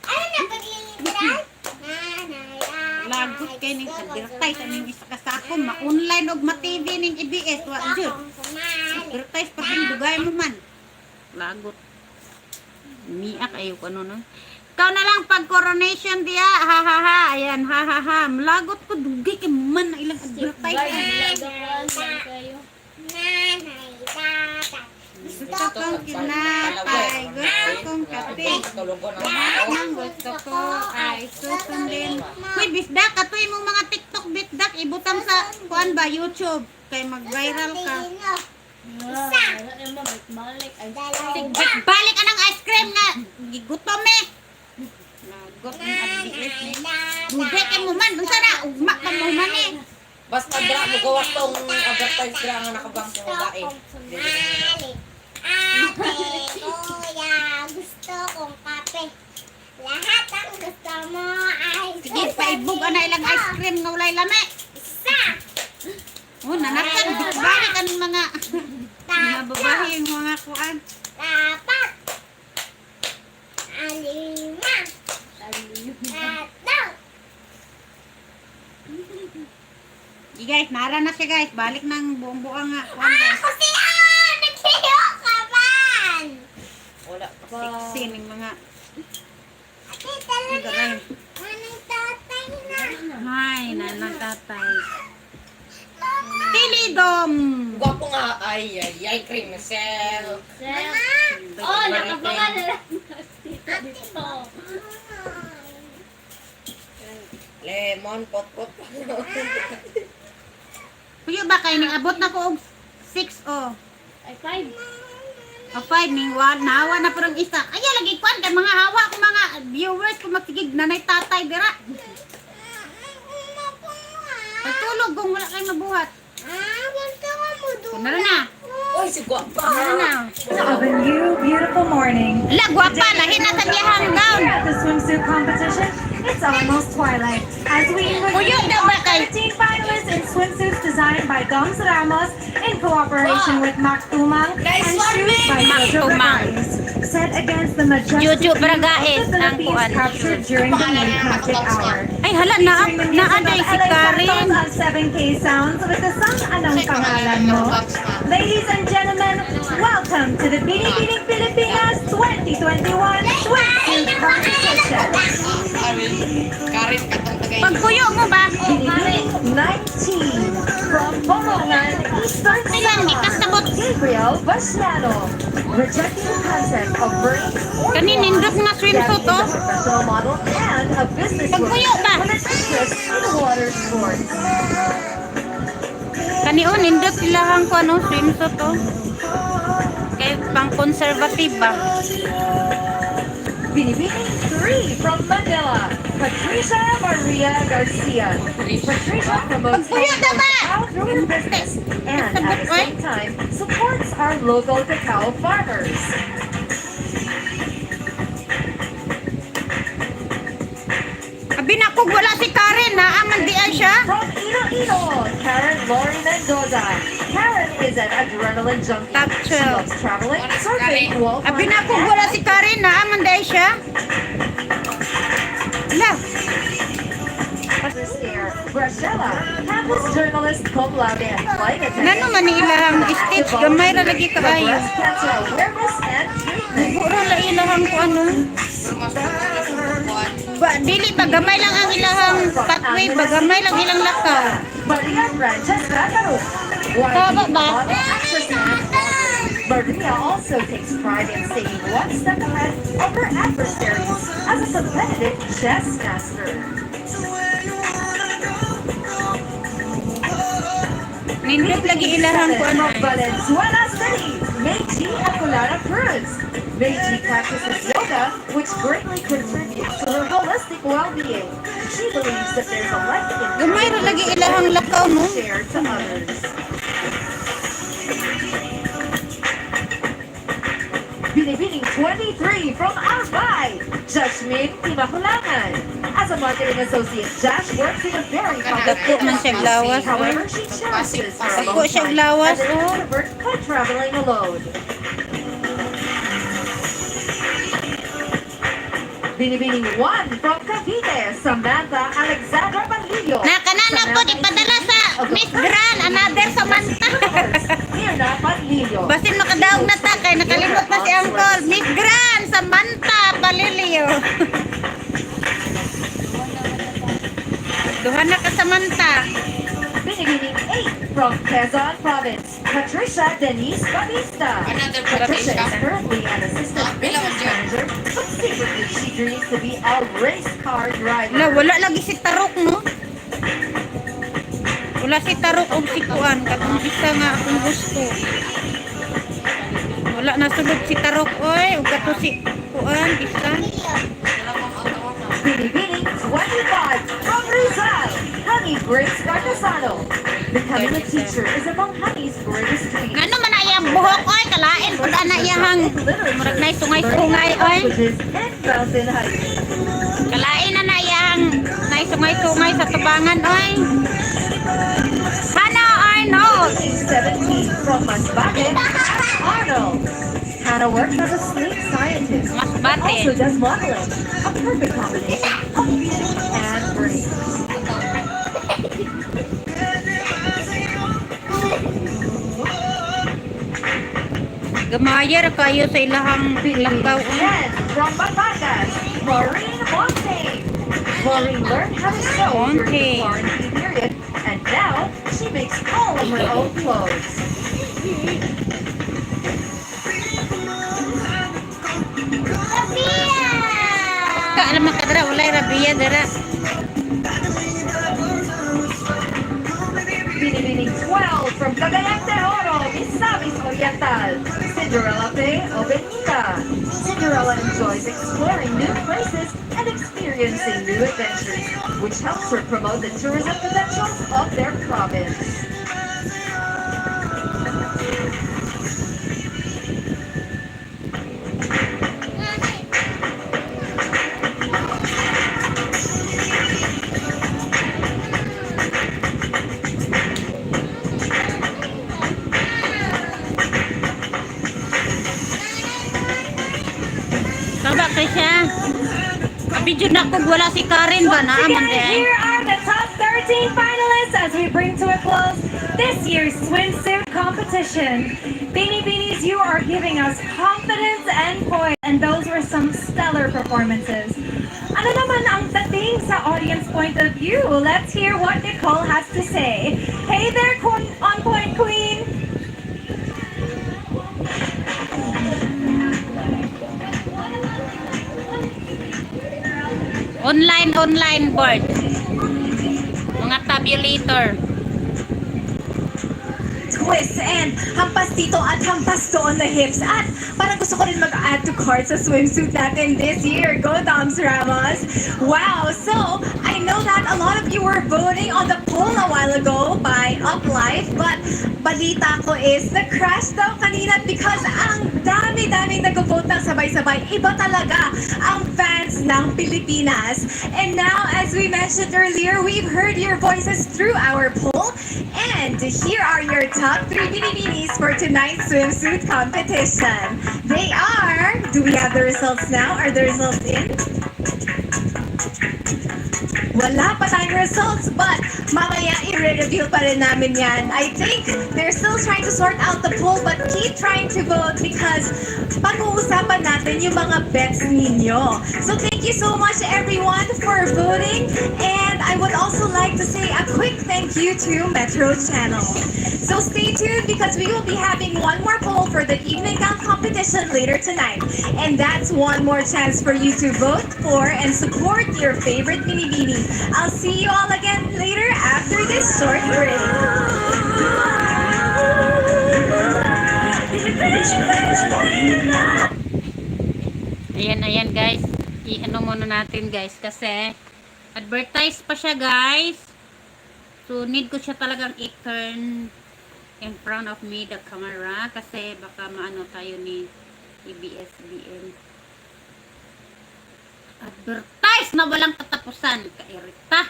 C: Ano na paglilingkuran? Nanay,
A: lagot kay ning advertise aning isa ka sako ma-online og ma-TV ning EBS wa jud. Advertise pa rin dugay mo man. Lagot. Miak ayo ko no. Ikaw na lang pag coronation diya. Ha ha ha. Ayan ha ha ha. Lagot ko dugay kay man na ilang advertise.
C: Nanay, tatay.
A: Gusto kong kinapay, gusto kong kape. Lahat ng gusto ko ay susundin. Uy, bisdak, katuloy mo mga TikTok bisdak, ibutang sa kuan ba, YouTube. Kay mag-viral ka.
C: Isa.
A: Balik anang ice cream nga. Gigutom eh. Nagot ang addict ni. Bude kay mo man, unsa na ugma ka mo man eh.
N: Basta dra mo gawas tong advertise dra nga nakabang sa mga eh.
C: Ate, kuya, gusto kong kape. Lahat ang gusto mo ay
A: Sige, paibog ana ilang ice cream nga walay lami.
C: isa.
A: Oh, nanakad balik ang mga babae yung mga kuan.
C: Dapat. Alima. Tatlo.
A: Sige guys, nara na siya guys. Balik ng buong-buong nga. Kuan guys.
C: Kasi nagsiyo ka man.
N: Wala pa.
A: Sexy ng mga
C: Ate, talaga.
A: garay.
C: Anong tatay na?
A: Hay, nanang tatay. Tilidom.
N: Gwapo nga ay cream cell.
C: Oh, nakabaga na lang.
N: Lemon pot.
A: Kuya ba kayo ning abot na ko og 6 oh.
C: Ay, 5.
A: O 5 ning one. Nahawa na parang isa. Ay, lagi kuan kay mga hawa ko mga viewers ko magsigig nanay tatay dira. Pagtulog kung wala kay mabuhat.
C: Gusto ko mo doon.
A: Kunara na.
N: Oy, si gwapo.
A: Kunara na.
B: Of a new beautiful morning.
A: Ala, gwapa. Lahi na sa diyahang gown.
B: Here at the swimsuit competition, it's almost twilight. As we
A: Kuya daw ba kay
B: 13 finalists in swimsuits designed by Doms Ramos in cooperation with Mac Tumang and shoes by
A: Mac
B: Jojo
A: Tumang.
B: Bragais, set against the majestic
A: Jojo
B: views
A: Bragais
B: of the
A: ang
B: Philippines
A: kuan.
B: captured during the main magic hour.
A: Ay, hala na.
B: Featuring the music
A: Naaday
B: of
A: si
B: LA
A: Karin.
B: Santos on 7K Sounds with the song Anong Pangalan Mo. Ladies and gentlemen, welcome to the Binibining Pilipinas 2021 Swimsuit Competition.
N: Karin katong tagay.
A: Pagpuyo mo ba?
B: Binibining 19 from Borongan, Eastern
A: Ayan,
B: Samar,
A: ikasabot.
B: Gabriel Basiano, rejecting the concept of brains or
A: Kani nindot nga swimsuit
B: Gabby is a
A: oh.
B: professional model and a businesswoman
A: Pagpuyo ba?
B: with an interest in water sports.
A: Kani oh, nindot ilahang ko ano, swimsuit oh. Kay pang conservative ba?
B: Binibining 3 from Manila, Patricia Maria Garcia. Patricia promotes
A: Pagpuyo na ba?
B: cacao through her business and at the same time supports our local cacao farmers.
A: Abi na kog wala si Karen na ang mandian siya.
B: From Iloilo, Karen Lori Mendoza. Karen is an adrenaline junkie.
A: Top
B: She
A: 12.
B: loves traveling, surfing, wall
A: Abi na
B: climbing,
A: kog wala si Karen na ang mandian siya. La,
B: Rachela, campus journalist, cum laude, and flight attendant.
A: nano man ni ilahang stage gamay ra lagi
B: For
A: kaayo.
B: breast cancer awareness and treatment.
A: Puro la ilahang ko ano. Ba, dili ba gamay lang ang ilahang pathway ba gamay lang ilang lakaw.
B: Maria Francesca Caru.
A: Tama ba?
B: Actress and blogger. Maria also takes pride in staying one step ahead of her adversaries as a competitive chess master.
A: Nindot lagi ilahang ko ano.
B: From Valenzuela City, Meiji Acolana Cruz. Meiji practices yoga, which greatly contributes to her holistic well-being. She believes that there's a life in
A: Gamay ra lagi ilahang lakaw mo.
B: share to others. Binibining 23 from Albay, Jasmine Timahulangan. As a marketing associate, Josh works in a very
A: Dako man siya glawas.
B: However, she cherishes her
A: Dako
B: alone
A: siya
B: time
A: glawas.
B: as an introvert when traveling alone. Binibining 1 from Cavite, Samantha Alexandra Manlillo.
A: Nakanan po ipadala sa Miss Gran, another Samantha.
B: Mirna Manlillo.
A: Basin makadaog na ta kay nakalimot na si Uncle. Miss Gran, Samantha Palilio. Duha na ka Samantha.
B: Binibining 8 from Quezon Province, Patricia Denise Batista. Patricia is currently an assistant business manager, but secretly she dreams to be a race car driver.
A: Wala lagi si Tarok, no? Wala si Tarok o si Kuan. Katong isa nga akong gusto. Wala nasunod si Tarok, oy. O kato si Kuan, isa.
B: Binibining 25 from Rizal, Honey Grace Cardasano. Becoming a teacher is among Honey's greatest dreams.
A: Nga naman na iyang buhok, oy. Kalain po na iyang marag na sungay-sungay, oy. Kalain na iyang na sungay-sungay sa tubangan, oy. Hannah Arnold.
B: 17 from Masbate, Arnold. Hannah works as a sleep scientist.
A: Masbate.
B: Also does modeling. A perfect combination of beauty and brains.
A: Gamayar kayo sa ilahang langgaw.
B: Yes, from Batangas, Maureen Monte. Maureen learned how to sew during the quarantine period, and now she makes all of her own clothes.
A: Alam ka dara, walay rabiya dara.
B: Binibining 12 from Cagayan de Oro, Misamis Oriental, Cinderella P. Obenita. Cinderella enjoys exploring new places and experiencing new adventures, which helps her promote the tourism potentials of their province.
A: Taba kay siya. Abidyo na kung wala si Karen ba na aman
K: Here are the top 13 finalists as we bring to a close this year's swimsuit competition. Binibinis, you are giving us confidence and poise, and those were some stellar performances. Ano naman ang dating sa audience point of view? Let's hear what Nicole has to say. Hey there, on point queen!
A: Online board. Mga tabulator.
K: Twist and hampas dito at hampas doon the hips. At parang gusto ko rin mag-add to cart sa swimsuit natin this year. Go, Toms Ramos! Wow! So, I know that a lot of you were voting on the poll a while ago by UpLife, but balita ko is na-crash daw kanina because ang dami-daming nag-vote ng sabay-sabay. Iba talaga ang fans ng Pilipinas. And now, as we mentioned earlier, we've heard your voices through our poll. And here are your top 3 Binibinis for tonight's swimsuit competition. They are, do we have the results now? Are the results in? Wala pa tayong results, but mamaya i-reveal pa rin namin yan. I think they're still trying to sort out the poll, but keep trying to vote because pag-uusapan natin yung mga bets ninyo. So thank you so much everyone for voting, and I would also like to say a quick thank you to Metro Channel. So stay tuned because we will be having one more poll for the evening gown competition later tonight. And that's one more chance for you to vote for and support your favorite Binibini. I'll see you all again later after this short break.
A: Ayan guys. I-ano muna natin guys kasi advertise pa siya guys. So need ko siya talagang i-turn in front of me the camera kasi baka maano tayo ni ABS-CBN. Advertise na walang katapusan. Kairita.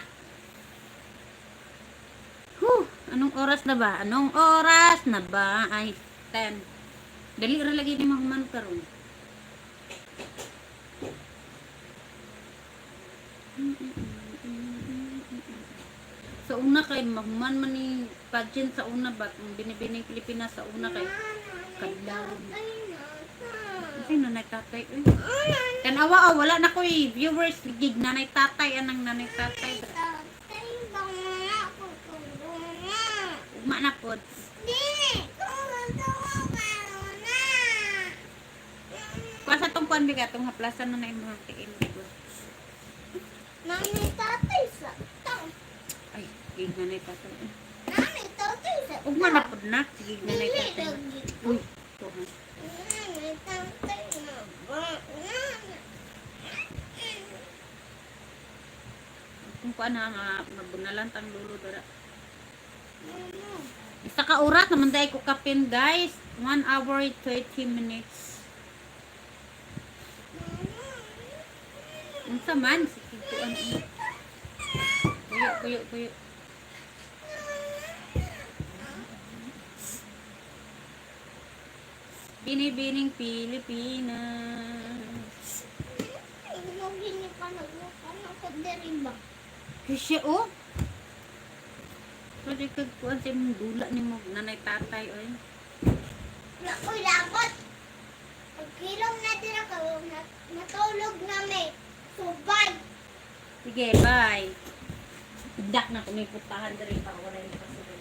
A: Anong oras na ba? Anong oras na ba? Ay, 10. Dali ra lagi ni mahuman karon. Sa una kay mahuman man ni pageant sa una ba? Ang Binibining Pilipinas sa una kay kadlaw. Sino nanay tatay? Tanawa wala na ko viewers gig nanay tatay anang nanay tatay. Ugma na pod. Kuha tong kuan bigat tong haplasan na yung mga tiin.
C: Nanay tatay sa tao.
A: Ay, gignanay tatay.
C: Nanay tatay sa tao.
A: Ug manapod na, gignanay
C: Dili
A: tatay.
C: lagi.
A: Uy, tuhan.
C: Nanay tatay na ba? Nanay.
A: Kung kuan na nga mabunalan tang lulo dara. Isa ka oras naman dahil ko kapin guys. 1 hour 30 minutes. Unsa man sige tuan ini. Kuyo. Binibining Pilipinas.
C: Mo gini pa ko diri ba?
A: Kasi oh. Pwede kag kuan sa imong dula ni mo nanay tatay oy.
C: Uy, dapat. Pagkilom na dira ka, natulog na may subay.
A: Sige, bye. Dak na kung may putahan diri pa wala ni pasulod.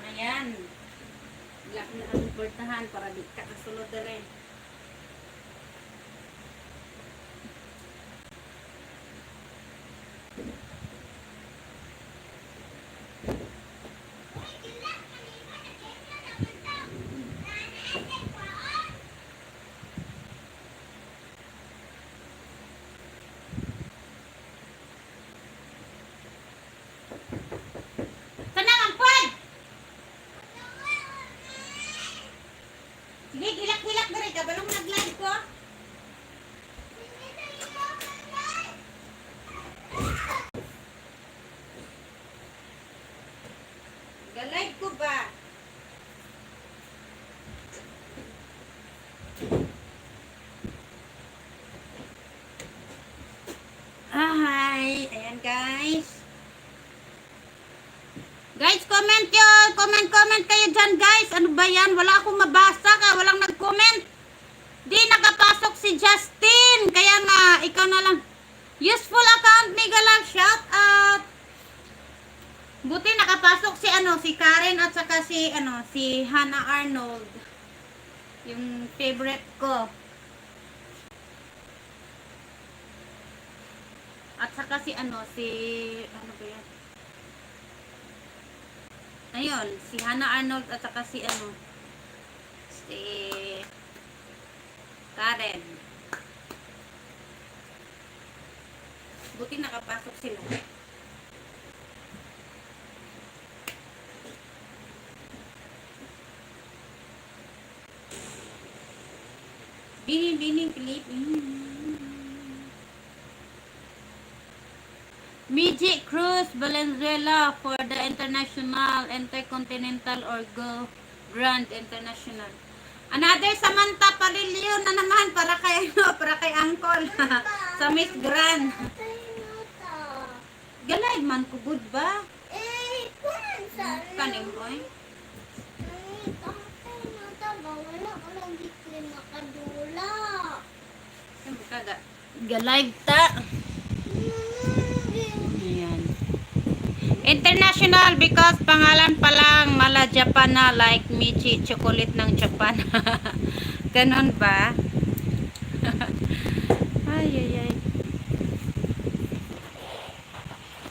A: Ayan. Dak na ang putahan para di ka kasulod diri. Sana ang pod! Sige, gilak-gilak diri ka. Balong nag-live ko. Ga-live ko ba? Hi! Ayan guys. Guys, comment yun. Comment kayo dyan guys. Ano ba yan? Wala akong mabasa ka. Walang nag-comment. Di nakapasok si Justin. Kaya nga, ikaw na lang. Useful account, mega love, shout out. Buti nakapasok si si Karen at saka si Hannah Arnold. Yung favorite ko. At saka si ano ba yan? Ayun, si Hannah Arnold at saka si Karen. Buti nakapasok sila. Binibining Pilipinas. Miji Cruz Valenzuela for the International Intercontinental or Go Grand International. Another Samantha Parilio na naman para kay Uncle sa Miss Grand. Galay man ko good ba?
C: Kunan sa
A: Kaning oy.
C: wala ko lang gitli makadula.
A: Galive ta. Ayan. International because pangalan pa lang mala Japan na like Michi chocolate ng Japan. Ganon ba? ay.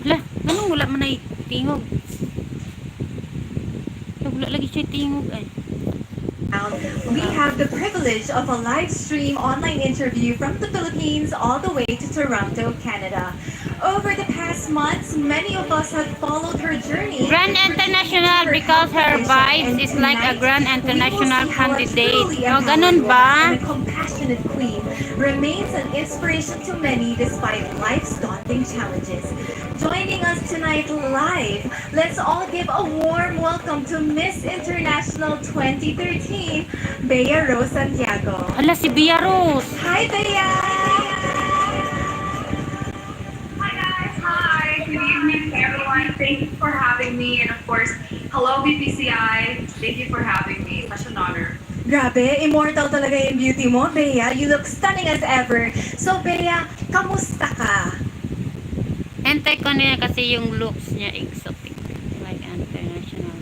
A: Lah, anong wala man ay tingog? Wala lagi siya tingog ay.
B: We have the privilege of a live stream online interview from the Philippines all the way to Toronto, Canada. Over the past months, many of us have followed her journey.
A: Grand International because her vibes is like a Grand International candidate. O, ganun ba?
B: And a compassionate queen remains an inspiration to many despite life's daunting challenges. Joining us tonight live, let's all give a warm welcome to Miss International 2013, Bea Rose Santiago.
A: Ala, si Bea Rose.
B: Hi, Bea!
I: Hi guys, hi. Good evening to everyone. Thank you for having me. And of course, hello BPCI. Thank you for having me. Such an honor.
B: Grabe, immortal talaga yung beauty mo, Bea. You look stunning as ever. So, Bea, kamusta ka?
A: Hintay ko niya kasi yung looks niya exotic. Like international.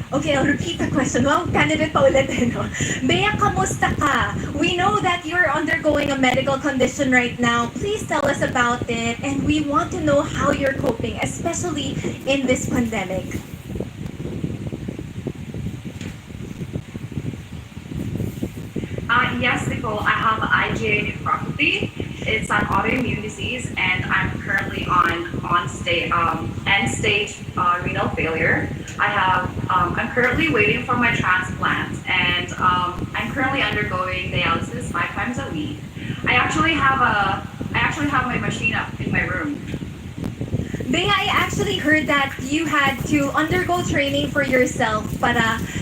O: Okay, I'll repeat the question. Wow, candidate pa ulit eh, no? Bea, kamusta ka? We know that you're undergoing a medical condition right now. Please tell us about it, and we want to know how you're coping, especially in this pandemic.
P: Yes, Nicole, I have IgA nephropathy. It's an autoimmune disease, and I'm currently on end stage renal failure. I'm currently waiting for my transplant, and I'm currently undergoing dialysis 5 times a week. I actually have my machine up in my room.
O: Bea, I actually heard that you had to undergo training for yourself, but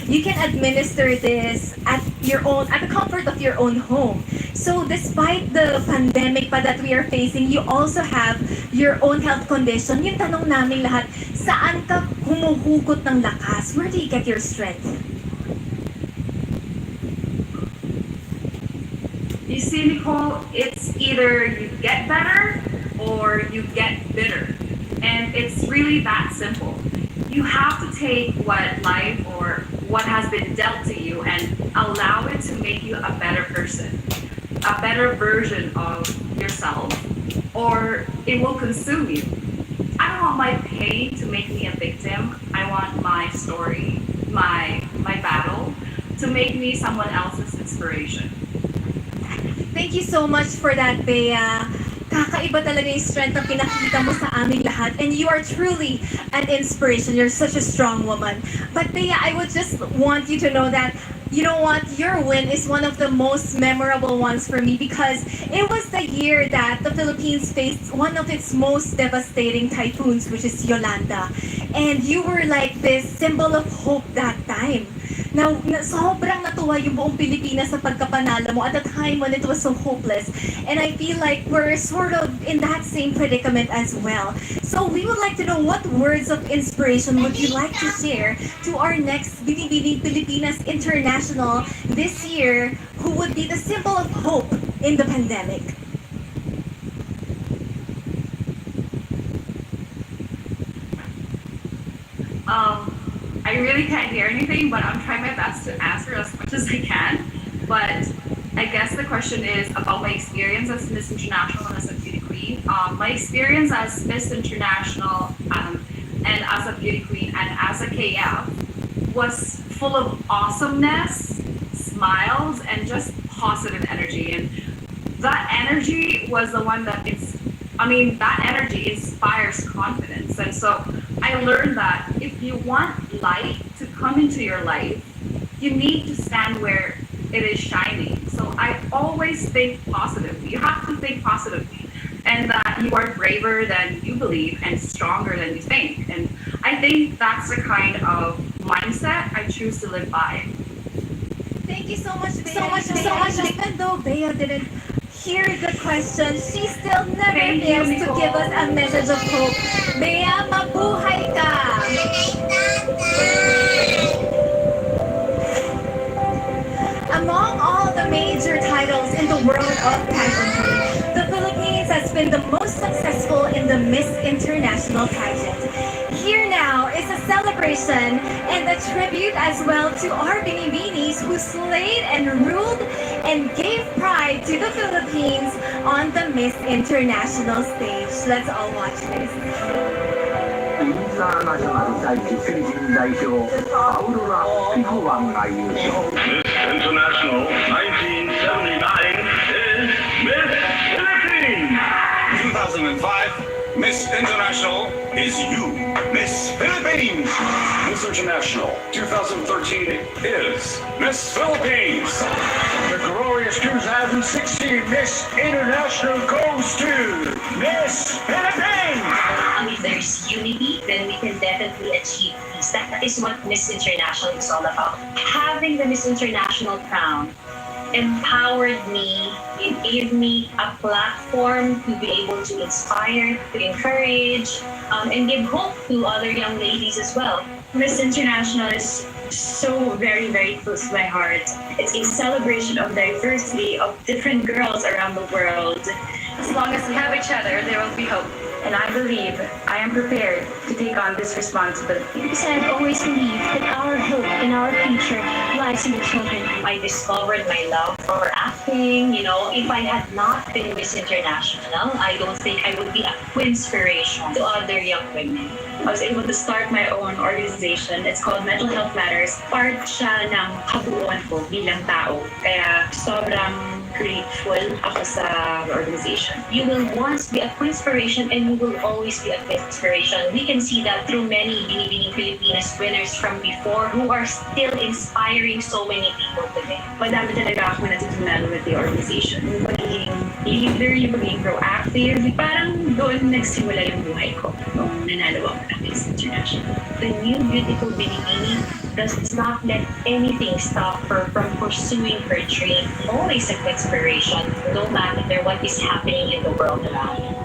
O: you can administer this at the comfort of your own home. So despite the pandemic pa that we are facing, you also have your own health condition. Yung tanong namin lahat, saan ka humuhugot ng lakas? Where do you get your strength?
P: You see, Nicole, it's either you get better or you get bitter. And it's really that simple. You have to take what life or what has been dealt to you and allow it to make you a better person, a better version of yourself, or it will consume you. I don't want my pain to make me a victim. I want my story, my battle, to make me someone else's inspiration.
O: Thank you so much for that, Bea. Kakaiba talaga yung strength na pinakita mo sa aming lahat. And you are truly an inspiration. You're such a strong woman. But Bea, I would just want you to know that, you know what, your win is one of the most memorable ones for me because it was the year that the Philippines faced one of its most devastating typhoons, which is Yolanda. And you were like this symbol of hope that time. Now, sobrang natuwa yung buong Pilipinas sa pagkapanalo mo at a time when it was so hopeless. And I feel like we're sort of in that same predicament as well. So we would like to know what words of inspiration would you like to share to our next Binibining Pilipinas International this year, who would be the symbol of hope in the pandemic?
P: I really can't hear anything, but I'm trying my best to answer as much as I can. But I guess the question is about my experience as Miss International and as a beauty queen. My experience as Miss International and as a beauty queen and as a KF was full of awesomeness, smiles, and just positive energy. And that energy was the one that that energy inspires confidence. And so I learned that if you want light to come into your life, you need to stand where it is shining. So I always think positively. You have to think positively. And that you are braver than you believe and stronger than you think. And I think that's the kind of mindset I choose to live by.
O: Thank you so much, Bea. Even though Bea didn't hear the question, she still never fails to give us a message of hope. Bea, mabuhay ka! Among all the major titles in the world of pageantry, the Philippines has been the most successful in the Miss International pageant. Here now is a celebration and a tribute as well to our Binibinis who slayed and ruled and gave pride to the Philippines on the Miss International stage. Let's all watch this.
Q: International title Philippine 代表 Aurora Pihuang ay優勝
D: Miss International 1979 is Miss Philippines. 2005, Miss International is you, Miss Philippines. Miss International 2013 is Miss Philippines.
Q: The glorious 2016 Miss International goes to Miss Philippines.
R: If there's unity, then we can definitely achieve peace. That is what Miss International is all about. Having the Miss International crown empowered me, it gave me a platform to be able to inspire, to encourage, and give hope to other young ladies as well. Miss International is so very, very close to my heart. It's a celebration of diversity of different girls around the world.
S: As long as we have each other, there will be hope.
P: and I believe I am prepared to take on this responsibility.
R: Because I've always believed that our hope and our future lies in the children. I discovered my love for acting. You know, if I had not been Miss International, I don't think I would be a inspiration to other young women.
P: I was able to start my own organization. It's called Mental Health Matters. Part siya ng kabuuan ko bilang tao. Kaya sobrang grateful ako sa organization.
R: You will once be a inspiration and you will always be a inspiration. We can see that through many Binibining Pilipinas winners from before who are still inspiring so many people today.
P: Madami talaga ako natutunan with the organization. Yung pagiging leader, yung pagiging proactive, parang doon nagsimula yung buhay ko. Nung nanalo ako ng Miss International.
R: The new beautiful Binibini does not let anything stop her from pursuing her dream. Always an inspiration, no matter what is happening in the world around her.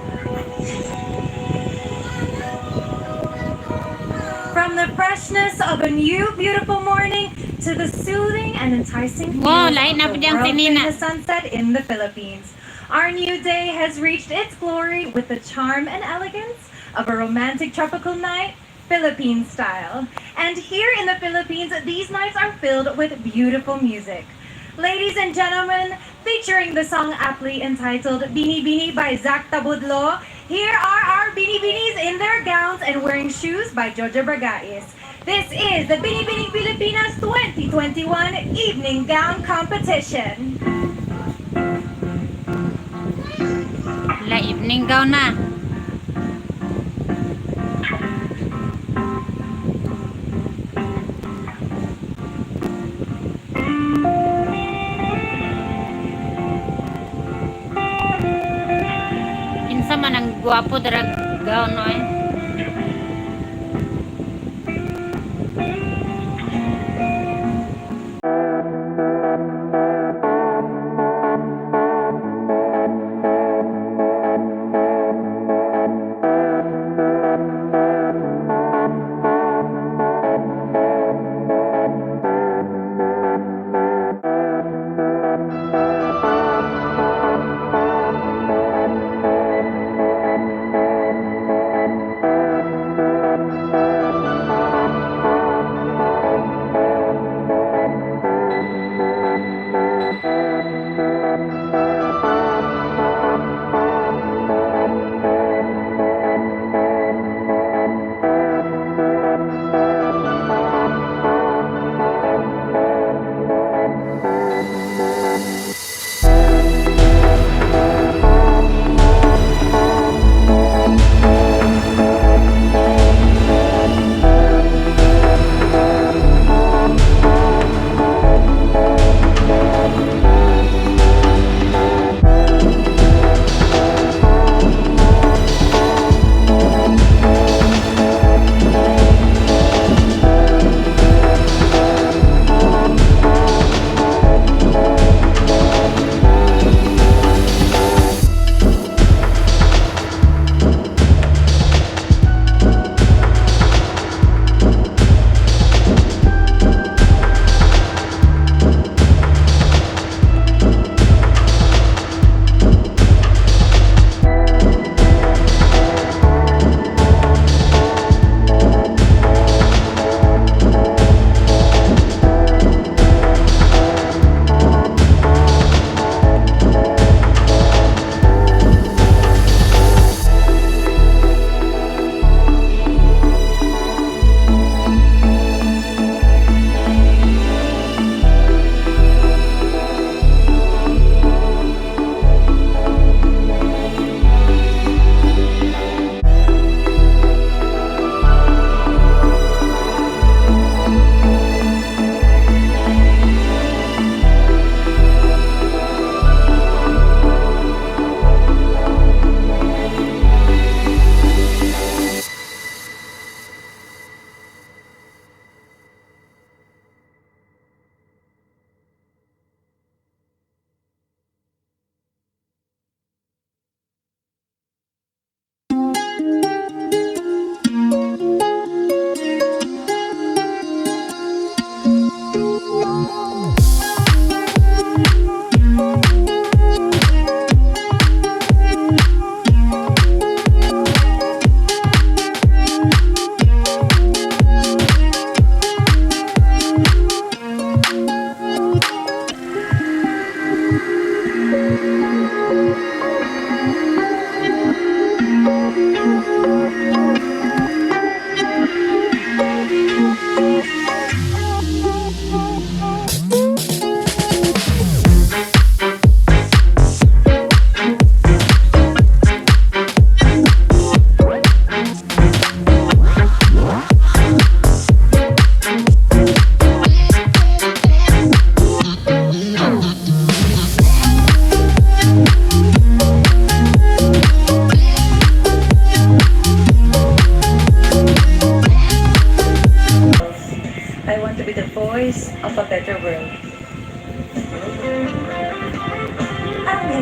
O: From the freshness of a new beautiful morning to the soothing and enticing
A: Wow,
O: feels
A: lain na
O: of
A: po
O: the
A: diyang tinina.
O: world-famous sunset in the Philippines. Our new day has reached its glory with the charm and elegance of a romantic tropical night, Philippine style. And here in the Philippines, these nights are filled with beautiful music. Ladies and gentlemen, featuring the song aptly entitled Binibini by Zach Tabudlo, here are our Binibinis in their gowns and wearing shoes by Jojo Bragais. This is the Binibining Pilipinas 2021 Evening Gown Competition.
A: La evening gown na. Kinsa man ang gwapo dara gown no eh.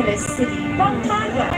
B: Angeles City, Pampanga.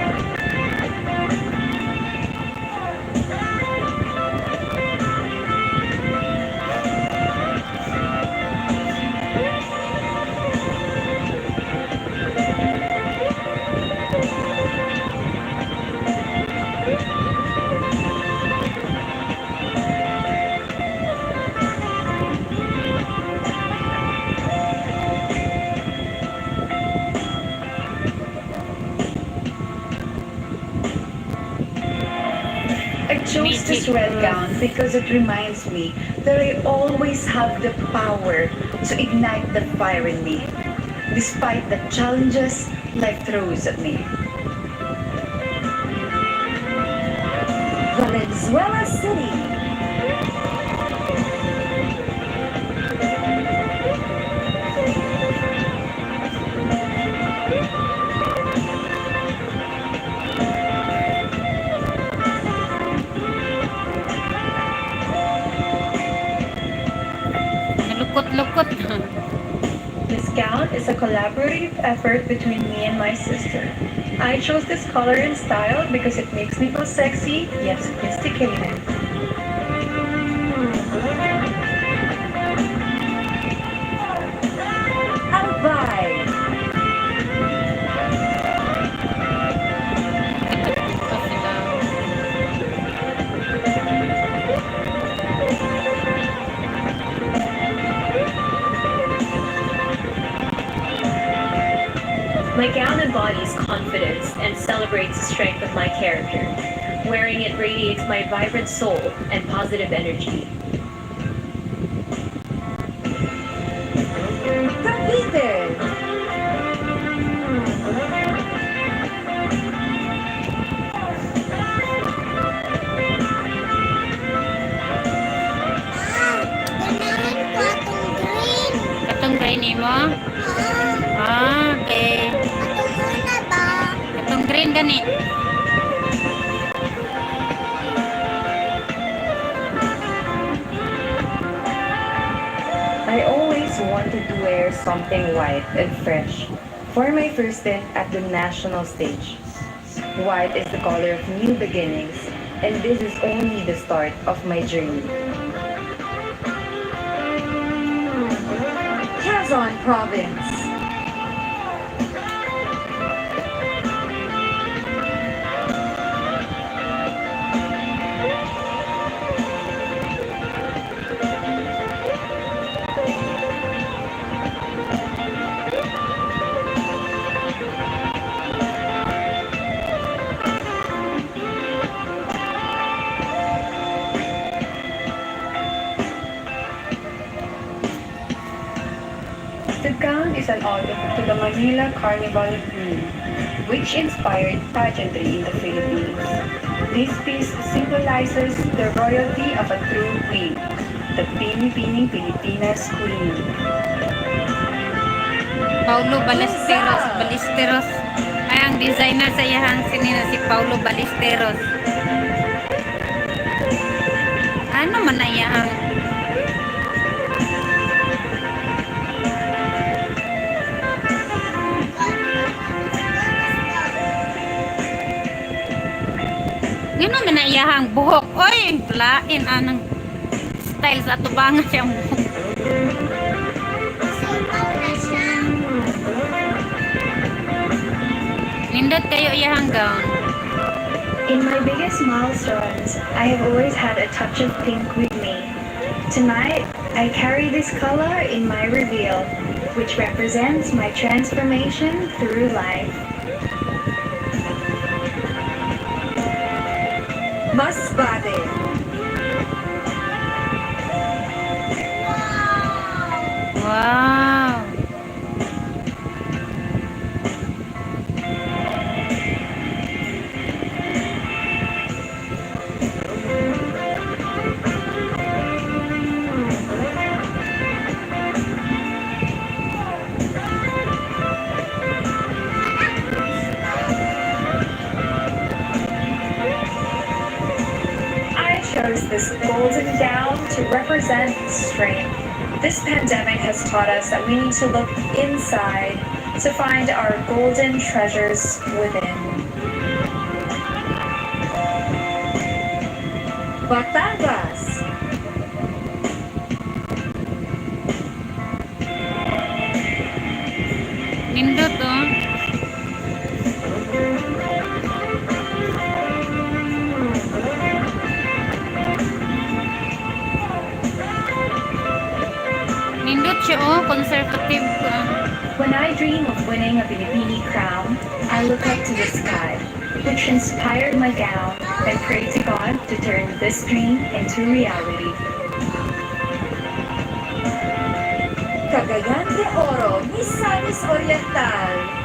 B: I chose this red gown because it reminds me that I always have the power to ignite the fire in me, despite the challenges life throws at me. Valenzuela City.
A: Lukot-lukot.
B: This gown is a collaborative effort between me and my sister. I chose this color and style because it makes me feel sexy yet sophisticated. Albay.
R: My gown embodies confidence and celebrates the strength of my character. Wearing it radiates my vibrant soul and positive energy.
B: Cavite.
A: Katong green mo? Okay. Katong green gani.
B: I always wanted to wear something white and fresh for my first stint at the national stage. White is the color of new beginnings, and this is only the start of my journey. Quezon Province. The gown is an ode to the Manila Carnival theme, which inspired pageantry in the Philippines. This piece symbolizes the royalty of a true queen, the Binibining Pilipinas queen.
A: Paulo Ballesteros. Ay, ang designer sa iyang sinina si Paulo Ballesteros. Ano man na iyang? Gano'n man na iyahang buhok. Oy, lain anang style sa atubangan siyang buhok. Nindot kayo iyahang gown.
B: In my biggest milestones, I have always had a touch of pink with me. Tonight, I carry this color in my reveal, which represents my transformation through life. Masbate.
A: Wow.
B: Chose this golden gown to represent strength. This pandemic has taught us that we need to look inside
S: to find our golden treasures within.
B: Batangas.
A: Nindot oh. Nindot siya oh, conservative ka.
S: When I dream of winning a Binibini crown, I look up to the sky, which inspired my gown, and pray to God to turn this dream into reality.
B: Cagayan de Oro, Misamis Oriental.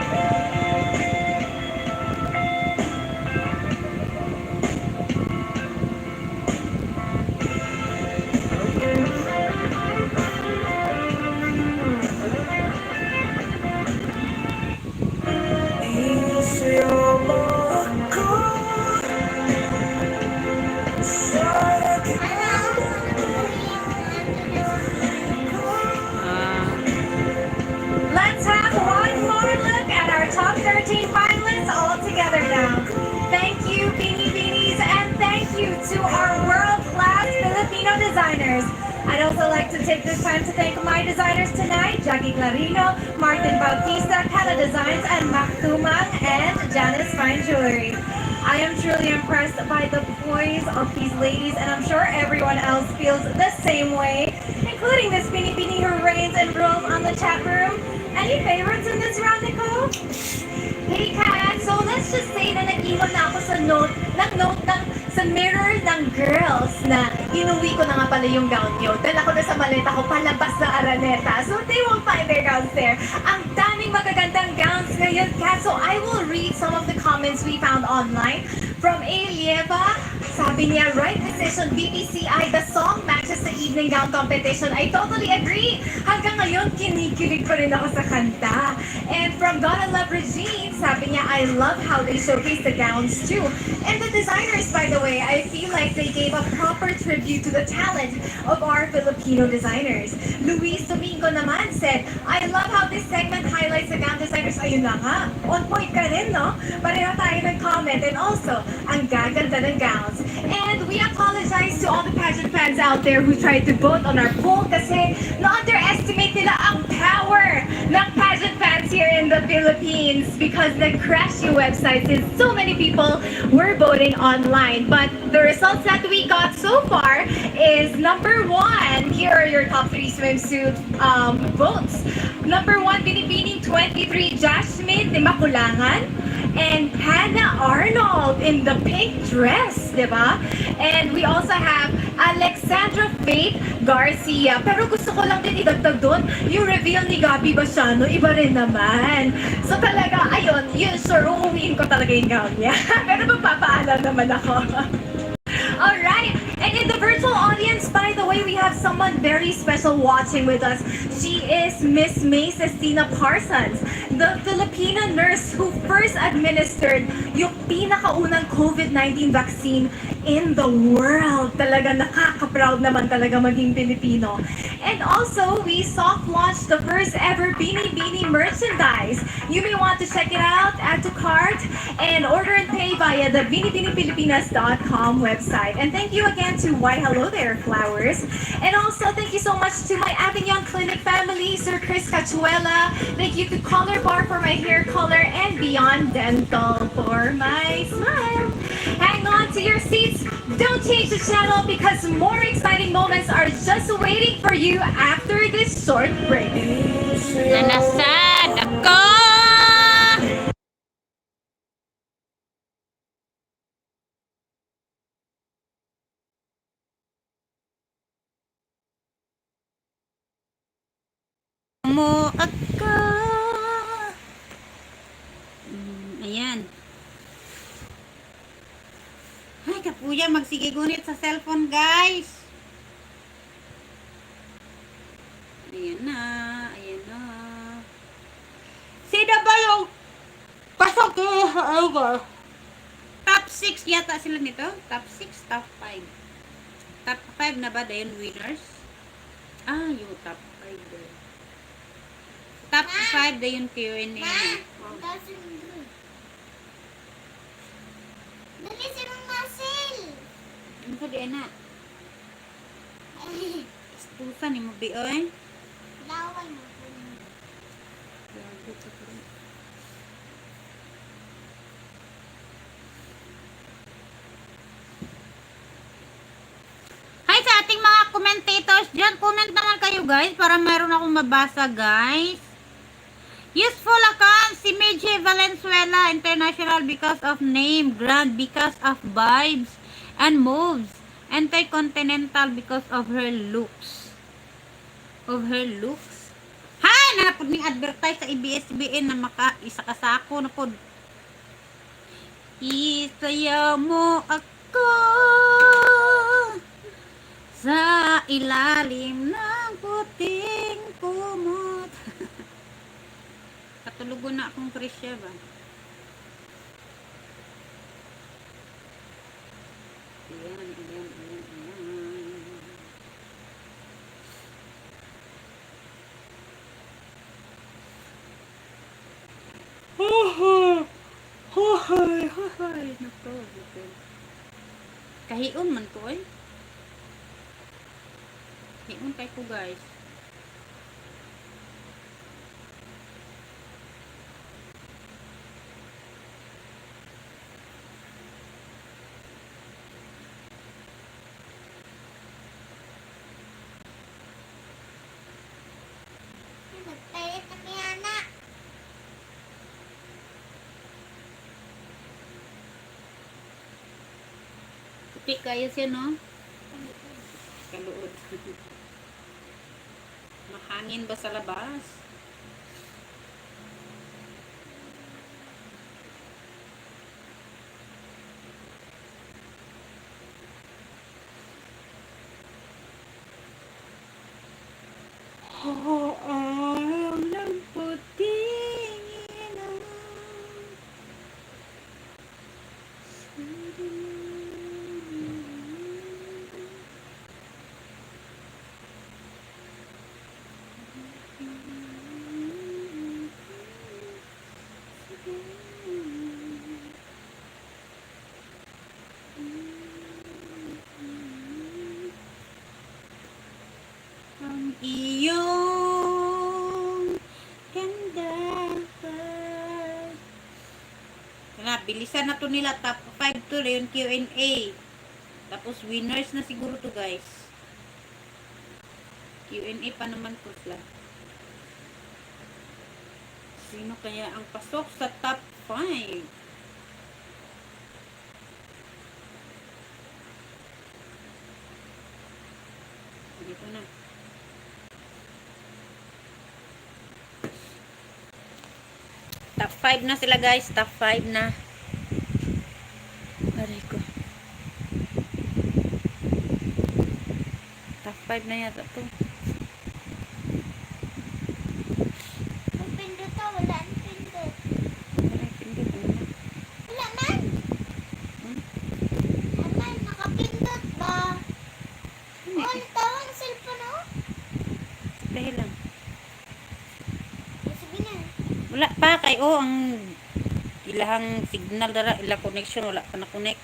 O: Let's have one more look at our top 13 finalists all together now. Thank you, Binibinis, and thank you to our world-class Filipino designers. I'd also like to take this time to thank my designers tonight, Jackie Clarino, Martin Bautista, Kala Designs, and Mac Tumang, and Janice Fine Jewelry. I am truly impressed by the poise of these ladies, and I'm sure everyone else feels the same way, including this Binibini who reigns and rules on the chat room. Any favorites in this round, Nicole? Hey, Kat! So let's just say na nag-iwan na ako sa note sa mirror ng girls na inuwi ko na nga pala yung gown nyo. Dala ko na sa maleta ko palabas ng Araneta. So they won't find their gowns there. Ang daming magagandang gowns ngayon, Kat. So I will read some of the comments we found online. From Elieva, sabi niya, right decision, BPCI, the song matches the evening gown competition. I totally agree. Hanggang ngayon, kinikilig pa rin ako sa kanta. And from Gotta Love Regine, sabi niya, I love how they showcase the gowns too. And the designers, by the way, I feel like they gave a proper tribute to the talent of our Filipino designers. Luis Domingo naman said, I love how this segment highlights the gown designers. Ayun na nga, on point ka rin, no? Pareho tayo ng comment. And also, ang gaganda ng gowns. And we apologize to all the pageant fans out there who tried to vote on our poll kasi na-underestimate nila ang power ng pageant fans here in the Philippines because the Crash You website, since so many people were voting online. But the results that we got so far is number 1. Here are your top 3 swimsuit votes. Number 1, Binibining 23, Jasmine de Maculangan, and Hannah Arnold in the pink dress, di ba? And we also have Alexandra Faith Garcia. Pero gusto ko lang din idagdag doon, yung reveal ni Gabi Basiano, iba rin naman. So talaga, ayun, yun, sure, uuwiin ko talaga yung gown niya. Pero magpapaalam naman ako. Alright, and in the virtual audience, by the way, we have someone very special watching with us. She is Miss May Cestina Parsons, the Filipina nurse who first administered yung pinakaunang COVID-19 vaccine in the world. Talaga nakaka-proud naman talaga maging Pilipino. And also, we soft-launched the first ever Binibini merchandise. You may want to check it out, add to cart, and order and pay via the binibinipilipinas.com website. And thank you again to Why Hello There Flowers. And also, thank you so much to my Avignon Clinic family, Sir Chris Cachuela. Thank you to Color Bar for my hair color, and Beyond Dental for my smile. Hang on to your seats. Don't change the channel because more exciting moments are just waiting for you after this short break.
A: Nanasad ako! Mo ako. Ayan. Ay, kapuya, magsigigunit sa cellphone, guys. Ayan na, ayan na. Sino ba yung pasok over? Top 6 yata sila nito. Top 6, top 5. Top 5 na ba dahil winners? Ah, yung top 5 there. top 5 na yung Q&A na.
C: Dali si Mang Marcel.
A: Ano ka di na? Istusan ni mo bi oy.
C: Lawan mo.
A: Hi sa ating mga commentators dyan. Comment naman kayo guys para mayroon akong mabasa guys. Useful account si Meiji Valenzuela International because of name. Grand because of vibes and moves. Intercontinental because of her looks. Hi! Napod ning advertise sa ABS-CBN na isa ka sa ako na pod. Isayaw mo ako sa ilalim ng puting kumot. Katulugon na akong Krisya ba? Ayan. Hoy. Nako. Kahiun man ko eh. Kahiun kay ko guys.
C: Nagtalit na kay anak.
A: Puti kayo siya no? Kaluod. Mahangin ba sa labas? Ang ng puting ilaw. Ang iyong ganda pa. Bilisan na to nila. Top 5 to yung Q&A. Tapos winners na siguro to guys. Q&A pa naman po sila. Sino kaya ang pasok sa top 5? Dito na. Top 5 na sila guys. Top 5 na. Aray ko. Top 5 na yata to.
C: Ang pindot to, wala ang pindot.
A: Aray, pindot ano?
C: Wala man. Aman, nakapindot ba? On, tawang cellphone oh.
A: Dahil lang.
C: Sabi na.
A: Wala pa kay ang ilahang signal dara, ila connection wala pa na connect.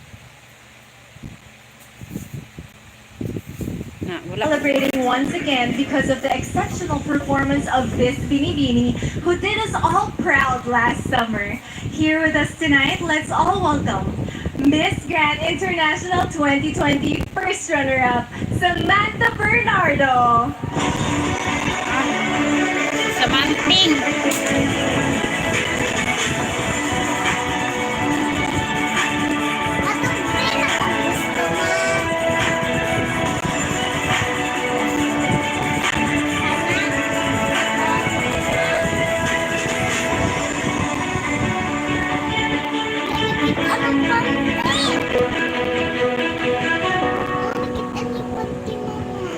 O: Celebrating once again because of the exceptional performance of this Binibining who did us all proud last summer. Here with us tonight, let's all welcome Miss Grand International 2020 first runner-up, Samantha Bernardo.
A: Samanting.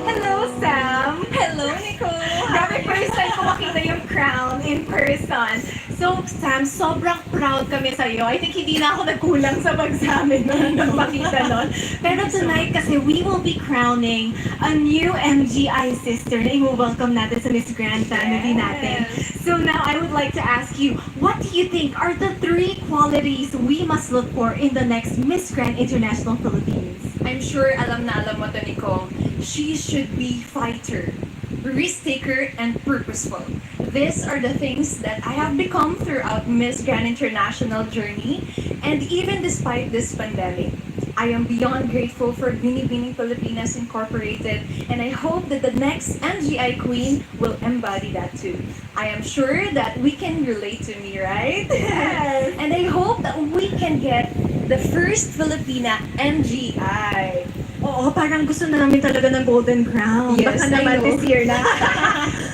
O: Hello, Sam. Hello, Nicole. Grabe, first time ko makita yung crown in person. So, Sam, sobrang proud kami sa'yo. I think hindi na ako nagkulang sa pagsamin nung nagpakita nun. Pero tonight kasi we will be crowning a new MGI sister na i-welcome natin sa Miss Grand family natin. So now I would like to ask you, what do you think are the 3 qualities we must look for in the next Miss Grand International Philippines?
T: I'm sure alam na alam mo to, Nicole. She should be fighter, risk taker, and purposeful. These are the things that I have become throughout Miss Grand International journey, and even despite this pandemic. I am beyond grateful for Binibining Pilipinas Incorporated, and I hope that the next MGI Queen will embody that too. I am sure that we can relate to me, right?
O: Yes.
T: And I hope that we can get the first Filipina MGI.
O: Oo, parang gusto na namin talaga ng Golden Crown.
T: Yes,
O: Baka
T: I
O: naman
T: know.
O: this year na.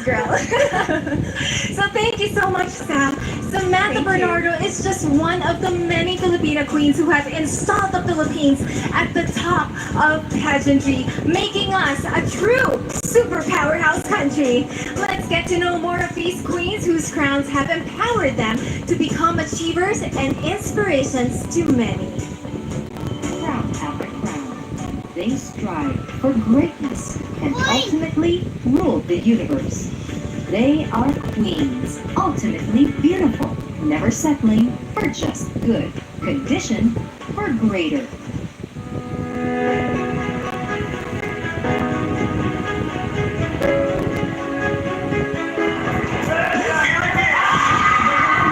T: Girl.
O: So thank you so much, Sam. Samantha Bernardo is just one of the many Filipina queens who have installed the Philippines at the top of pageantry, making us a true super powerhouse country. Let's get to know more of these queens whose crowns have empowered them to become achievers and inspirations to many.
B: Crown after crown, they strive for greatness and ultimately rule the universe. They are queens, ultimately beautiful, never settling for just good, conditioned for greater.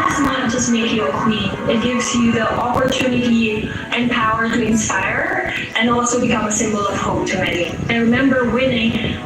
R: Does not just make you a queen, it gives you the opportunity and power to inspire and also become a symbol of hope to many. I remember winning.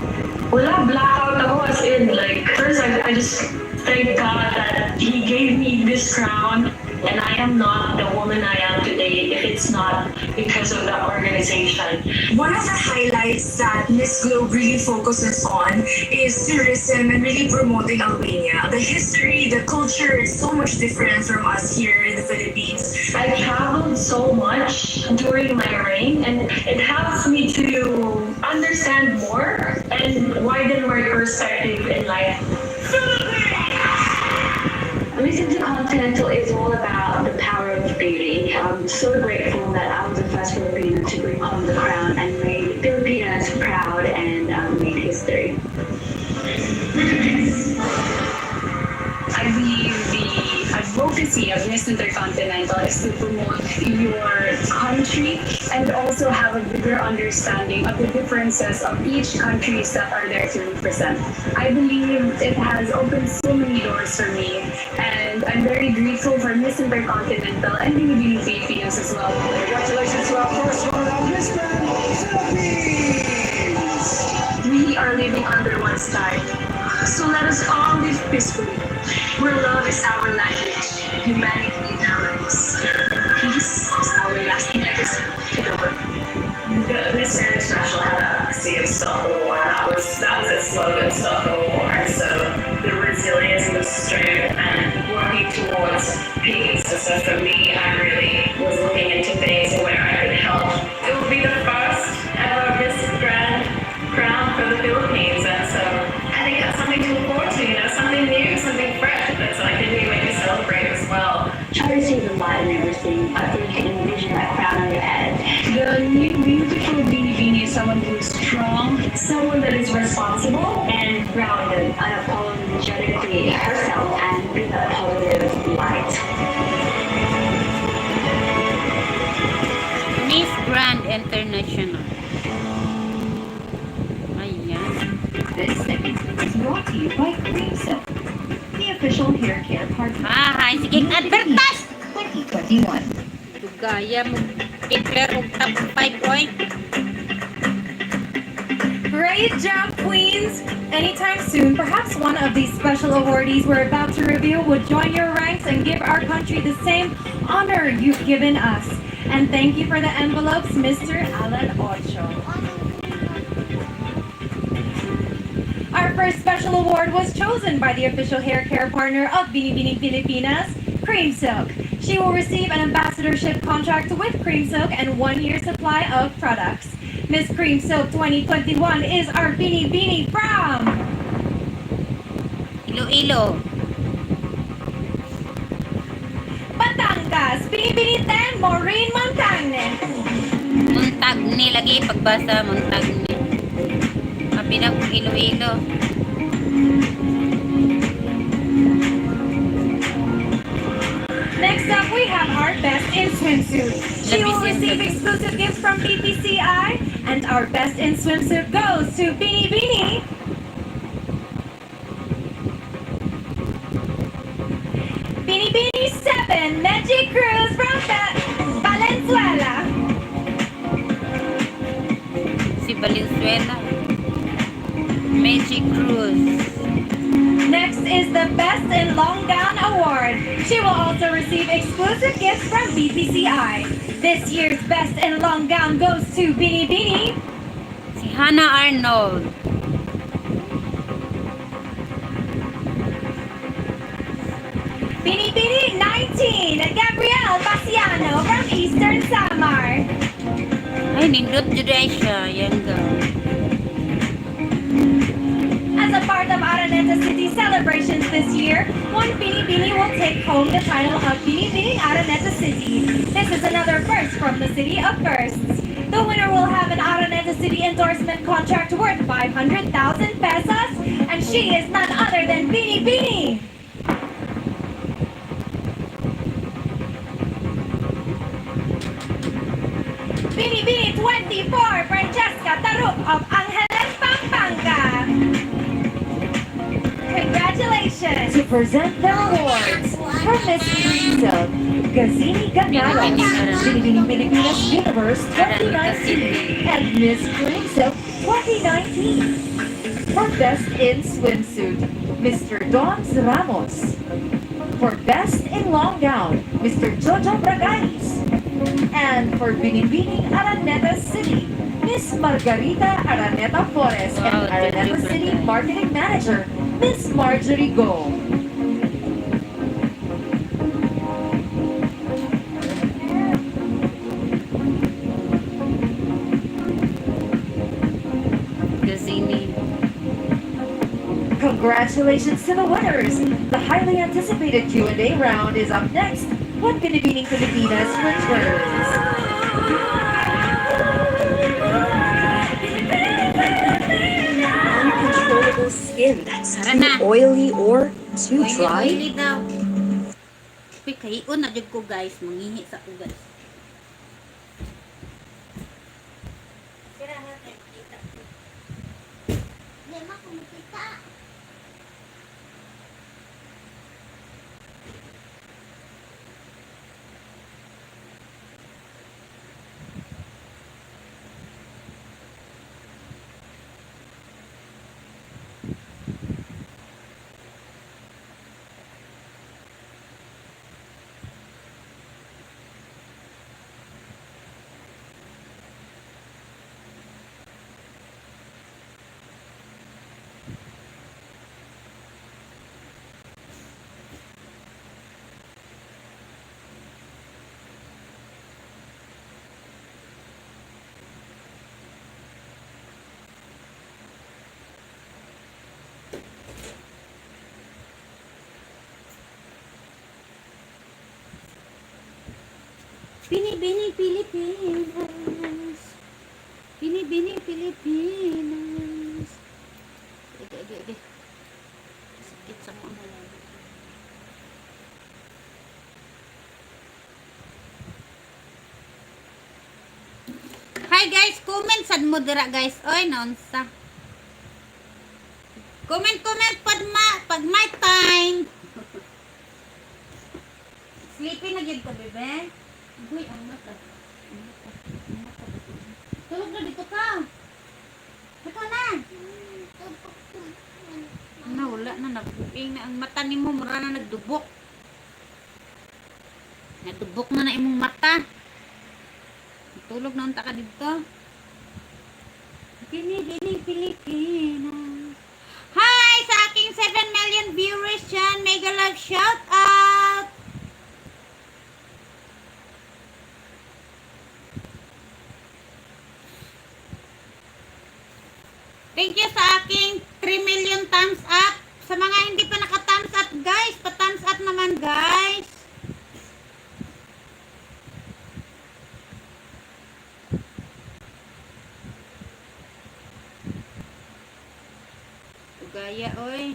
R: Wala, blackout ako as in, like, first I just thank God that He gave me this crown and I am not the woman I am today if it's not because of the organization.
U: One of the highlights that Miss Globe really focuses on is tourism and really promoting Albania. The history, the culture is so much different from us here in the Philippines.
R: I traveled so much during my reign and it helps me to understand more and widen my perspective in life. Miss Intercontinental is all about the power of beauty. I'm so grateful that I was the first Filipino to bring home the crown and made Filipinas proud and made history.
P: I believe the advocacy of Miss Intercontinental is to promote your country and also have a bigger understanding of the differences of each countries that are there to represent. I believe it has opened so many doors for me, and I'm very grateful for Miss Intercontinental and Binibining Filipinos as well.
Q: Congratulations to our first runner-up, Miss Grand Philippines!
R: We are living under one sky, so let us all live peacefully, where love is our language, humanity is our race, peace is our lasting legacy to the world.
P: The Miss Grand International had a say of stop the war. That was its slogan, stop the war. So the resilience and the strength and working towards peace. So for me, I really was looking into things where I could help. It will be the first ever Miss Grand Crown for the Philippines, and so I think that's something to look forward to. Something new, something fresh. That's I think we way to celebrate as well.
R: Try to save the light and everything, but then you can envision that crown on your head.
P: The new beautiful Binibini is someone who's strong,
R: Someone that is responsible and grounded, unapologetically herself and with a positive light.
A: Miss Grand International. Ayan.
B: This segment is brought to you by Cream Silk, the official hair care partner.
A: Hi, sige, advertise!
B: 2021.
A: Gaya mo, declare og top 5 point.
O: Great job, queens! Anytime soon, perhaps one of these special awardees we're about to reveal would join your ranks and give our country the same honor you've given us. And thank you for the envelopes, Mr. Alan Ocho. Our first special award was chosen by the official hair care partner of Binibining Pilipinas, Cream Silk. She will receive an ambassadorship contract with Cream Silk and 1-year supply of products. Miss Cream Silk 2021 is our Binibini from
A: Iloilo.
O: Batangas, Binibini 10, Maureen Montagne.
A: Montagne lagi pagbasa Montagne. Pinag Iloilo.
O: Next up, we have our best in swimsuit. She will receive exclusive gifts from BPCI, and our best in swimsuit goes to Binibining. Binibining 7, Magic Cruise from Valenzuela.
A: Si Valenzuela. Magic Cruise.
O: Next is the Best in Long Gown Award. She will also receive exclusive gifts from BPCI. This year's Best in Long Gown goes to Binibining.
A: Si Hannah Arnold.
O: Binibining 19, Gabrielle Pasiano from Eastern Samar.
A: Ay, nindot juday siya. Yan ga.
O: As a part of Araneta City celebrations this year, one Binibini will take home the title of Binibining Araneta City. This is another first from the City of Firsts. The winner will have an Araneta City endorsement contract worth 500,000 pesos, and she is none other than Binibini. Binibini 24, Francesca Tarup of Angeles, Pampanga. Congratulations! To present the awards for Miss Green Silk, Gazini Ganados, Binibining Pilipinas Universe 2019, and Miss Green Silk 2019. For Best in Swimsuit, Mr. Dons Ramos. For Best in Long Gown, Mr. Jojo Braganis. And for Binibining Araneta City, Miss Margarita Araneta Flores and Araneta City Marketing Manager, Miss Marjorie Go. Congratulations to the winners! The highly anticipated Q&A round is up next when Binibining Pilipinas returns.
E: Uncontrollable skin that's too oily or too dry.
A: Oily daw. Uy, kahion na jud ko guys. Mangihi sa ko guys. Binibining Pilipinas. Binibining Pilipinas. Ede. Sakit sa mga malalim. Hi guys, comment sad mo dira guys. Oy, nonsa. Comment pag my time. Sleepy na gyud ka, bebe. Uy, ang mata. Tulog na dito ka. Ikaw na. Wala na. Nagbuking na. Ang mata ni mo, mura na nagdubok. Nadubok na na imong mata. Tulog na unta ka dito. Binibining Pilipinas. Hi! Sa aking 7 million viewers dyan. Mega love shout out! Thank you sa aking 3 million thumbs up. Sa mga hindi pa naka-thumbs up, guys, pa-thumbs up naman, guys. Gaya, oy.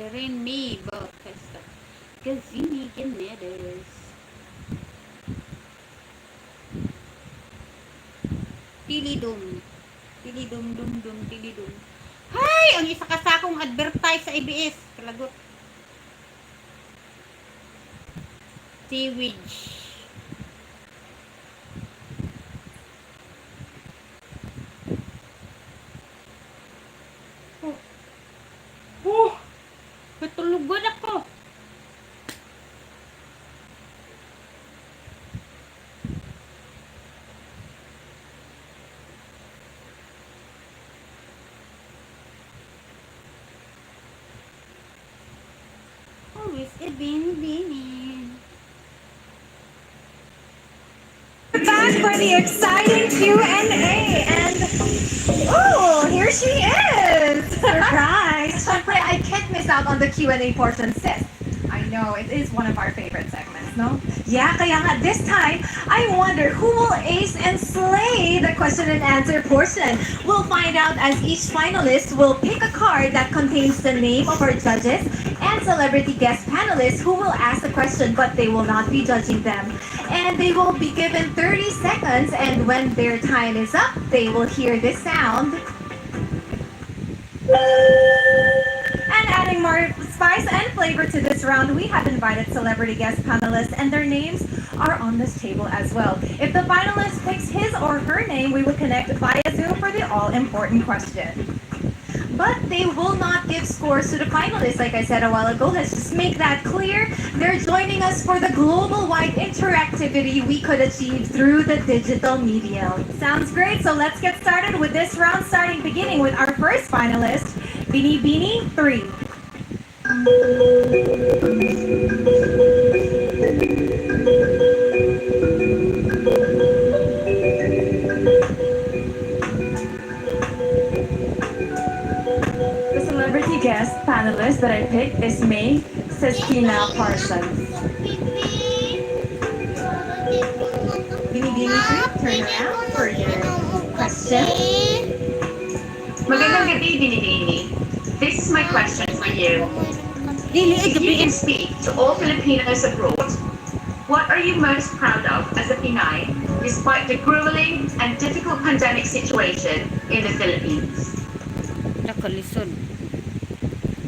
A: Rin me about Gazini Ganedes. Tilidum. Tilidum dum dum tilidum. Hay! Ang isa kasakong advertise sa ABS. Kalagot. Sewage. Natulugan ako. Always a binibining.
O: Back for the exciting Q&A and oh, here she is! Surprise! Siyempre, I can't miss out on the Q&A portion, sis. I know, it is one of our favorite segments, no? Yeah, kaya nga this time, I wonder who will ace and slay the question and answer portion. We'll find out as each finalist will pick a card that contains the name of our judges and celebrity guest panelists who will ask the question, but they will not be judging them. And they will be given 30 seconds, and when their time is up, they will hear this sound. And adding more spice and flavor to this round, we have invited celebrity guest panelists, and their names are on this table as well. If the finalist picks his or her name, we will connect via Zoom for the all-important question. But they will not give scores to the finalists, like I said a while ago. Let's just make that clear. They're joining us for the global-wide interactivity we could achieve through the digital medium. Sounds great, so let's get started with this round, beginning with our first finalist, Binibining 3.
I: The celebrity guest panelist that I picked is May Seskina Parsons.
O: Binibining 3, turn around for your question.
R: Magandang gabi, Binibini. This is my question for you. If you can speak to all Filipinos abroad, what are you most proud of as a Pinay despite the grueling and difficult pandemic situation in the Philippines?
A: Nakalisod.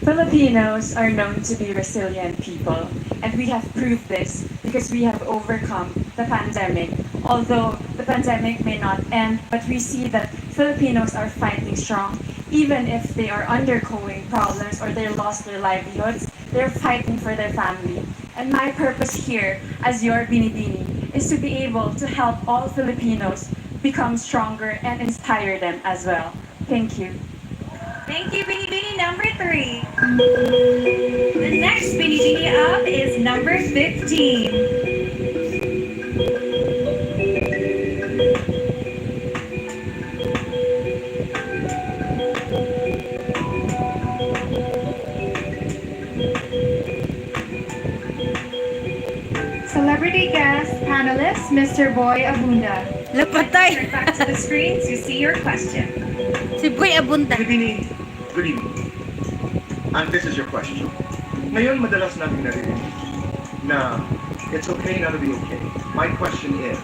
F: Filipinos are known to be resilient people, and we have proved this because we have overcome the pandemic. Although the pandemic may not end, but we see that Filipinos are fighting strong. Even if they are undergoing problems or they lost their livelihoods, they're fighting for their family. And my purpose here, as your Binibini, is to be able to help all Filipinos become stronger and inspire them as well. Thank you.
O: Thank you, Binibini number 3. The next Binibini up is number 15. Celebrity guest panelist, Mr. Boy Abunda.
A: Lapatay!
O: Back to the screen to see your question.
A: Si Boy Abunda.
Q: Good evening. Good evening. And this is your question. Ngayon, madalas natin narinig na it's okay not to be okay. My question is,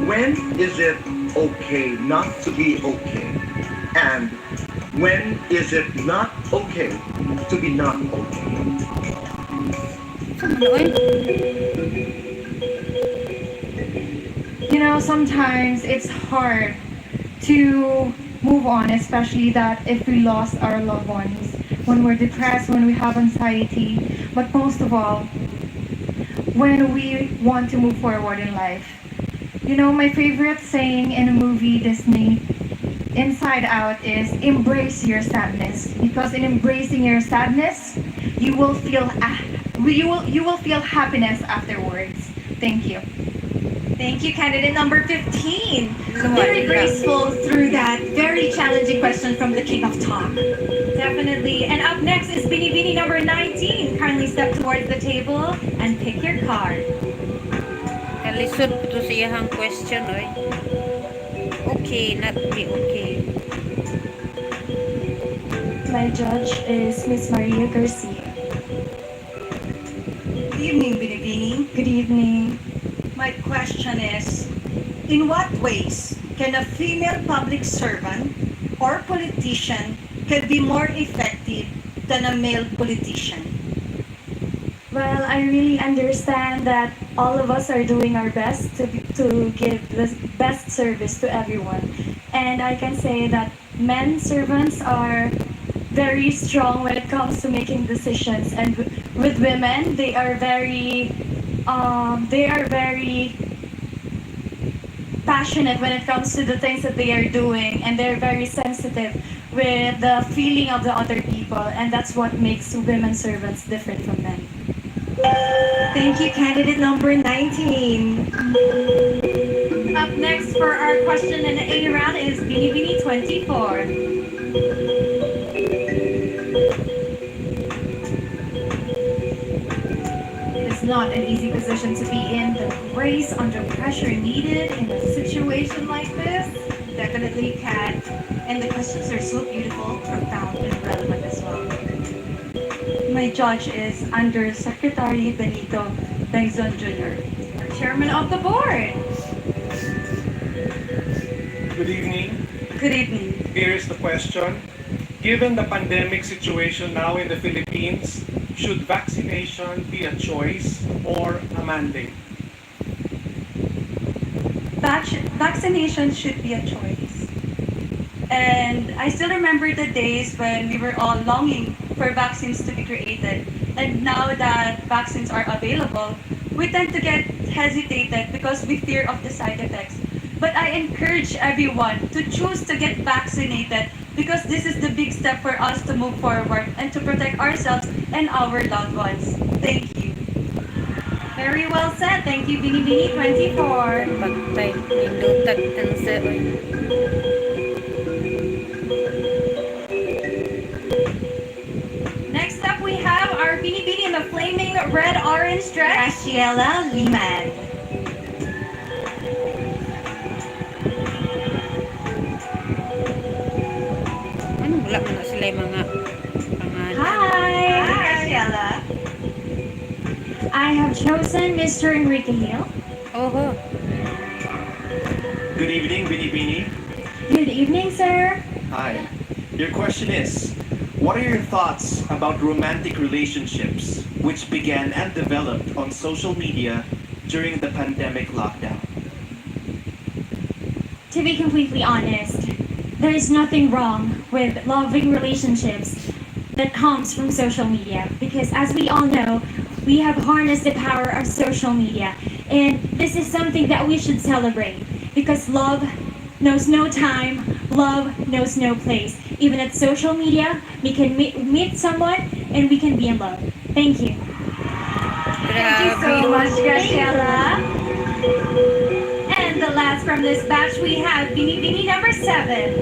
Q: when is it okay not to be okay? And when is it not okay to be not okay?
J: You know, sometimes it's hard to move on, especially that if we lost our loved ones, when we're depressed, when we have anxiety, but most of all, when we want to move forward in life. You know, my favorite saying in a movie, Disney, Inside Out, is embrace your sadness, because in embracing your sadness, you will feel happiness afterwards. Thank you.
O: Thank you, candidate number 15. Very graceful through that very challenging question from the King of Talk. Definitely. And up next is Binibini number 19. Kindly step towards the table and pick your card.
A: Kalisod po to sa iyahang question, oy. Okay, not be okay.
F: My judge is Miss Maria Garcia.
H: My question is, in what ways can a female public servant or politician can be more effective than a male politician?
I: Well, I really understand that all of us are doing our best to give the best service to everyone. And I can say that men servants are very strong when it comes to making decisions. And with women, they are very passionate when it comes to the things that they are doing, and they're very sensitive with the feeling of the other people, and that's what makes women servants different from men.
O: Thank you, candidate number 19.
K: Up next for our question in the A round is Binibining 24.
V: It's not an easy position to be in. The grace under pressure needed in a situation like this, definitely Kat. And the questions are so beautiful, profound, and relevant as well.
I: My judge is Undersecretary Benito Bengzon Jr.,
V: Chairman of the board.
W: Good evening.
I: Good evening.
W: Here is the question. Given the pandemic situation now in the Philippines, should vaccination be a choice or a mandate?
I: Vaccination should be a choice. And I still remember the days when we were all longing for vaccines to be created. And now that vaccines are available, we tend to get hesitated because we fear of the side effects. But I encourage everyone to choose to get vaccinated because this is the big step for us to move forward and to protect ourselves and our loved ones. Thank you.
K: Very well said. Thank you, Binibining 24.
A: Pagtay, nindutag ang sa...
K: Next up, we have our Binibining in the flaming red-orange dress,
O: Graciela Liman.
A: Ano, wala man na sila yung mga pangalan.
K: Hi,
O: Graciela.
K: I have chosen Mr. Enrique Hill.
A: Oho.
Q: Good evening, Binibini.
K: Good evening, sir.
Q: Hi. Your question is, what are your thoughts about romantic relationships which began and developed on social media during the pandemic lockdown?
K: To be completely honest, there is nothing wrong with loving relationships that comes from social media because as we all know, we have harnessed the power of social media and this is something that we should celebrate because love knows no time, love knows no place. Even at social media, we can meet someone and we can be in love. Thank you.
O: Thank you so much, Graciela.
K: And the last from this batch, we have Binibining number 7.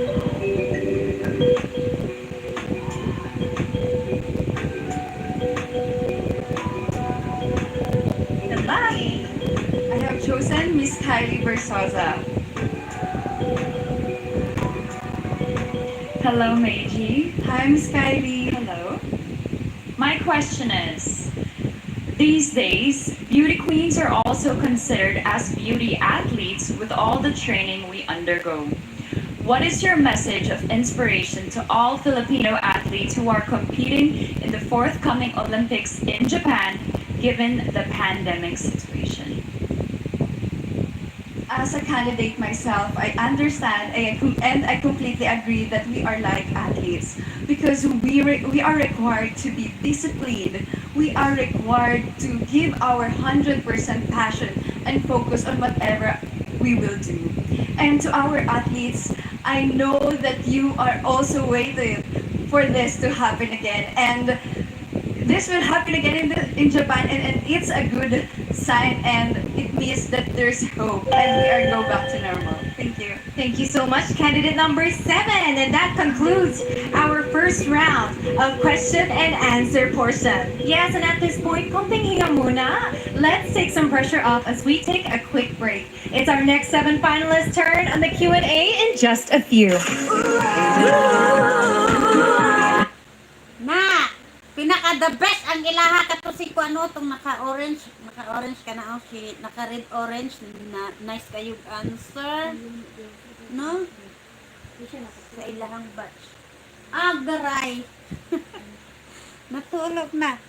L: And last, I have chosen Miss Kylie Versosa.
X: Hello, Meiji.
L: Hi, Miss Kylie.
X: Hello. My question is, these days, beauty queens are also considered as beauty athletes with all the training we undergo. What is your message of inspiration to all Filipino athletes who are competing in the forthcoming Olympics in Japan, given the pandemic situation?
L: As a candidate myself, I understand and I completely agree that we are like athletes because we are required to be disciplined. We are required to give our 100% passion and focus on whatever we will do. And to our athletes, I know that you are also waiting for this to happen again. And this will happen again in Japan, and it's a good sign, and it means that there's hope, and we are go back to normal. Thank you.
O: Thank you so much, candidate number 7. And that concludes our first round of question and answer portion. Yes, and at this point, konting hinga muna. Let's take some pressure off as we take a quick break. It's our next 7 finalists' turn on the Q&A in just a few.
A: Na, pinaka the best ang ilaha kato si kuano tong naka-orange ka na si naka-red orange na nice kayo answer. No? Sa ilahang batch. Garay. Natulog na.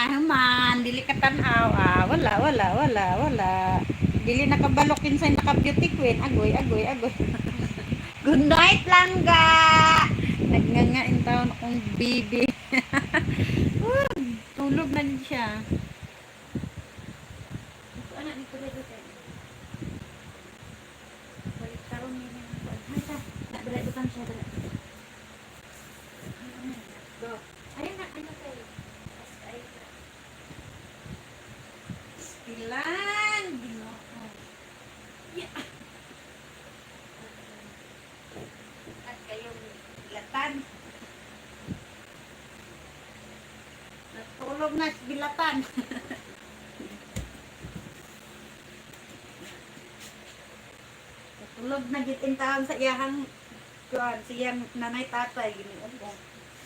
A: Human, dili ka tanaw. Wala. Dili nakabalok kinsay naka-beauty queen. Agoy. Good night lang ga. Nagngangain taon akong baby. Tulog na din siya. Anak ni kuya dito. Balik taon niya. Nak utang siya dala. Go. Ayun na kayo. Ilan? Yeah. At kayong bilatan. Natulog na si bilatan. Natulog na gitin taon sa iyahang siyang nanay tatay.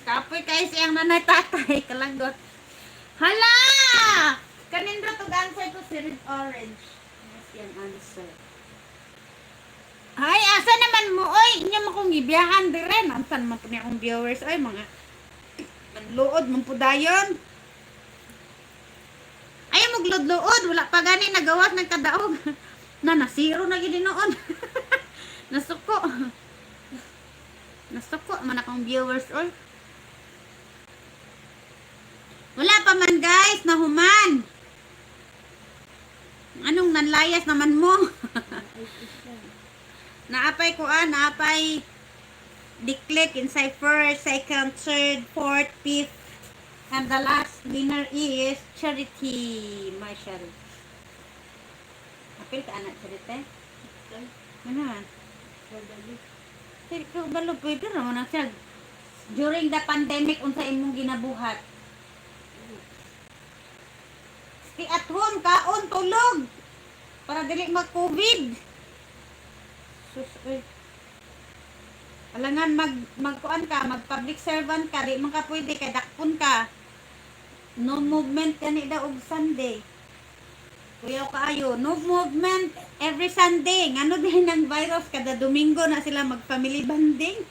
A: Kapoy kayo siyang nanay tatay. Kalanggot. Hala! Kanindra to answer to si red orange. Yes, yung answer. Ay, asa naman mo? Oy, inyo mo kong gibiyahan dire. Ansan man po niya akong viewers. Oy, mga manluod, mampudayon. Ay, maglod-luod. Wala pa gani nagawas ng kadaog. Nasiro na gini noon. Nasuko. Nasuko man akong viewers. Oy. Wala pa man guys, nahuman. Anong nanlayas naman mo? Naapay ko naapay declick inside first, second, third, fourth, fifth, and the last winner is Charity. My Charity. Apil ka anak Charity? Ano man? Ikaw balo pwede naman siya. During the pandemic, unsa imong ginabuhat? Stay at home, kaon, tulog. Para dili mag-COVID. Sus, alangan magkuan ka, mag-public servant ka, di man ka pwede, kay dakpon ka. No movement kani daw og Sunday. Kuyaw kaayo, no movement every Sunday. Ngano din ng virus, kada Domingo na sila mag-family bonding.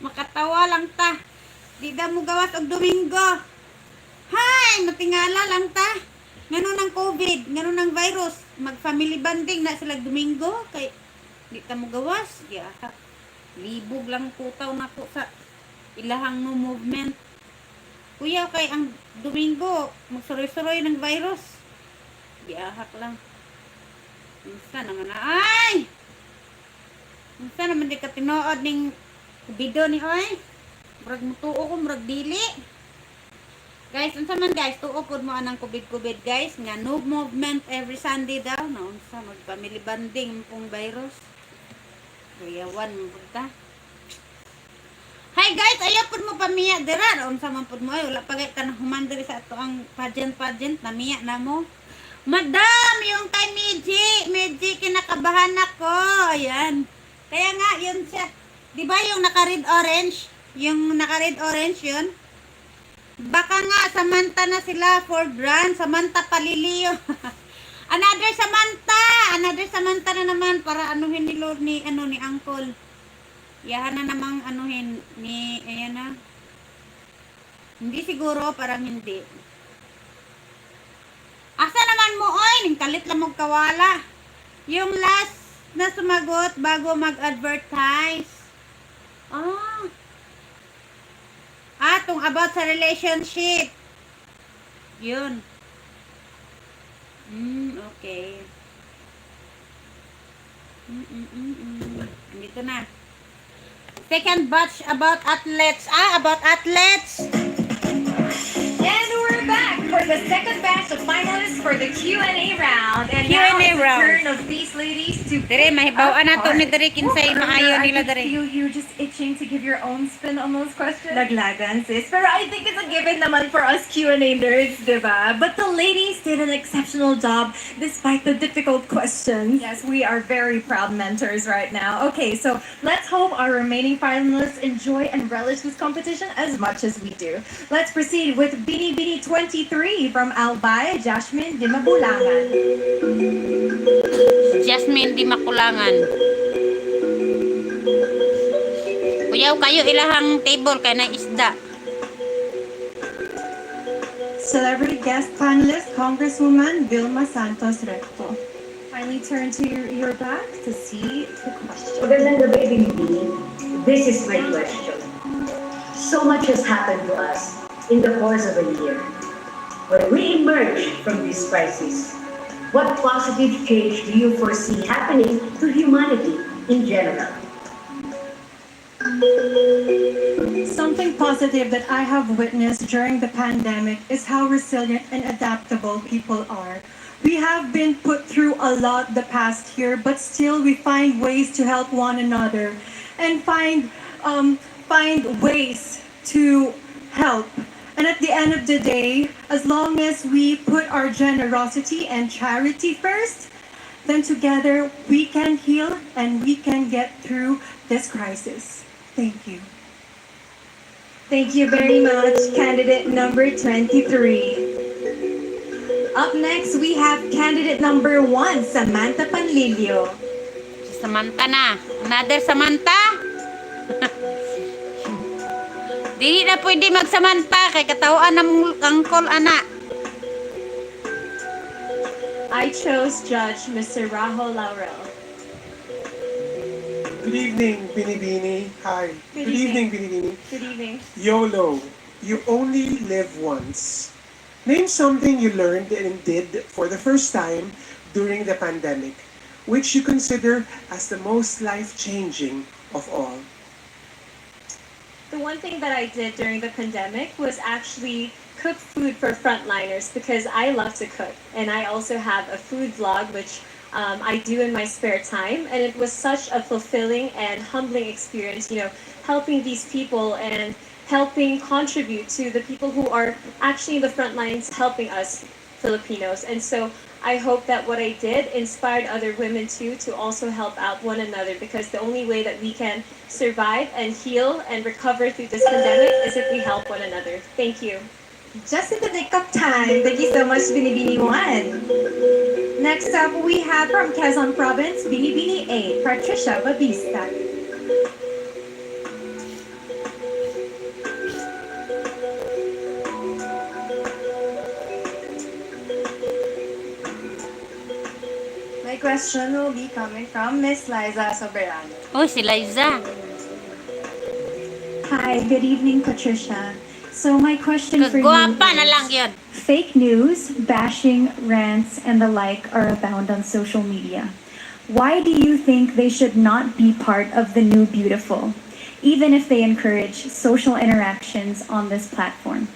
A: Makatawa lang ta. Di da mo gawas og Domingo. Hay, matingala lang ta. Ngano ng COVID, ngano ng virus, mag-family bonding na sila Domingo kay di ta mo gawas. Yeah. Libog lang putaw na po sa ilahang no movement. Kuya kay ang Domingo magsuroy-suroy ng virus. Diahak lang. Unsa naman ay? Unsa naman di ka tinuod ning video ni oy? Murag mutuo ko, murag dili. Guys, unsa man guys, tuo pod mo anang COVID guys, nga no movement every Sunday daw, na unsa mag family bonding pong virus. Kuyawan mo ta. Hi guys, ayaw pod mo pamiya dira, unsa man pod mo ay wala pa kay kanang human diri sa ato ang pageant namiya na mo. Madam, yung kay Medji kinakabahan ako. Ayan. Kaya nga yun siya. 'Di ba yung naka-red orange? Yung naka-red orange yun? Baka nga, Samantha na sila, Ford Run, Samantha Palilio. Another Samantha na naman para anuhin ni Lord ni Uncle. Yahan na namang anuhin ni, ayan na. Hindi siguro, parang hindi. Asa naman mo, oy, ningkalit lang magkawala. Yung last na sumagot bago mag-advertise. Tong about sa relationship. Yun. Okay. Dito na. Second batch about athletes. About athletes.
B: And we're back for the second batch of finalists
O: us for the Q&A round. And
A: Q&A
O: now it's the
A: round.
O: turn of these ladies to
A: Dire, mahibawan na to ni Dire kinsay maayo nila
O: I could
A: Dire.
O: feel you just itching to give your own spin on those questions. Laglagan, sis. Pero I think it's a given naman for us Q&A nerds, diba? But the ladies did an exceptional job despite the difficult questions. Yes, we are very proud mentors right now. Okay, so let's hope our remaining finalists enjoy and relish this competition as much as we do. Let's proceed with Binibining 23 from Albay, Jasmine Dimabulangan.
A: Jasmine di makulangan. Kuyaw kayo ilahang table kay na isda.
D: Celebrity guest panelist, Congresswoman Vilma Santos Recto. Kindly turn to your back to see the question.
G: Magandang gabi, Binibining. This is my question. So much has happened to us in the course of a year. When we emerge from this crisis, what positive change do you foresee happening to humanity in general?
D: Something positive that I have witnessed during the pandemic is how resilient and adaptable people are. We have been put through a lot the past year, but still we find ways to help one another and find ways to help. And at the end of the day, as long as we put our generosity and charity first, then together we can heal and we can get through this crisis. Thank you.
O: Thank you very much, candidate number 23. Up next, we have candidate number 1, Samantha Panlilio.
A: Samantha na. Another Samantha? Dili na pwede magsamantha kay katawaan ng angkol ana.
O: I chose Judge Mr. Rahul Laurel.
M: Good evening, Binibini. Hi. Good evening, Binibini.
O: Good evening.
M: YOLO. You only live once. Name something you learned and did for the first time during the pandemic, which you consider as the most life-changing of all.
O: The one thing that I did during the pandemic was actually cook food for frontliners because I love to cook. And I also have a food vlog, which I do in my spare time. And it was such a fulfilling and humbling experience, helping these people and helping contribute to the people who are actually in the front lines helping us Filipinos. And so I hope that what I did inspired other women too to also help out one another, because the only way that we can survive and heal and recover through this pandemic is if we help one another. Thank you. Just in the nick of time. Thank you so much, Binibini 1. Next up, we have from Quezon Province, Binibini 8, Patricia Babista. My question will be coming from Miss Liza Soberano.
A: Oh, si Liza.
N: Hi, good evening, Patricia. So my question for you
A: Kagwapa na lang yun.
N: fake news, bashing, rants, and the like are abound on social media. Why do you think they should not be part of the new beautiful, even if they encourage social interactions on this platform?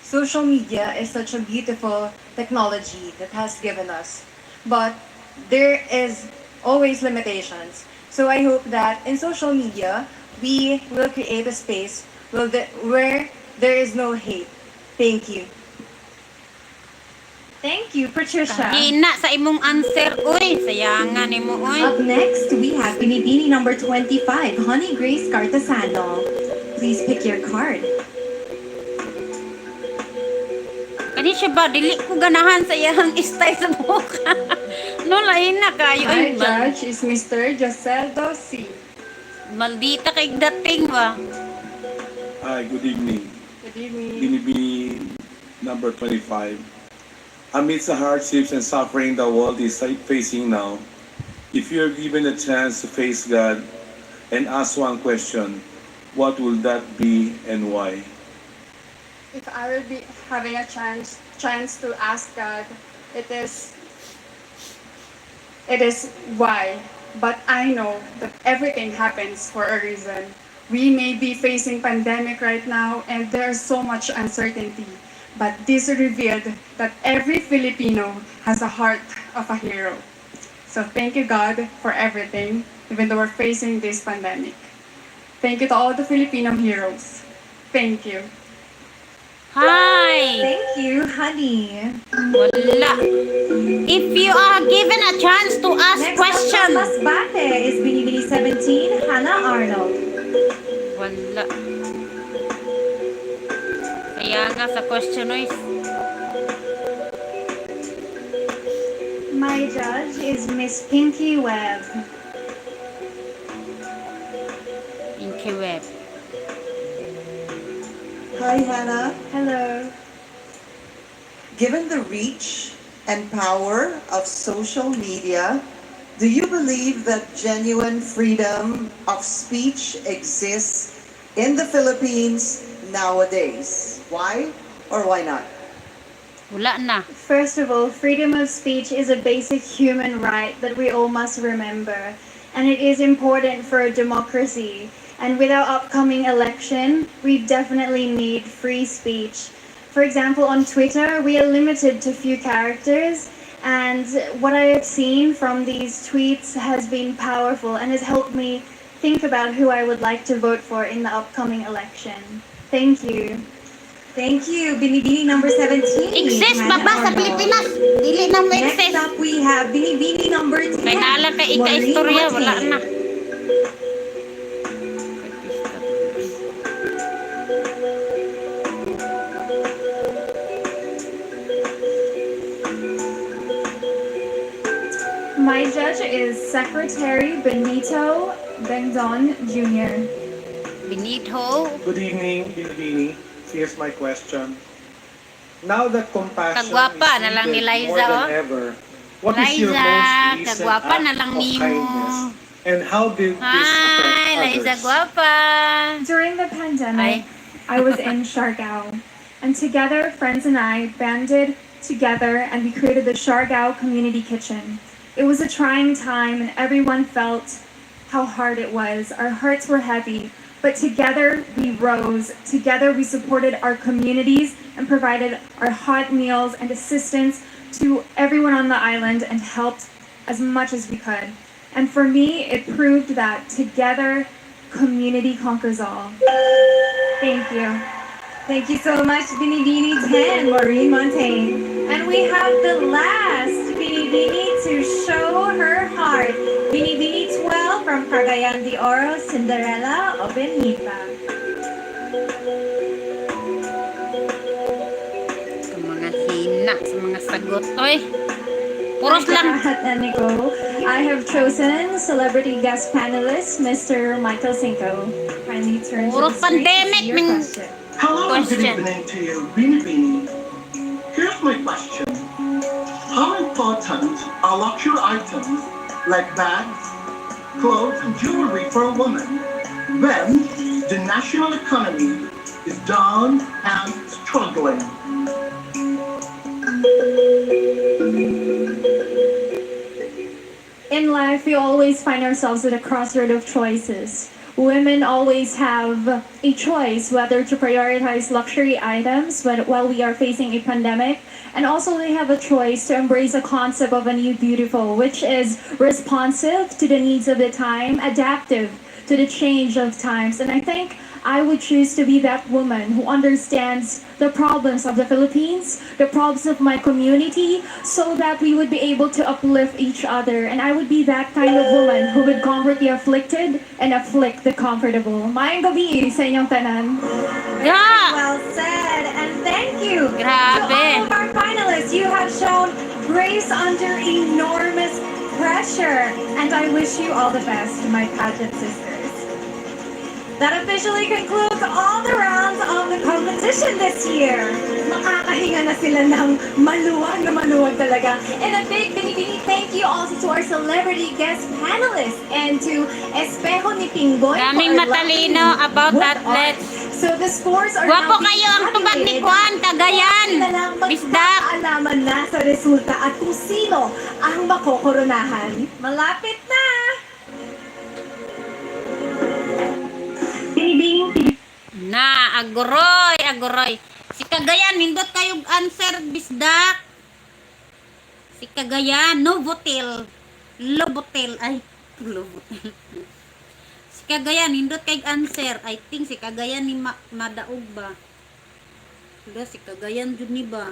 D: Social media is such a beautiful technology that has given us, but there is always limitations. So I hope that in social media, we will create a space where there is no hate. Thank you.
O: Thank you, Patricia.
A: Hina sa imong answer, uy. Sayangan nimo, uy.
O: Up next, we have Binibini number 25, Honey Grace Cartasano. Please pick your card.
A: Kani siya ba? Dili ko ganahan sa iyang style sa buka. No, lain na kayo.
D: My judge is Mr. Joseldo C.
A: Maldita kay dating ba?
Y: Hi, good evening.
D: Good evening.
Y: Binibini number 25. Amidst the hardships and suffering the world is facing now, if you are given a chance to face God and ask one question, what will that be and why?
D: If I will be having a chance to ask God, it is why. But I know that everything happens for a reason. We may be facing pandemic right now and there's so much uncertainty.
C: but this revealed that every Filipino has a heart of a hero. So thank you, God, for everything, even though we're facing this pandemic. Thank you to all the Filipino heroes. Thank you.
A: Hi!
O: Thank you, honey.
A: Wala. If you are given a chance to ask
O: Next
A: question.
O: up from Masbate is Binibini 17, Hannah Arnold.
A: Wala. Kaya nga sa question is,
J: My judge is Miss Pinky Webb.
A: Pinky Web.
P: Hi, Hannah.
J: Hello.
P: Given the reach and power of social media, do you believe that genuine freedom of speech exists in the Philippines nowadays? Why or why not?
A: Wala na.
J: First of all, freedom of speech is a basic human right that we all must remember. And it is important for a democracy. And with our upcoming election, we definitely need free speech. For example, on Twitter, we are limited to few characters. And what I have seen from these tweets has been powerful and has helped me think about who I would like to vote for in the upcoming election. Thank you.
O: Thank you, Binibini number 17.
A: Exist ba ba sa Pilipinas? Dili na mo
O: Next
A: exist.
O: up, we have Binibini number 10.
A: Kaya naalang kay ika-istorya, wala na.
J: My judge is Secretary Benito Bengdon Jr.
A: Benito.
W: Good evening, Binibini. Here's my question. Now that compassion
A: Kagwapa
W: is
A: na lang ni
W: needed more
A: Liza,
W: than
A: oh.
W: ever, what is your
A: Liza,
W: most recent
A: kagwapa na
W: act
A: lang
W: of
A: nimo.
W: kindness? And how did this affect
A: Hi, Liza
W: others?
A: Guapa.
J: During the pandemic, I was in Siargao, and together, friends and I banded together and we created the Siargao Community Kitchen. It was a trying time and everyone felt how hard it was. Our hearts were heavy, but together we rose. Together we supported our communities and provided our hot meals and assistance to everyone on the island and helped as much as we could. And for me, it proved that together, community conquers all. Thank you.
O: Thank you so much, Binibini 10, Maureen Montaigne. And we have the last Binibini to show her heart. Binibini 12 from Cagayan de Oro, Cinderella o Benita.
A: Sa mga hina, sa mga sagot. Oy, puros lang.
O: And Nicole, I have chosen celebrity guest panelist, Mr. Michael Cinco. Kindly turn to the
A: Puros
O: screen to
A: pandemic
O: see your
A: ng
O: question.
S: Hello and good
A: question.
S: evening to you, Binibining. Here's my question. How important are luxury items like bags, clothes, and jewelry for a woman when the national economy is down and struggling?
J: In life, we always find ourselves at a crossroad of choices. Women always have a choice whether to prioritize luxury items while we are facing a pandemic, and also they have a choice to embrace a concept of a new beautiful, which is responsive to the needs of the time, adaptive to the change of times. And I think I would choose to be that woman who understands the problems of the Philippines, the problems of my community, so that we would be able to uplift each other. And I would be that kind of woman who would comfort the afflicted and afflict the comfortable. Maayong gabi sa inyong tanan.
A: Yeah.
O: Well said, and thank you to
A: Grabe.
O: all of our finalists. You have shown grace under enormous pressure, and I wish you all the best, my pageant sisters. That officially concludes all the rounds of the competition this year. Makakahinga na sila ng maluwag talaga. And a big Binibini thank you also to our celebrity guest panelists and to Espejo ni Pinggoy
A: Daming
O: for our
A: matalino
O: lovely
A: about
O: wood
A: athletes.
O: art. So the scores are
A: Gwapo
O: now
A: kayo ang tubag ni
O: tabulated.
A: Juan, Cagayan. Bisdak.
O: Alaman na sa resulta at kung sino ang makokoronahan. Malapit na!
A: Na, aguroy. Si Cagayan, nindot kayong answer, bisdak. Si Cagayan, Novotel. Lobotel. Ay, Lobotel. Si Cagayan, nindot kayong answer. I think si Cagayan ni Madaog ba? Wala, si Cagayan dun ni ba?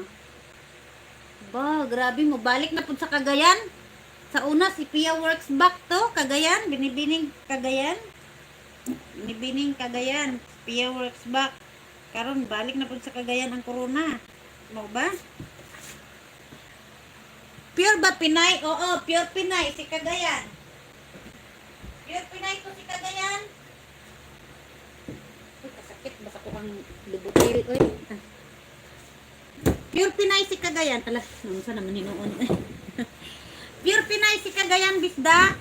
A: Ba, grabe mo. Balik na po sa Cagayan. Sa una, si Pia works back to. Cagayan, Binibining Cagayan. Binibining Cagayan. Si Pia works back. Karon balik na po sa Cagayan ang corona. Mo ba? Pure ba Pinay? Oo, pure Pinay si Cagayan. Pure Pinay to si Cagayan. Uy, kasakit. Basta ko ang lubutil. Uy. Pure Pinay si Cagayan. Tala, nung sa naman hinuon. Pure Pinay si Cagayan, bisda.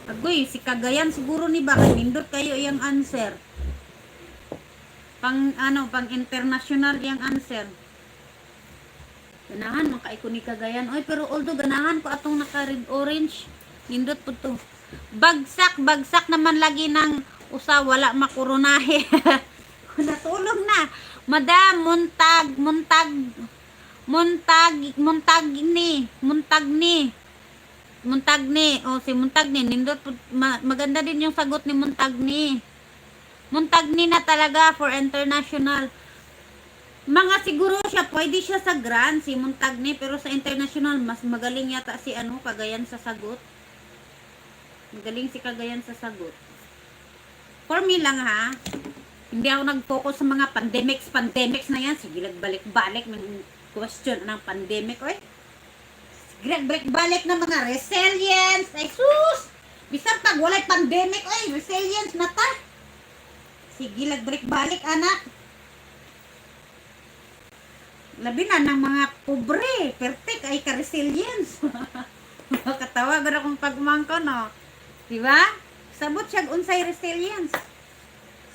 A: Agoy, si Cagayan siguro ni baka nindot kayo yung answer. Pang international yung answer. Ganahan makaiko ni Cagayan. Oy, pero although ganahan ko atong naka red orange, nindot po to. Bagsak naman lagi ng usa wala makurunahe. Natulog na. Madam, Muntagni. O, si Muntagni. Nindot, maganda din yung sagot ni Muntagni. Muntagni na talaga for international. Mga siguro siya, pwede siya sa grand, si Muntagni. Pero sa international, mas magaling yata si Cagayan sa sagot. Magaling si Cagayan sa sagot. For me lang ha. Hindi ako nag-focus sa mga pandemics na yan. Sige, balik-balik ng question ng pandemic. Oy. Sige, balik-balik ng mga resilience. Ay, sus! Bisan pag walay pandemic, oy, resilience na ta. Sige, balik-balik, anak. Labi na ng mga pobre. Perfect, ay ka-resilience. Katawa, gano'n akong pagmangko, no? Diba? Sabot siya unsay resilience.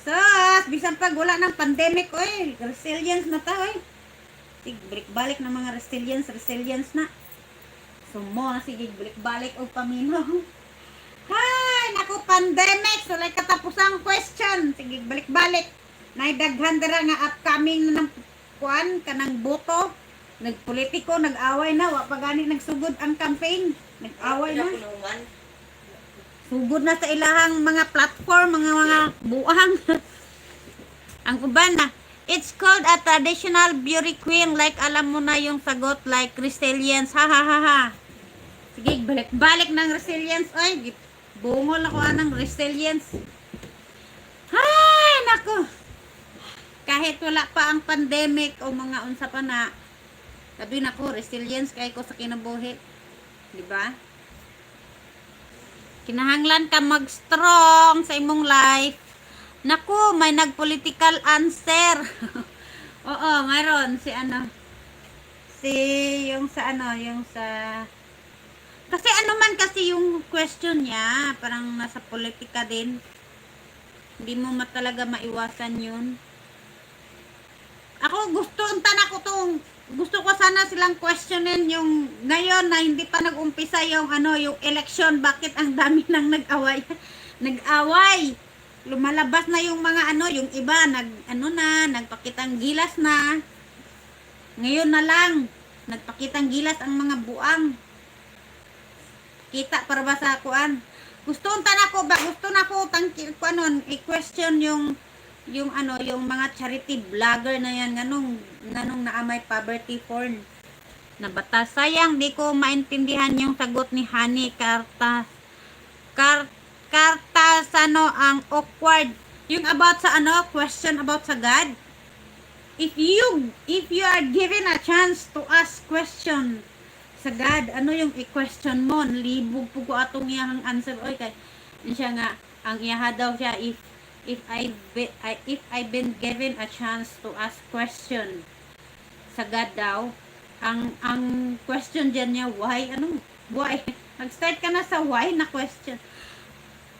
A: Sus, bisan pag wala ng pandemic, oy, resilience na ta, oy. Sige, balik ng mga resilience na. Sumo na sige, balik o paminaw. Hay, naku, pandemic. So, like katapusang question. Sige, balik. Naidaghan dira nga upcoming na ng kuan, kanang boto. Nagpolitiko, nag-away na. Wa pa gani nagsugod ang campaign. Nag-away na. Sugod na sa ilahang mga platform, mga buang. Ang uban na. It's called a traditional beauty queen. Like, alam mo na yung sagot. Like, resilience. Ha, ha, ha, ha. Sige, balik ng resilience. Ay, bungol ako ng resilience. Ay, naku. Kahit wala pa ang pandemic o mga unsa pa na, sabi nako, resilience kay ko sa kinabuhi. Diba? Kinahanglan ka mag-strong sa imong life. Naku, may nag-political answer. Oo, mayroon si yung sa kasi man kasi yung question niya, parang nasa politika din. Hindi mo talaga maiwasan yun. Ako gusto ko sana silang questionin yung ngayon na hindi pa nag-umpisa yung yung election, bakit ang dami nang nag-away. Lumalabas na yung mga yung iba nagpakitang gilas na. Ngayon na lang nagpakitang gilas ang mga buang. Kita para ba sa kuan? Gusto na ko i-question yung mga charity vlogger na yan nganong naamay poverty porn na batas. Sayang di ko maintindihan yung sagot ni Hani Kartas ang awkward yung about sa question about sa God. If you are given a chance to ask question sa God, yung i-question mo, libog po ko atong iyang answer. Oy, kay siya nga ang iyaha daw siya, if I've been given a chance to ask question sa God daw, ang question diyan niya, why? Why? Nag-start ka na sa why na question.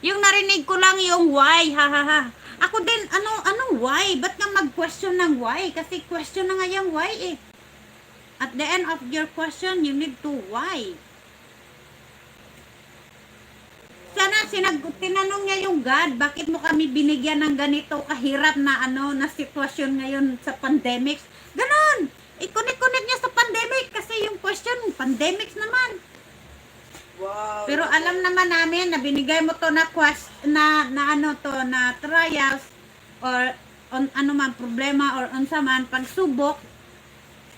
A: Yung narinig ko lang yung why, ha ha ha. Ako din, anong why? Ba't nga mag-question ng why? Kasi question na nga yung why eh. At the end of your question, you need to why. Sana tinanong niya yung God, bakit mo kami binigyan ng ganito kahirap na na sitwasyon ngayon sa pandemics? Ganon! I-connect niya sa pandemic kasi yung question, pandemics naman.
P: Wow.
A: Pero alam naman namin na binigay mo to na na trials or ano man problema or unsa man pagsubok.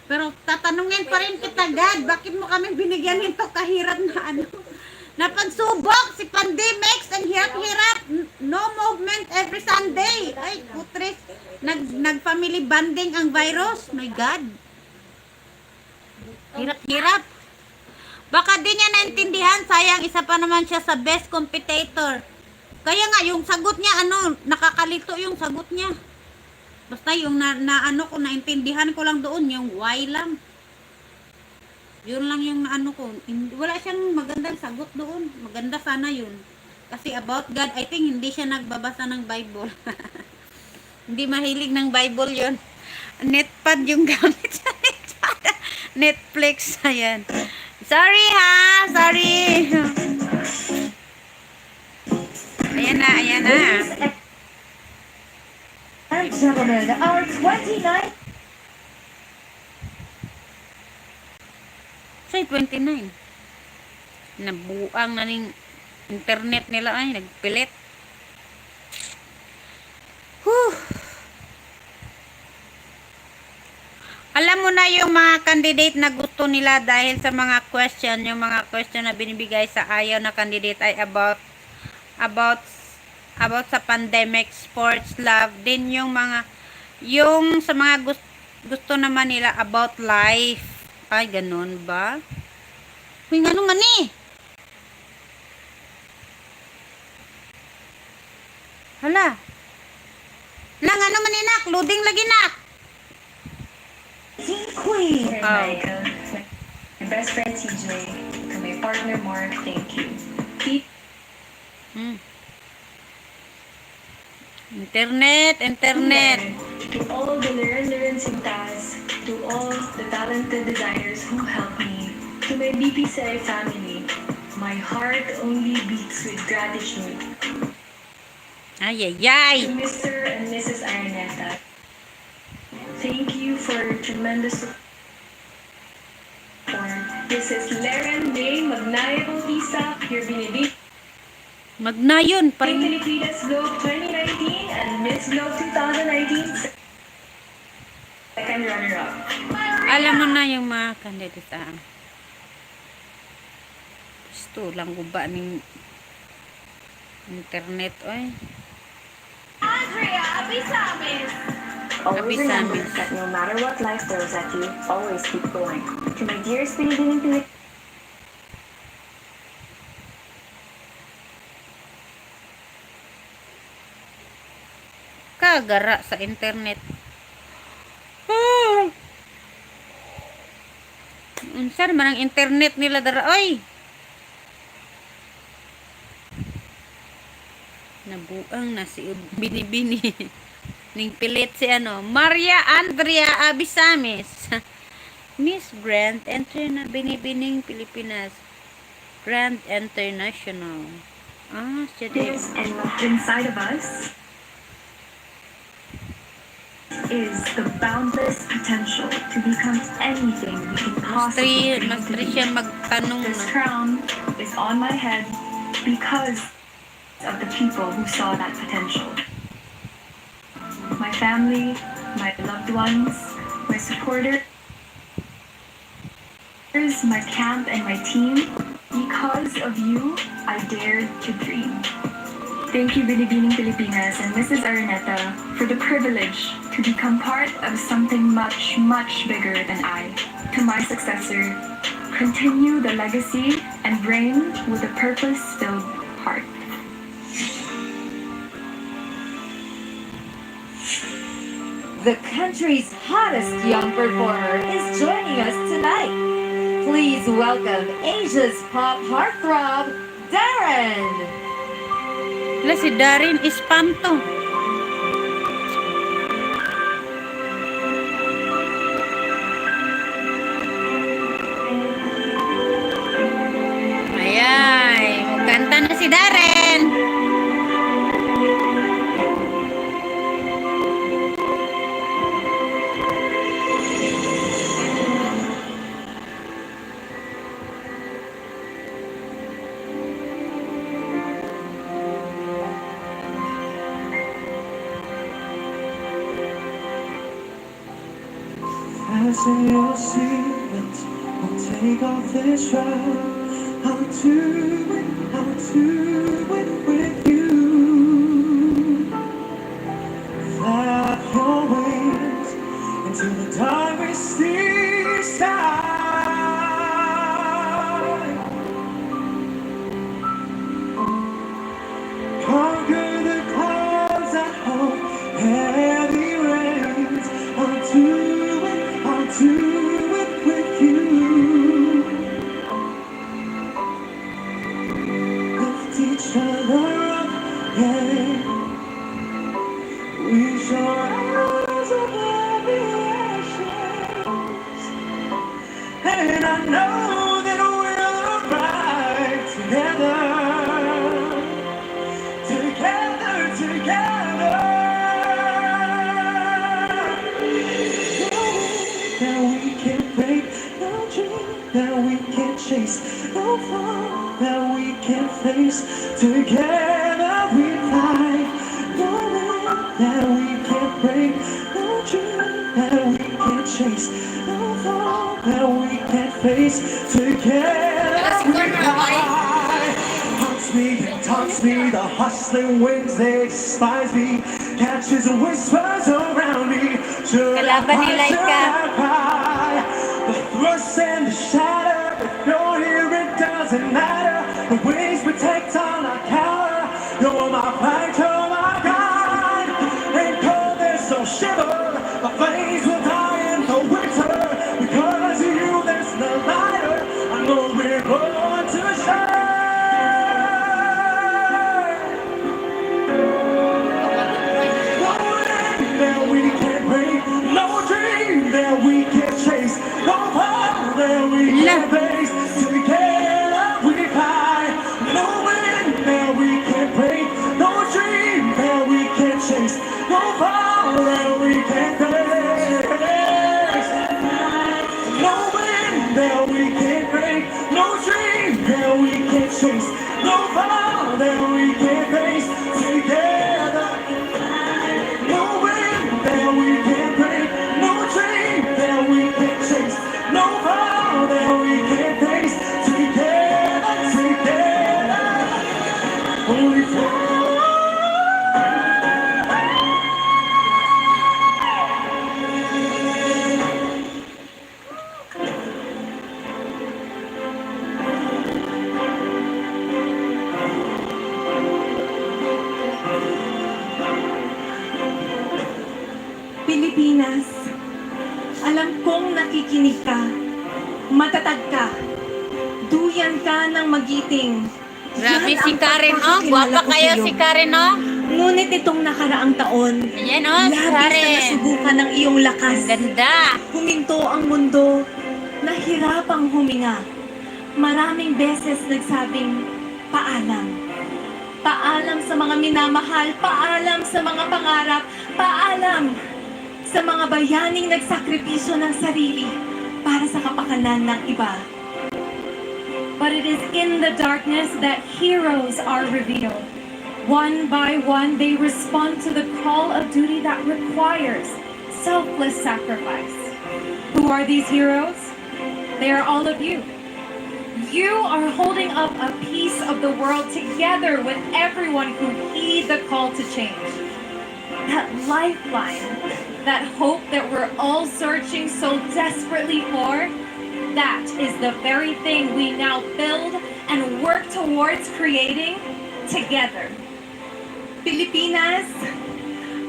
A: Pero tatanungin pa rin kita, God, bakit mo kami binigyan nito kahirap na pagsubok, si pandemics, ang hirap-hirap, no movement every Sunday. Ay, putres, nag-family bonding ang virus. My God. Hirap-hirap. Baka di niya naintindihan, sayang, isa pa naman siya sa best competitor. Kaya nga, yung sagot niya, nakakalito yung sagot niya. Basta yung ko, naintindihan ko lang doon, yung why lang. Yun lang yung ko. Wala siyang magandang sagot doon. Maganda sana yun. Kasi about God, I think hindi siya nagbabasa ng Bible. Hindi mahilig ng Bible yun. Netpad yung gamit siya. Netflix, ayan. Sorry ha, sorry. Ayan na, ayan na.
B: And gentlemen, our 29th
A: Say 29. Nabuang na ning internet nila ay nagpilit. Whew. Alam mo na yung mga candidate na gusto nila dahil sa mga question, yung mga question na binibigay sa ayaw na candidate ay about sa pandemic, sports, love, din yung sa mga gusto naman nila about life. Ay, ganun ba? Uy, nga nung Hala. Lang, ano maninak? Loading lagi nak.
B: Queen.
A: Oh.
E: My best friend CJ, to my partner Mark, thank you.
A: Internet.
E: To all the Liran Sintas, to all the talented designers who helped me, to my BPCI family, my heart only beats with gratitude.
A: Ay.
E: To Mr. and Mrs. Araneta, thank you for tremendous support. This is Laren May Magnayong Isa, your Binibining.
A: Magnayon pa rin.
E: Pilipinas Globe 2019 and Miss Globe 2019. Second runner-up.
A: Alam mo na yung mga kandidata. Gusto lang guba ng internet, oy.
O: Andrea Abisamis.
E: Always remember that no matter what life throws at you, always keep going. To my dearest Binibining Pilipinas,
A: Kagara sa internet. Unsa man ang internet nila dara, oy. Nabuang na si Binibini. Ning pilit si Maria Andrea Abisamis. Miss Grand Enter na Binibining Pilipinas. Grand International. Siya din.
E: and inside of us is the boundless potential to become anything we can possibly dream to be.
A: siya magtanong
E: This crown is on my head because of the people who saw that potential. My family, my loved ones, my supporters, my camp, and my team. Because of you, I dared to dream. Thank you, Binibining Pilipinas and Mrs. Araneta, for the privilege to become part of something much, much bigger than I. To my successor, continue the legacy and reign with a purpose-filled heart.
B: The country's hottest young performer is joining us tonight. Please welcome Asia's pop heartthrob, Darren.
A: Si Darin Espanto. Ayan, magkanta na si Darren.
F: in your seatbelt. We'll take off this ride. I'll do it with you. Flap your wings into the dark misty sky. Conquer the clouds that hold heavy rains. I'll do it with you. Lift each other up, yeah. We shall rise above the ashes. And I know that we'll arrive together. Together, together. That we can break, no dream that we can chase, no fall that we can face. Together we fly, no wind that we can break, no dream that we can chase, no fall that we can face. Together we fly. Taunts me, the hustling winds, they despise me. Catches whispers around me. Should I cry? The thrust and the shatter. If you're here, it doesn't matter. The wings protect all our cower. You're my flag, you're my guide. Ain't cold, there's no shiver. My flames will die in the winter. Because of you, there's no lighter. I know we're born to shine. That we can chase, no power that we can face. Together we fly, no wind that we can break, no dream that we can chase, no power that we can face. No wind that we can break, no dream that we can chase, no power that we can face. Together, no wind that we can break, no dream that we can chase, no power that we can face. Together, together, we fly.
O: Pilipinas, alam kong nakikinig ka, matatag ka, duyan ka ng magiting.
A: Grabe
O: Yan
A: si
O: ang
A: Karen, oh.
O: pagkakakilala
A: Gwapa
O: ko
A: kayo
O: sa'yo.
A: si Karen, oh.
O: Ngunit itong nakaraang taon,
A: Ayan, oh, si
O: labis na
A: Karen.
O: nasubukan ng iyong lakas.
A: Ganda.
O: Huminto ang mundo, nahirapang huminga. Maraming beses nagsabing, paalam. Paalam sa mga minamahal, paalam sa mga pangarap, paalam sa mga bayaning nagsakripisyo ng sarili para sa kapakanan ng iba. But it is in the darkness that heroes are revealed. One by one, they respond to the call of duty that requires selfless sacrifice. Who are these heroes? They are all of you. You are holding up a piece of the world together with everyone who heed the call to change. That lifeline, that hope that we're all searching so desperately for, that is the very thing we now build and work towards creating together. Pilipinas,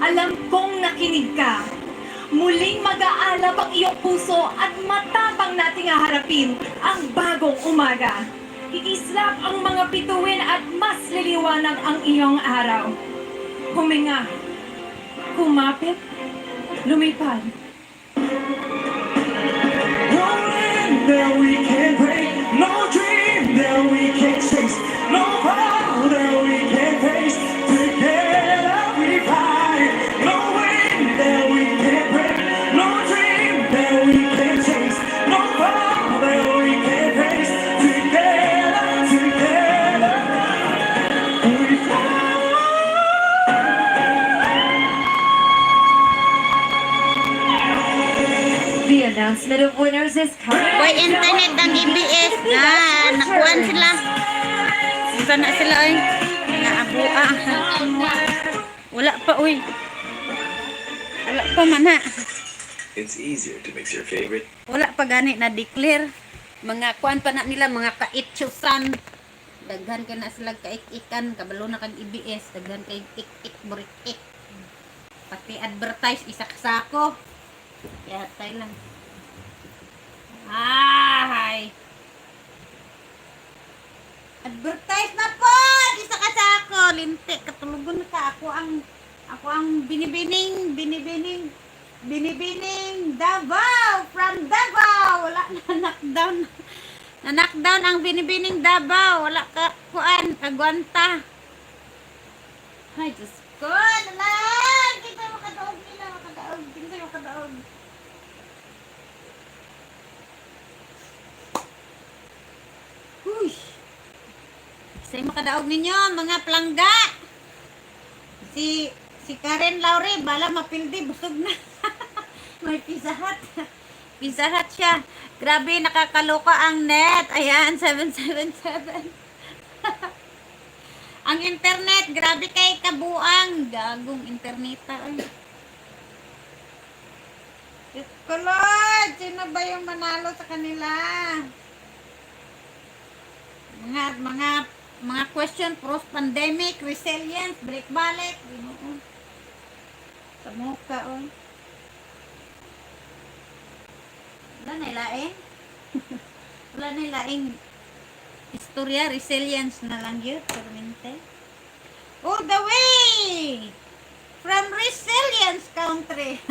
O: alam kong nakinig ka. Muling mag-aalab ang iyong puso at matapang nating haharapin ang bagong umaga. Iislap ang mga bituin at mas liliwanag ang iyong araw. Huminga, kumapit, lumipad.
F: No wind that we can break, no dream that we can chase, no power that we can face. Together we fly. No wind that we can break, no dream that we can chase, no power that we can face. Together, together, we fly.
O: announcement of winners is coming.
A: Why internet ang EBS? Nakuan sila. Sana sila ay. Naabua. Wala pa, uy. Wala pa man ha.
H: It's easier to mix your favorite.
A: Wala pa gani na declare. Mga kuan pa na nila, mga kaitsusan. Daghan ka na sila kaik-ikan. Kabalo na kang EBS. Daghan kay ik-ik, burik-ik. Pati advertise, isak-sako. Kaya tayo lang. Ay! Advertise na po! Isak-sako! Linti, katulugon na ka. Ako ang binibining Davao from Davao. Wala na knockdown. Na-knockdown ang binibining Davao. Wala ka kuan, agwanta. Ay, Diyos ko. Nalang! Kita makadaog nila. Makadaog. Uy! Sa'yo makadaog ninyo, mga plangga. Si Karen Laure, bala mapildi, busog na. May Pizza Hut. Pizza Hut siya. Grabe, nakakaloka ang net. Ayan, 777. Ang internet, grabe kay kabuang. Gagong interneta. Kulod, sino ba yung manalo sa kanila? Mga question, post-pandemic, resilience, balik-balik. Sa mukha, oh. Wala na ilaing. Wala na ilaing. Istorya, resilience na lang yun. Permente. All the way! From resilience country.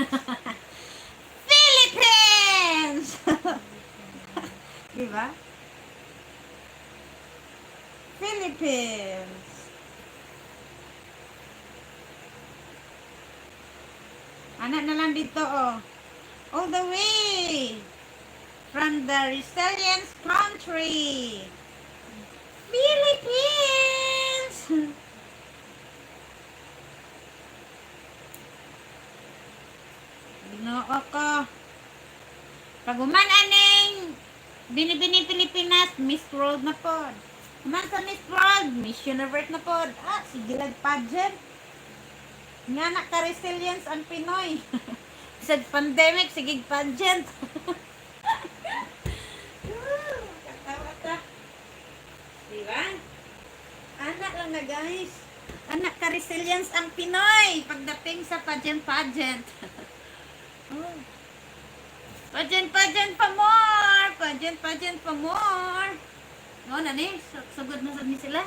A: Philippines! Diba? Philippines. Anak na lang dito, oh. All the way from the resilience country. Philippines. Ginoo ko. Paguman aning Binibining Pilipinas, Miss World na pod. Kuman sa Miss World, Miss Universe na pod. Sige lang pageant. Nga na ka-resilience ang Pinoy. Sa pandemic, sige pageant. Katawa ka. Diba? Anak lang na guys. Anak ka-resilience ang Pinoy. Pagdating sa pageant. Oh. Pageant pa more. Pageant pa more. No, nani? Sugod na sa sila.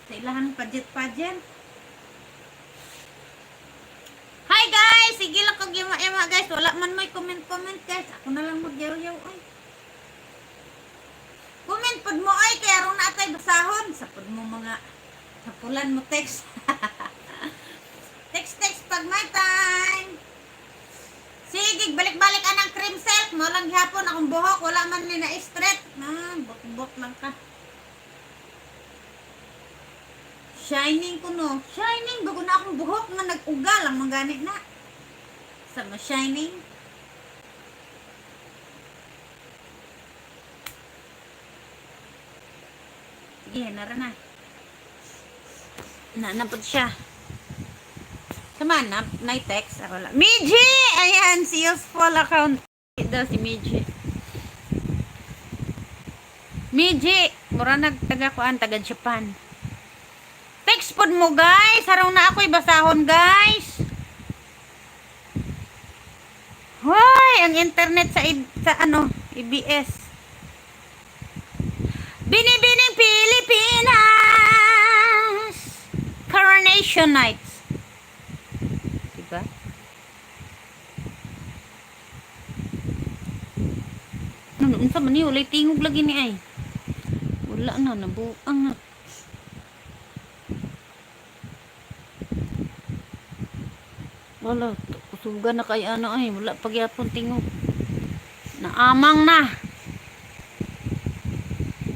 A: Sa ilahan pageant. Hi guys! Sige lang kong yama guys. Wala man may comment guys. Ako na lang magyaw-yaw ay. Comment pod mo ay. Kaya ron natay basahon. Sa pod mo mga hapulan mo text. text pag may time. Sige, balik-balik anang cream silk. Mo lang gihapon akong buhok. Wala man ni na-straight. Bot lang ka. Shining ko no. Shining. Bago na akong buhok nga nag-uga lang mangganit na. Sama shining. Sige, nara na. Nanapod siya. Come on, na-text. Ako lang. Miji! Ayan, si useful account. Ito si Miji. Miji! Mura nagtaga-kuan, taga-Japan. Text pod mo guys. Harong na ako'y basahon guys. Hoy, ang internet sa EBS. Binibining Pilipinas. Coronation nights. Diba? Unsa man ni ulay tingog lagi ni ay. Wala na nabuang na. Wala, kusugan na kay ano ay, wala pagyapon tingog. Naamang na.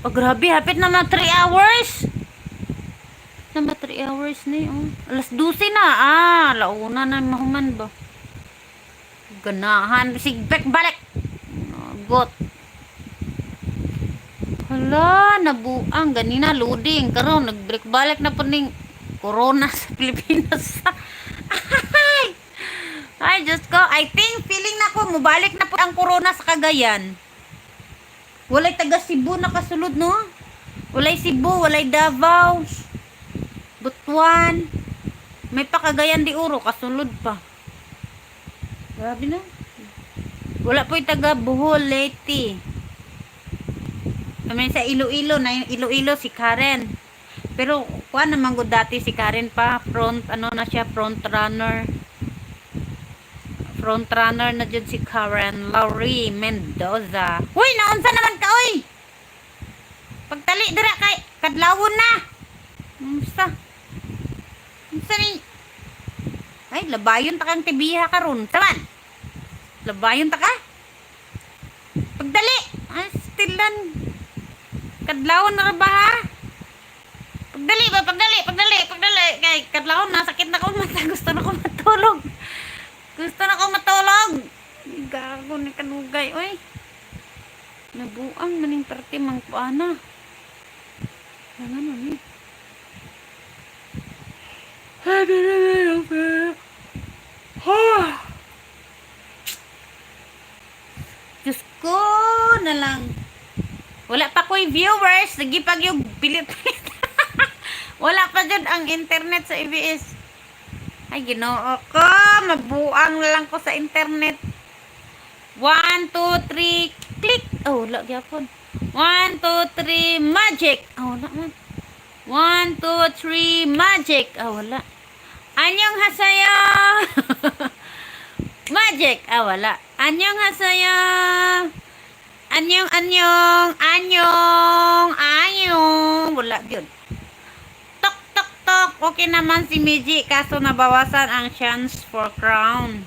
A: Oh, grabe, hapit na mga 3 hours. Na 3 hours na yun. Alas 12 na. Launa na mahuman ba. Ganahan. Sige, balik. Hugot. Hala, nabuang. Ganina, loading. Karon nag-break balik na po ning corona sa Pilipinas. Ay, Diyos ko. I think, feeling na ko, mubalik na po ang corona sa Cagayan. Walay taga Cebu na kasulod, no? Walay Cebu, walay Davao, Butuan. May pa Cagayan di Oro, kasulod pa. Grabe na. Wala po yung taga Bohol, Leyte. May sa Iloilo, na Iloilo si Karen. Pero, kuha naman ko dati si Karen pa. Front, ano na siya, front runner. Front runner na dyan si Karen Laurie Mendoza. Uy, naunsa naman ka, uy! Pagtali, dira kay, kadlawon na. Unsa? Unsa ni? Ay, labayon ta kang tibiha karon. Taman. Labayon ta ka? Pagdali. Ay, stilan. Kadlawon na ba ha? Pagdali ba? Pagdali. Kay kadlawon na sakit na ko mata. Gusto na ko matulog. Gago ni kanugay, oy. Nabuang maning parte mang paana. Ano ni? Diyos ko na lang. Wala pa ko'y viewers. Lagi pag yung pilit-pilit. Wala pa dyan ang internet sa ABS. Ay, ginoo ko. Mabuang na lang ko sa internet. 1, 2, 3, click. Oh, wala gyapon. 1, 2, 3, magic. Oh, wala man. 1, 2, 3, magic. Oh, wala. Anyong hasayo. Magic. Ah, wala. Anyong hasayo. Anyong. Wala yun. Tok. Okay naman si Miji. Kaso nabawasan ang chance for crown.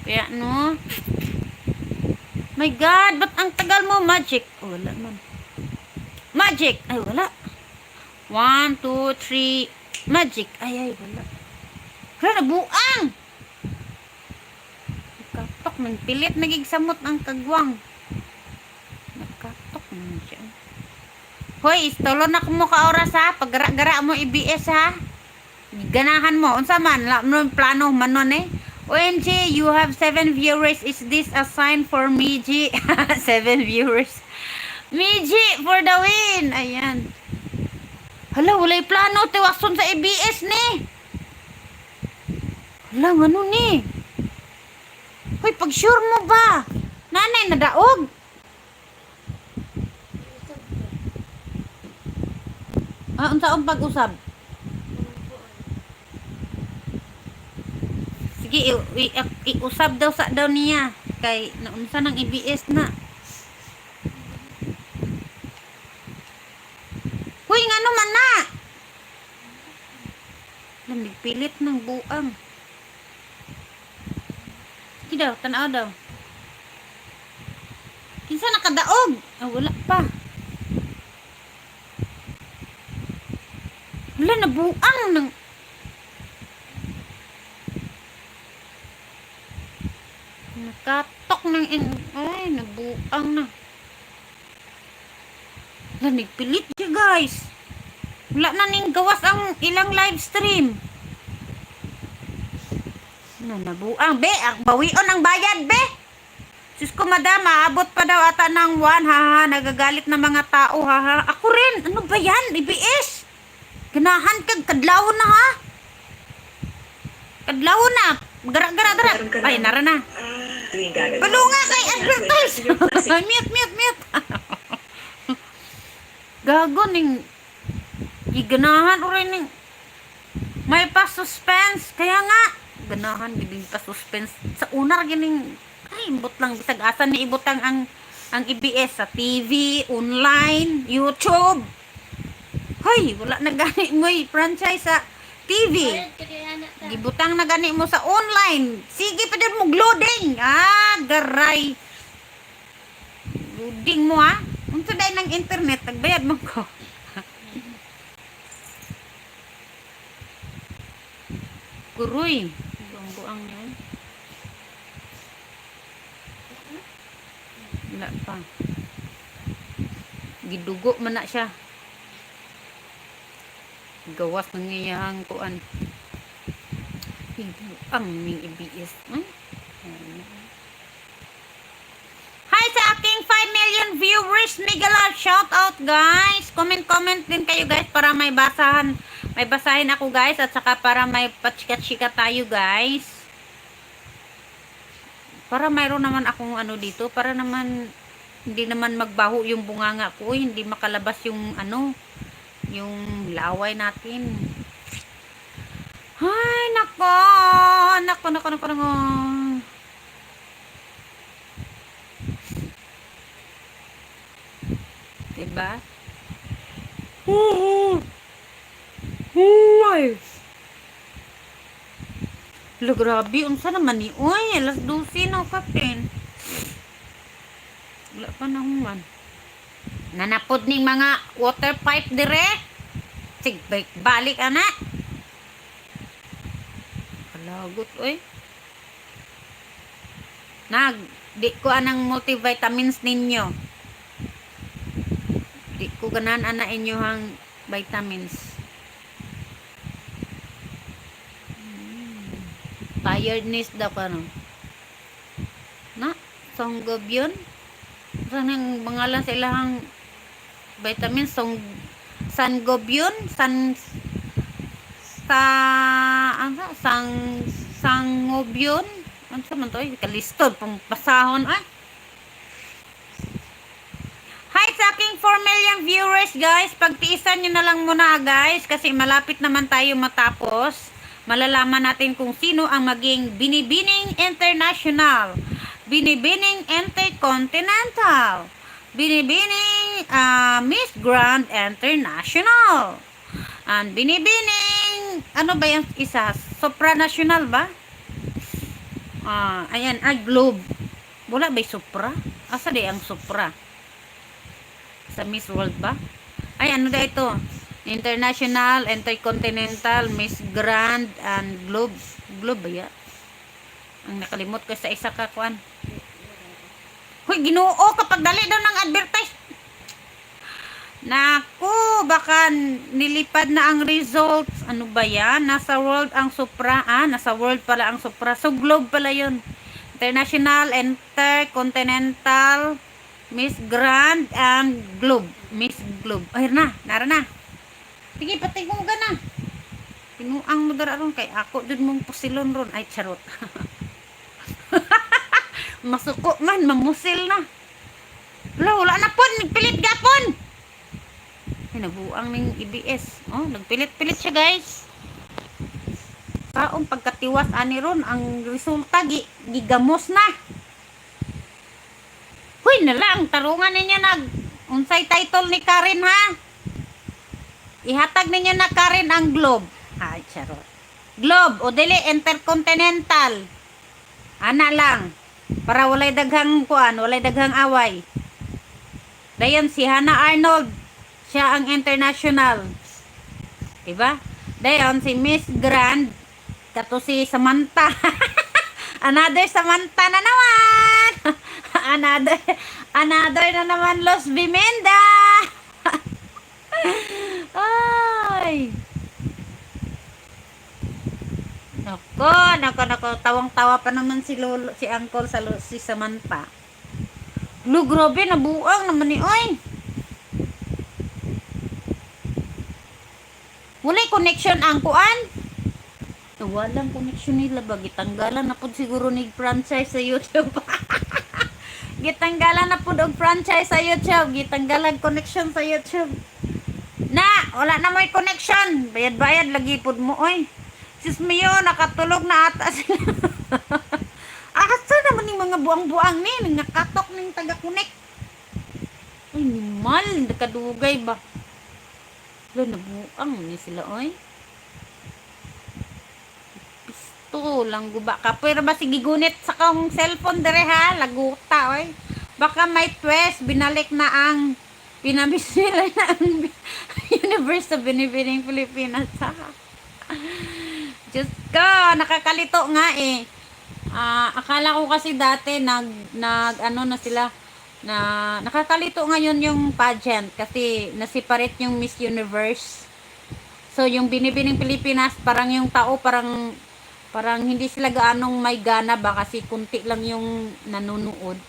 A: Kaya, no? My God, ba't ang tagal mo? Magic. Oh, wala man. Magic. Ay, wala. 1, 2, 3. Magic. Ay, wala. Wala, nabuang. Nakatok ng pilit. Nagigsamot ang kagwang. Nakatok naman siya. Hoy, istolo na ko mo ka oras ha. Paggara-gara mo IBS ha. Ganahan mo. Unsa man. Plano manon eh. OMG, you have 7 viewers. Is this a sign for Miji? 7 viewers. Miji for the win. Ayan. Hala, walay plano. Tiwason sa ABS ni. Hala, ano ni? Hoy, pag sure mo ba? Nanay, nadaog. Unsa ang pag-usab? Sige, iusab daw sa daw niya. Kay, naunsa ng ABS na. Hoy, nga naman na! Nagpilit ng buang. Sige daw, tanaw daw. Kinsa nakadaog? Wala pa. Wala, nabuang ng... Nakatok ng... Ay, nabuang na. Wala, nagpilit siya, guys. Wala na ning gawas ang ilang live stream. Nabuang. Be, bawion ang bayad, be. Sus ko, madam, aabot pa daw ata ng 1, haha. Nagagalit na mga tao, haha. Ako rin. Ano ba yan? IBS. Ganahan kag kadlawon na, ha? Kadlawon na. Gara. Ay, nara na. Palunga kay advertise. Mute. Gago ning ganahan rin ning may pa-suspense. Kaya nga, ganahan gibing pa-suspense. Sa una gining, ay, ibot lang. Bisag asan ni ibutang ang IBS sa TV, online, YouTube. Hoy, wala na gani mo franchise sa TV. Gibutang na gani mo sa online. Sige pa dyan mo loading. Garay. Loading mo ha. Unsa day ng internet, nagbayad mo ko. Kuroy. Buang-buang yan. Wala pa. Gidugo man na siya. Gawas ng iyang kuan. Ang ming IBS. Hi sa aking 5 million viewers. Mega love shout out guys. Comment din kayo guys para may basahan. May basahin ako guys at saka para may pachika-chika tayo guys. Para mayroon naman akong ano dito. Para naman hindi naman magbaho yung bunganga ko. Hindi makalabas yung ano. Yung laway natin. Ay, nako. Nako. Diba? Uy. Lo, grabe. Unsa naman ni? Uy, alas 12 na, Captain. Wala pa na human. Nanapod ning mga water pipe dire. Sig, balik ana. Kalagot, uy. Di ko anang multivitamins ninyo. Di ko ganan ana inyohang vitamins. Tiredness daw ka no. Na, Songgob yun. Saan ang pangalan sa ilahang vitamins? Sangob yun? Sangob yun? Ano sa man to? Kalistod, pang pasahon ay. Hi sa aking 4 million viewers guys. Pagtiisan nyo na lang muna guys. Kasi malapit naman tayo matapos. Malalaman natin kung sino ang maging Binibining International, Binibining Intercontinental, Binibining Miss Grand International, and Binibining, ano ba yung isa? Supranational ba? Ayan, Globe. Wala ba yung Supra? Asa di ang Supra? Sa Miss World ba? Ay, ano da ito? International, Intercontinental, Miss Grand, and Globe. Globe ba ya? Ang nakalimot ko sa isa ka, kuan. Hoy, Ginoo, kapag dali daw ng advertise. Naku, baka nilipad na ang results. Ano ba yan? Nasa World ang Supra. Nasa World pala ang Supra. So, Globe pala yun. International, Intercontinental, Miss Grand, and Globe. Miss Globe. Ayun na, nara na. Sige, patay mo ka na. Pinuang mo dara ron kay ako dun mong pusilon ron. Ay, charot. Masuko man, mamusil na. Wala na po, nagpilit gapon. Ay, nabuang ng IBS. Oh, nagpilit-pilit siya guys. Kaong pagkatiwas ani ron, ang resulta, gigamos na. Huy, nalang, tarungan ninyo unsay title ni Karen ha? Ihatag ninyo na Karen ang Globe. Ay, charot. Globe, o dili, Intercontinental. Ana lang. Para walay daghang kuan, walay daghang away. Dayon si Hannah Arnold. Siya ang international. Diba? Dayon si Miss Grand. Kato si Samantha. Another Samantha na naman. Another na naman Los Bimenda. Ay. Nako, tawang-tawa pa naman si Lolo, si Uncle si Samantha. Lu, grabe, nabuang naman ni oy. Walay connection ang kuan. Walang connection nila ba? Gitanggalan na po siguro ni franchise sa YouTube. Gitanggalan na po og franchise sa YouTube. Gitanggalan connection sa YouTube. Na, wala na mo'y connection. Bayad-bayad lagi po mo, oy. Sis Mio, nakatulog na ata sila. Asa naman yung mga buang-buang ni. Nakatok ng taga-connect. Ay, nimal. Kadugay ba? Wala, nabuang ni sila, oy. Pisto lang guba ka. Pero ba sige gunit sa kong cellphone dire ha? Laguta, oy. Baka may twist. Binalik na ang pinabis nila na ang Universe sa Binibining Pilipinas, ha? Diyos ko, nakakalito nga eh. Akala ko kasi dati ano na sila, na nakakalito ngayon yung pageant kasi na-separate yung Miss Universe. So yung Binibining Pilipinas, parang yung tao parang hindi sila gaanong may gana ba kasi kunti lang yung nanonood.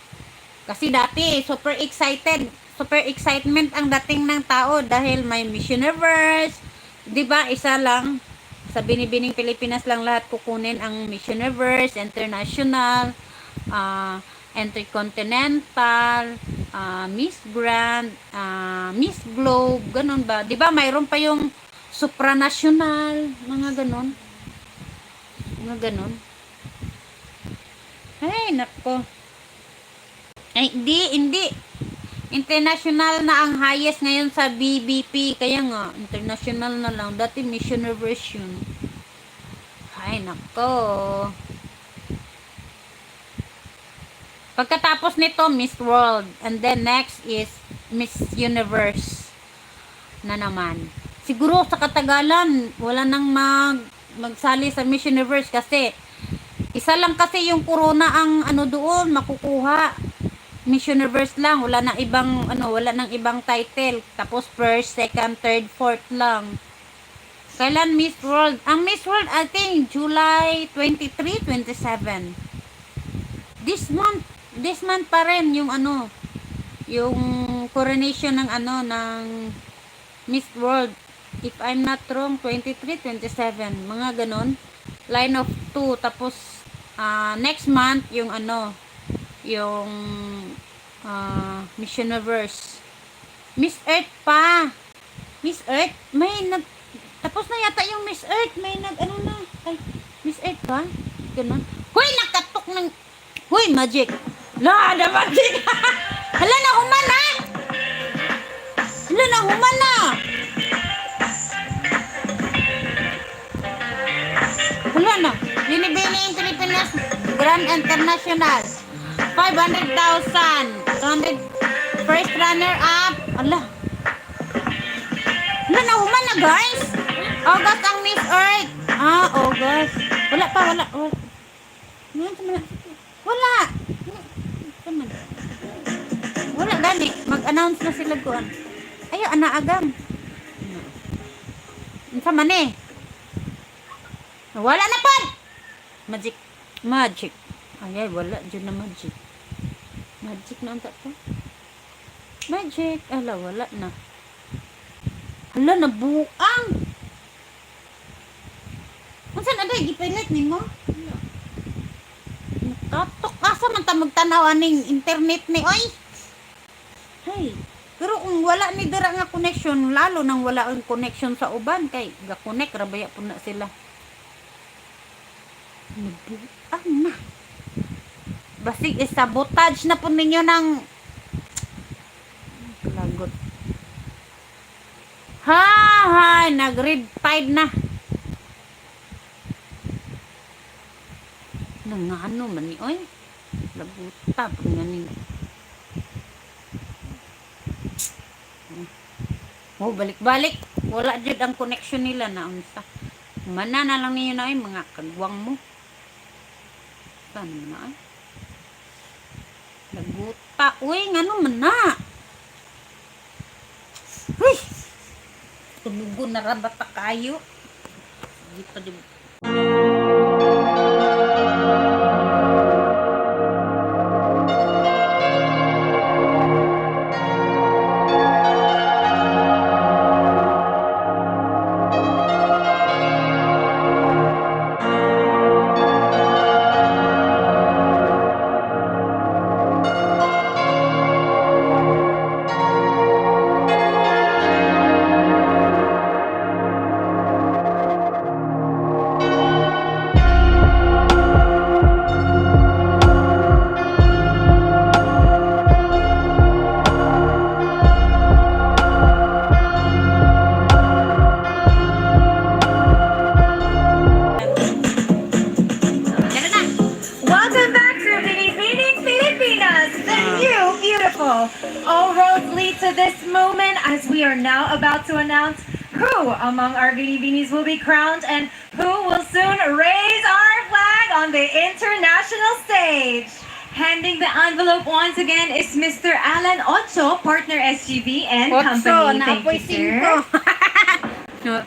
A: Kasi dati super excitement ang dating ng tao dahil may Miss Universe, 'di ba? Isa lang sa Binibining Pilipinas lang lahat kukunin ang Miss Universe, International, Intercontinental, Miss Grand, Miss Globe, ganun ba? 'Di ba mayroon pa yung supranational, mga ganun. Mga ganun. Ay, nako. Ay, hindi. International na ang highest ngayon sa BBP. Kaya nga, international na lang. Dati Miss Universe yun. Ay, nako. Pagkatapos nito, Miss World. And then next is Miss Universe na naman. Siguro sa katagalan, wala nang magsali sa Miss Universe kasi isa lang kasi yung corona ang ano doon makukuha. Miss Universe lang, wala nang ibang title. Tapos first, second, third, fourth lang. Kailan Miss World? Ang Miss World I think July 23, 27. This month pa rin yung yung coronation ng ng Miss World. If I'm not wrong, 23, 27, mga ganon. Line of 2, tapos next month yung yung Miss Universe. Miss Earth pa. Miss Earth, tapos na yata yung Miss Earth, may Miss Earth pa? Ganon. Hoy, nakatok ng, hoy, magic. La, the magic. Hala na, humana. Hala na, humana. Wala na. Binibining Pilipinas Grand International. 500,000. 200 first runner up. Ala. Wala na, humana guys. August ang Miss Earth. August. Wala pa. Wala. Wala gani. Mag-announce na sila kuan. Ayo, anaagam. Unsa man eh? Wala na pa. Magic. Ay, wala dyan na magic. Magic na ang to. Magic. Ala, wala na. Hala, nabuang. Unsan aday gipilit nimo? Nakatok asa man ta magtanaw aning internet ni oy. Hey, pero kung wala ni dira nga connection, lalo nang wala ang connection sa uban kay ga-connect ra baya po na sila. Nabuang na. Basig sabotage na po ninyo ng lagot. Nag-red tide na. Nangano man ni oy. Labuta po nga ni. Balik-balik. Wala jud ang connection nila na unsa. Mana na lang niyo na ay mga kagwang mo. Saan mo na ay? Laguta. Uy, ngano man na? Uy! Tumugo na rabata kayo. Di pa di.
O: All roads lead to this moment as we are now about to announce who among our Binibinis will be crowned and who will soon raise our flag on the international stage. Handing the envelope once again is Mr. Alan Ocho, partner SGV and
A: Otso,
O: company. Thank
A: naapoy
O: you, sir.
A: 5.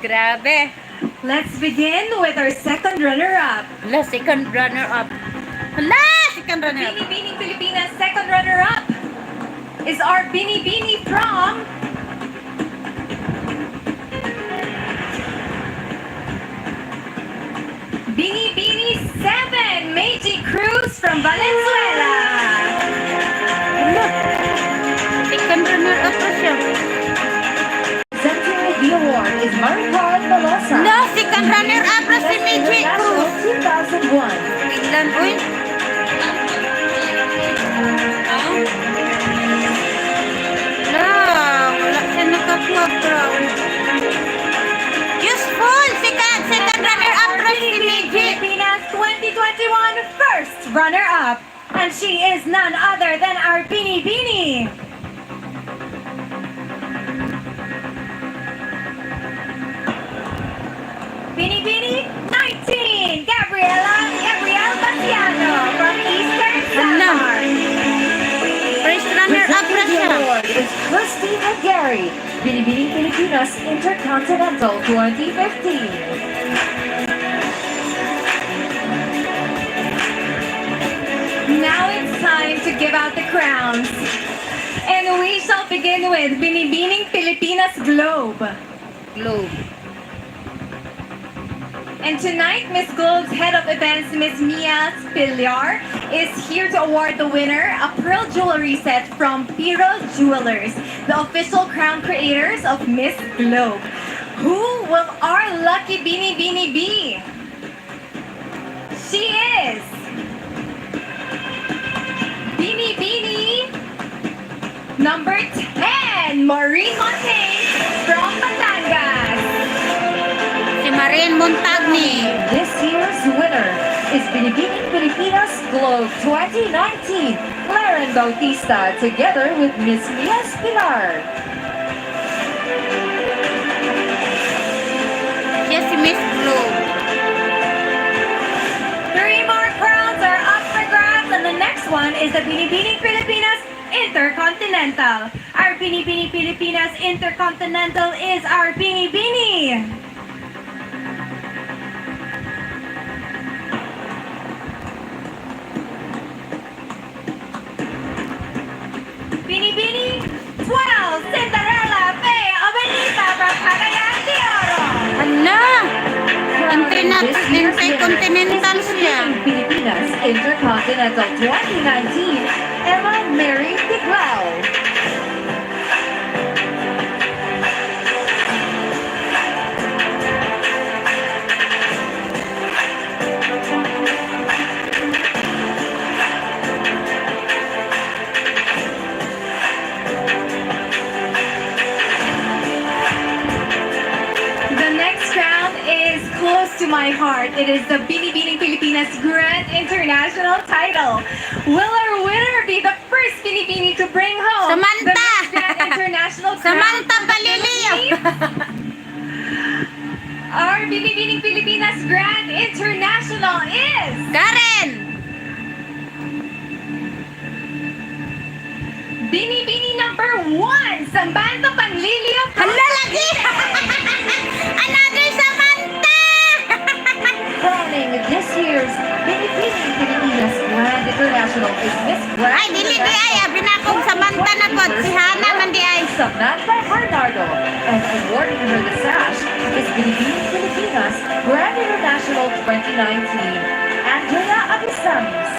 A: Grabe.
O: Let's begin with our second runner-up.
A: Hala, second runner-up. Hala, second runner-up.
O: Binibining Pilipinas second runner-up is our Binibini from Binibini 7, Meiji Cruz from Valenzuela.
A: Second runner-up pa siya.
B: Presenting the award is Maricar Velosa.
A: No, second runner-up na si Meiji Cruz.
B: 2001.
A: Biglan, uy. Wala siya nakakuha-crown. Useful! Second runner-up na si Meiji.
O: Pilipinas 2021 first runner-up. And she is none other than our Binibini. Binibini 19, Gabrielle Basiano from Eastern Samar.
A: First runner-up na siya.
B: The award is Christina Gary, Binibining Pilipinas Intercontinental 2015.
O: Now it's time to give out the crowns. And we shall begin with Binibining Pilipinas Globe.
A: Globe.
O: And tonight, Miss Globe's head of events, Miss Mia Spillar, is here to award the winner a pearl jewelry set from Piro Jewelers, the official crown creators of Miss Globe. Who will our lucky Binibini be? She is Binibini number 10, Maureen Montaigne from Batangas.
A: Si Marin Montagni.
B: This year's winner is Binibining Pilipinas Globe 2019, Claren Bautista, together with Miss Mia Spilar.
A: Yes, si Miss Globe.
O: 3 more crowns are up for grabs, and the next one is the Binibining Pilipinas Intercontinental. Our Binibining Pilipinas Intercontinental is our Binibini. Binibini 12, Cinderella Faye Obenita from Cagayan de Oro.
A: Hala! Intercontinental siya.
B: Pilipinas Intercontinental 2019, Emma Mary Tiglao.
O: The next round is close to my heart. It is the Binibining Pilipinas Grand International title. Will our winner be the first Binibini to bring home
A: Samantha!
O: the Miss Grand International crown?
A: Samantha Palilio!
O: Our Binibining Pilipinas Grand International is
A: Karen!
O: Binibini number 1, Samantha Panlilio.
A: Hala lagi! Another Samantha!
B: Crowning this year's Binibining Pilipinas Grand International is Miss Grand
A: Ay, dili di ay. Abi na akong Samantha na po. Si Hana man di ay.
B: Samantha Bernardo, and awarding her the sash is Binibining Pilipinas Grand International 2019, Andrea Abisamis.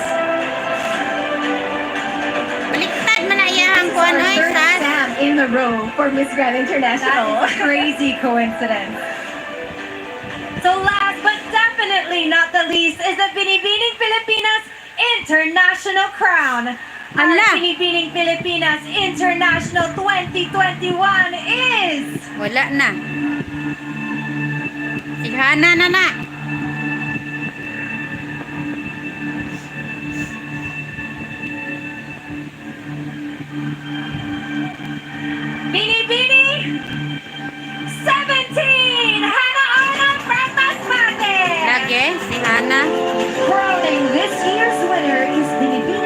A: Baliktad man na iyahang kuhan ay
O: Third
A: sa.
O: Sam in a row for Miss Grand International. That is a crazy coincidence. So last but definitely not the least is the Binibining Pilipinas International crown. Our
A: Hala!
O: Binibining Pilipinas International 2021 is
A: Wala na. Si Hana na.
O: Binibini 17, Hannah Arnold from Masbate.
A: Lagi, si Hana.
B: Crowning this year's winner is Binibining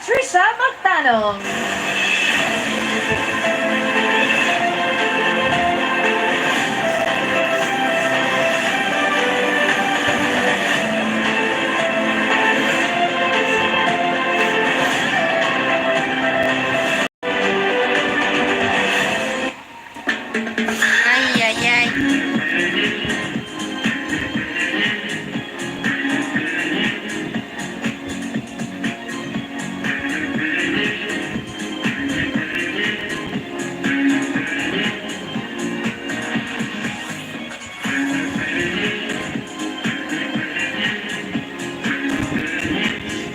B: Trisha Magtanong.
A: Ay, ay, ay.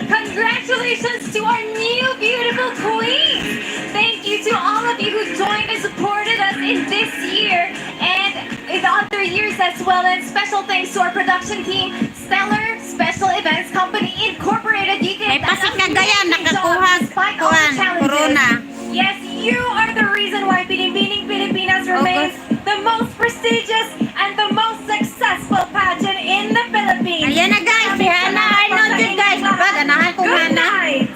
O: Congratulations to our new beautiful queens! Thank you to all of you who joined and supported us in this year and in other years as well. And special thanks to our production team, Stellar Special Events Company Incorporated. You
A: May
O: did
A: pasok
O: an
A: na gaya,
O: amazing job
A: nakakuha
O: despite all the
A: kuhan,
O: challenges.
A: corona.
O: Yes, you are the reason why Binibining Pilipinas remains the most prestigious and the most successful pageant in the Philippines.
A: Ayan na guys, si Hana Arnold yun guys. Diba, ganahan ko
O: Good
A: Hana.
O: night!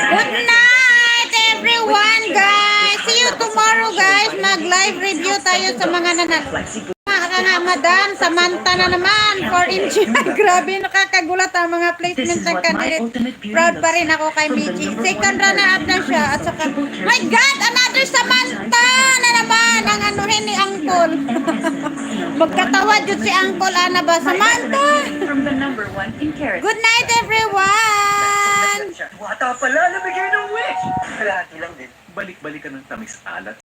A: Good night everyone guys. See you tomorrow guys. Mag-live review tayo sa mga Ramadan, Samantha na naman for India. Grabe, nakakagulat ang mga placements ng candidate. Proud pa rin ako kay Michi. Second runner-up na siya. At saka, my God, another Samantha na naman ang anuhin ni Angkol. Magkatawad yun si Angkol, Ana ba? Samantha! Good night, everyone!
F: Wata pala, nabigay ng wish. Lagi lang din. Balik-balikan ng tamis alat.